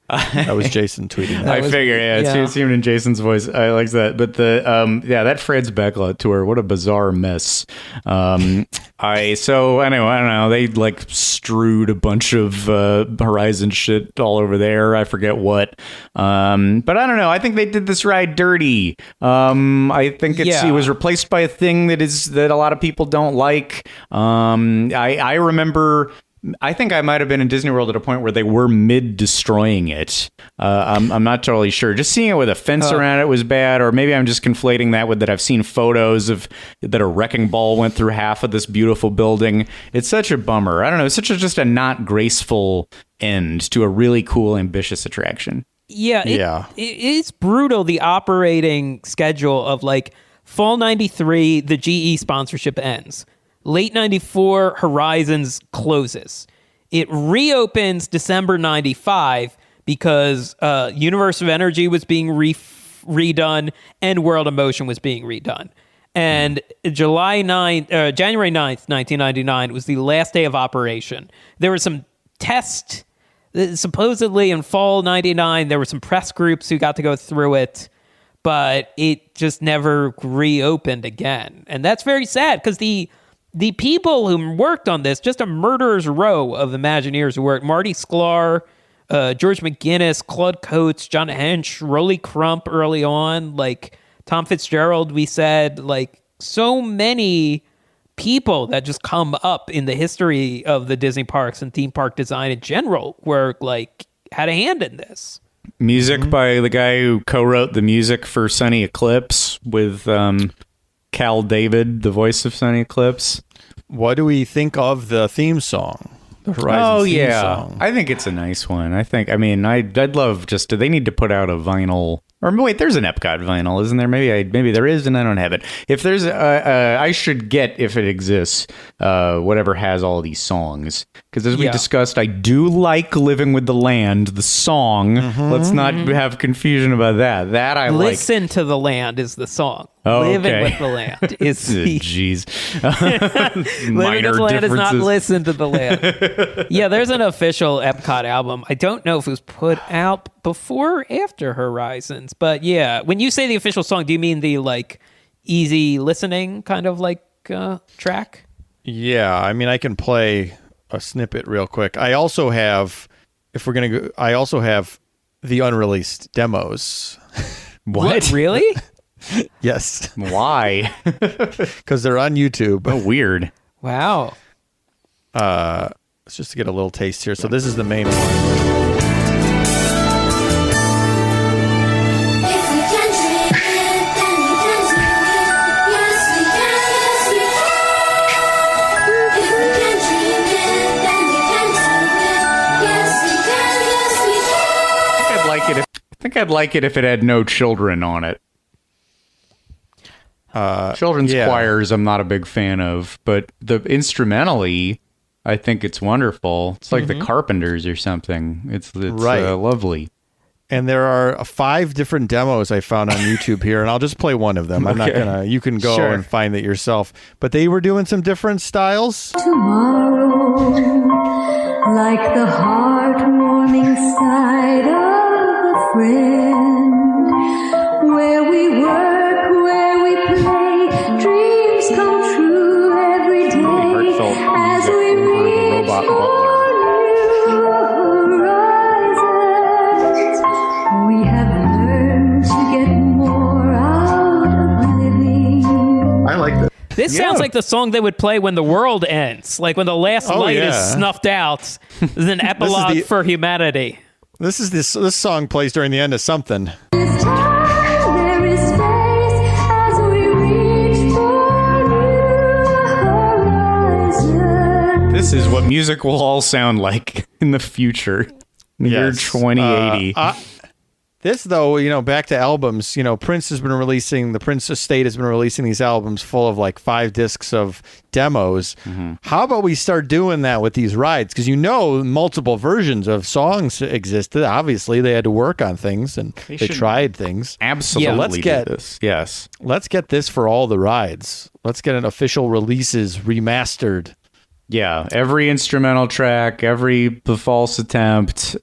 That was Jason tweeting that. I figure, it's even in Jason's voice. I like that. But that Fred's Backlot tour, what a bizarre mess. Anyway, I don't know. They like strewed a bunch of Horizon shit all over there. I forget what. But I don't know. I think they did this ride dirty. I think it was replaced by a thing that a lot of people don't like. I remember. I think I might have been in Disney World at a point where they were mid-destroying it. I'm not totally sure. Just seeing it with a fence around it was bad, or maybe I'm just conflating that with that I've seen photos of that a wrecking ball went through half of this beautiful building. It's such a bummer. I don't know. It's just a not graceful end to a really cool, ambitious attraction. It's brutal, the operating schedule of like fall 93, the GE sponsorship ends. Late 94, Horizons closes. It reopens December 95 because Universe of Energy was being redone and World of Motion was being redone. And January 9th, 1999 was the last day of operation. There were some tests, supposedly in fall 99, there were some press groups who got to go through it, but it just never reopened again. And that's very sad because the people who worked on this, just a murderer's row of Imagineers who worked, Marty Sklar, George McGinnis, Claude Coates, John Hench, Rolly Crump early on, like Tom Fitzgerald, we said, like so many people that just come up in the history of the Disney parks and theme park design in general were like, had a hand in this. Music by the guy who co-wrote the music for Sunny Eclipse with Cal David, the voice of Sunny Eclipse. What do we think of the theme song? The Horizon theme song. I think it's a nice one. I'd love they need to put out a vinyl. Or wait, there's an Epcot vinyl, isn't there? Maybe there is, and I don't have it. If there's, I should get, if it exists, whatever has all these songs. Because as we discussed, I do like Living with the Land, the song. Let's not have confusion about that. That I like. Listen to the Land is the song. Oh, Living with the Land is the... Jeez. Living with the Land is not Listen to the Land. Yeah, there's an official Epcot album. I don't know if it was put out before or after Horizons, but yeah. When you say the official song, do you mean the like easy listening kind of like track? Yeah, I can play a snippet real quick. I also have, I also have the unreleased demos. What? Really? Yes. Why? Because they're on YouTube. Oh, weird. Wow. Let's just get a little taste here. So this is the main one. I think I'd like it if it had no children on it. Children's choirs I'm not a big fan of, but the instrumentally, I think it's wonderful. It's like the Carpenters or something. It's right. Lovely. And there are 5 different demos I found on YouTube here, and I'll just play one of them. I'm not gonna. You can go and find it yourself. But they were doing some different styles. Tomorrow, like the heartwarming side of a friend, where we work, where we play, dreams come true every day. Really heartfelt as we music over the reach Robot for new horizons. We have learned to get more out of living. I like that. This sounds like the song they would play when the world ends, like when the last light is snuffed out. There's an epilogue for humanity. This song plays during the end of something. This time there is space as we reach for new horizons. This is what music will all sound like in the future. In the year 2080. This, though, back to albums, Prince Estate has been releasing these albums full of like 5 discs of demos. Mm-hmm. How about we start doing that with these rides? Because multiple versions of songs existed. Obviously, they had to work on things and they tried things. Absolutely. So let's get this. Yes. Let's get this for all the rides. Let's get an official releases remastered. Yeah, every instrumental track, every false attempt,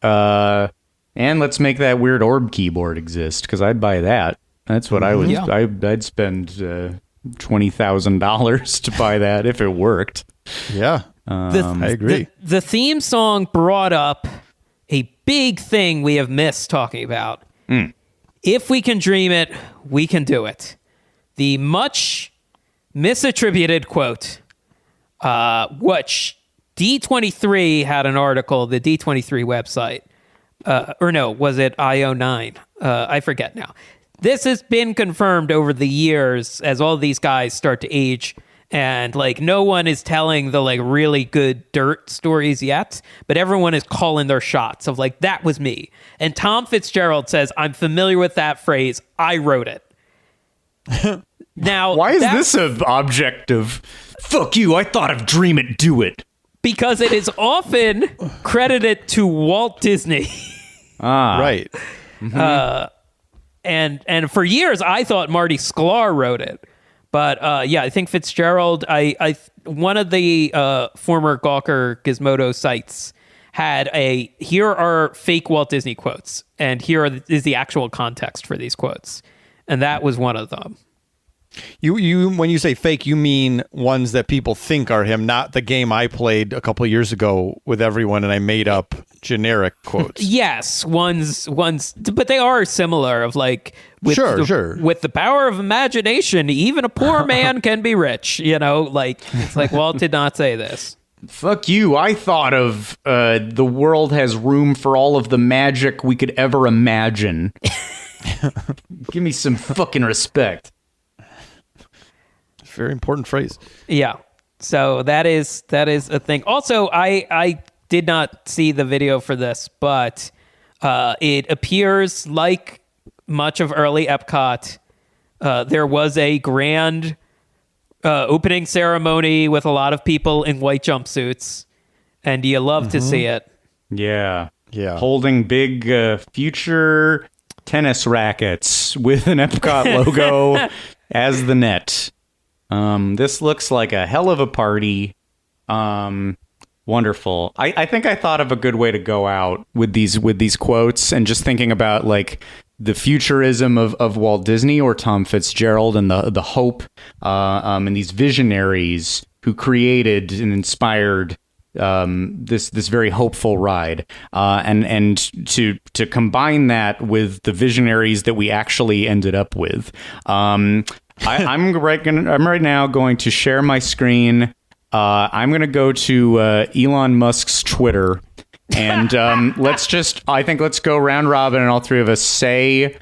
and let's make that weird orb keyboard exist, because I'd buy that. That's what I would. Yeah. I'd spend $20,000 to buy that if it worked. Yeah, I agree. The theme song brought up a big thing we have missed talking about. If we can dream it, we can do it. The much misattributed quote, which D23 had an article, the D23 website, or no, was it IO9? I forget now. This has been confirmed over the years as all these guys start to age, and like no one is telling the like really good dirt stories yet, but everyone is calling their shots of like, that was me. And Tom Fitzgerald says, I'm familiar with that phrase. I wrote it. Now, why is this an object of fuck you? I thought of dream it, do it. Because it is often credited to Walt Disney. Right. And for years I thought Marty Sklar wrote it. But yeah, I think Fitzgerald, one of the former Gawker Gizmodo sites had here are fake Walt Disney quotes, and here is the actual context for these quotes. And that was one of them. You when you say fake, you mean ones that people think are him, not the game I played a couple of years ago with everyone and I made up generic quotes. Yes, ones, but they are similar. Of like, with sure. With the power of imagination, even a poor man can be rich. Like it's like Walt did not say this. Fuck you. I thought of the world has room for all of the magic we could ever imagine. Give me some fucking respect. Very important phrase. Yeah. So that is a thing. Also, I did not see the video for this, but it appears like much of early Epcot, there was a grand opening ceremony with a lot of people in white jumpsuits, and you love to see it. Yeah. Holding big future tennis rackets with an Epcot logo as the net. This looks like a hell of a party. Wonderful. I think I thought of a good way to go out with these quotes, and just thinking about like the futurism of Walt Disney or Tom Fitzgerald, and the hope and these visionaries who created and inspired this very hopeful ride, and to combine that with the visionaries that we actually ended up with. I'm right now going to share my screen. I'm going to go to Elon Musk's Twitter, and let's go round robin, and all three of us say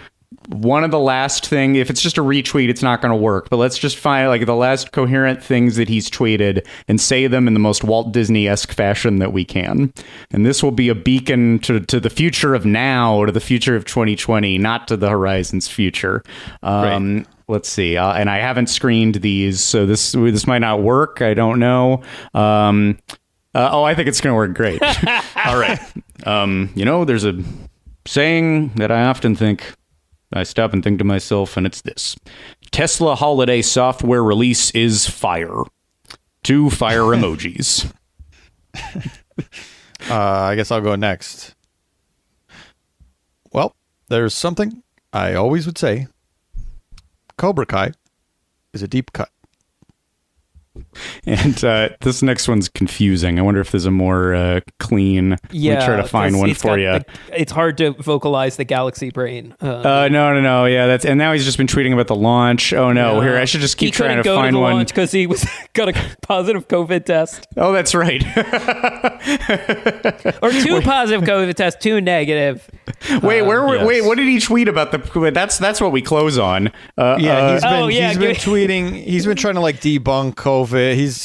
one of the last thing. If it's just a retweet, it's not going to work. But let's just find like the last coherent things that he's tweeted and say them in the most Walt Disney-esque fashion that we can. And this will be a beacon to the future of now, to the future of 2020, not to the horizon's future. Right. Let's see. And I haven't screened these, so this might not work. I don't know. I think it's going to work great. All right. There's a saying that I often think. I stop and think to myself, and it's this: Tesla holiday software release is fire. 2 fire emojis. I guess I'll go next. Well, there's something I always would say. Cobra Kai is a deep cut. And this next one's confusing. I wonder if there's a more clean. Yeah, let me try to find one for you. It's hard to vocalize the galaxy brain. No. Yeah, and now he's just been tweeting about the launch. Oh no, here I should just keep trying to find one because he got a positive COVID test. Oh, that's right. Or 2 positive COVID tests, 2 negative. Wait, yes. Wait, what did he tweet about the? That's what we close on. He's been tweeting. He's been trying to like debunk COVID.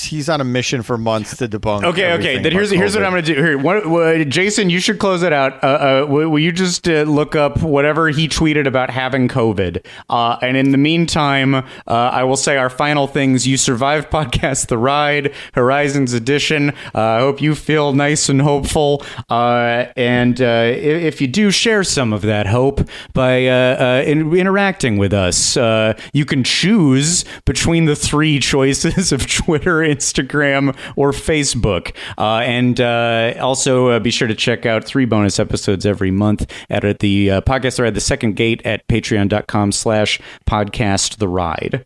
he's on a mission for months to debunk. Okay. Then here's what I'm going to do. Here, Jason, you should close it out. Will you just look up whatever he tweeted about having COVID? And in the meantime, I will say our final things. You survived podcast The Ride, Horizons Edition. I hope you feel nice and hopeful. And if you do, share some of that hope by interacting with us. You can choose between the three choices of Twitter, Instagram, or Facebook. And also be sure to check out 3 bonus episodes every month at the podcast The Ride, The Second Gate at patreon.com/podcast The Ride.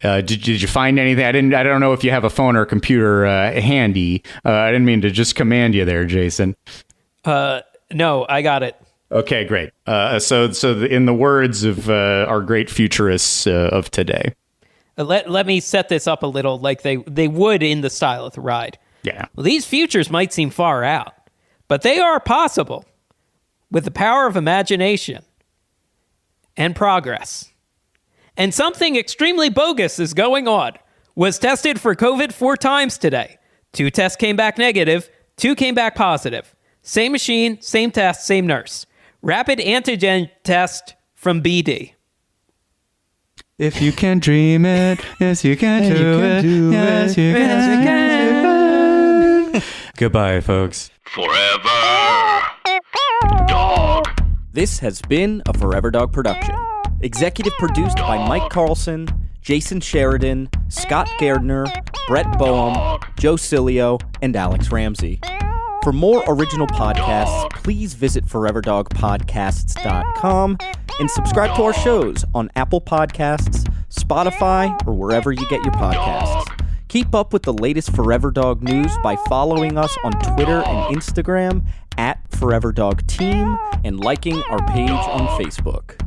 Did you find anything? I don't know if you have a phone or a computer handy. I didn't mean to just command you there, Jason. No, I got it. Okay, great. So in the words of our great futurists of today. Let me set this up a little like they would in the style of The Ride. Yeah. Well, these futures might seem far out, but they are possible with the power of imagination and progress. And something extremely bogus is going on. Was tested for COVID 4 times today. 2 tests came back negative, 2 came back positive. Same machine, same test, same nurse. Rapid antigen test from BD. If you can dream it, yes, you can do it. Yes, you can. Goodbye, folks. Forever Dog. This has been a Forever Dog production. Executive produced by Mike Carlson, Jason Sheridan, Scott Gairdner, Brett Boehm, Joe Cilio, and Alex Ramsey. For more original podcasts, please visit foreverdogpodcasts.com and subscribe to our shows on Apple Podcasts, Spotify, or wherever you get your podcasts. Keep up with the latest Forever Dog news by following us on Twitter and Instagram @ForeverDogTeam and liking our page on Facebook.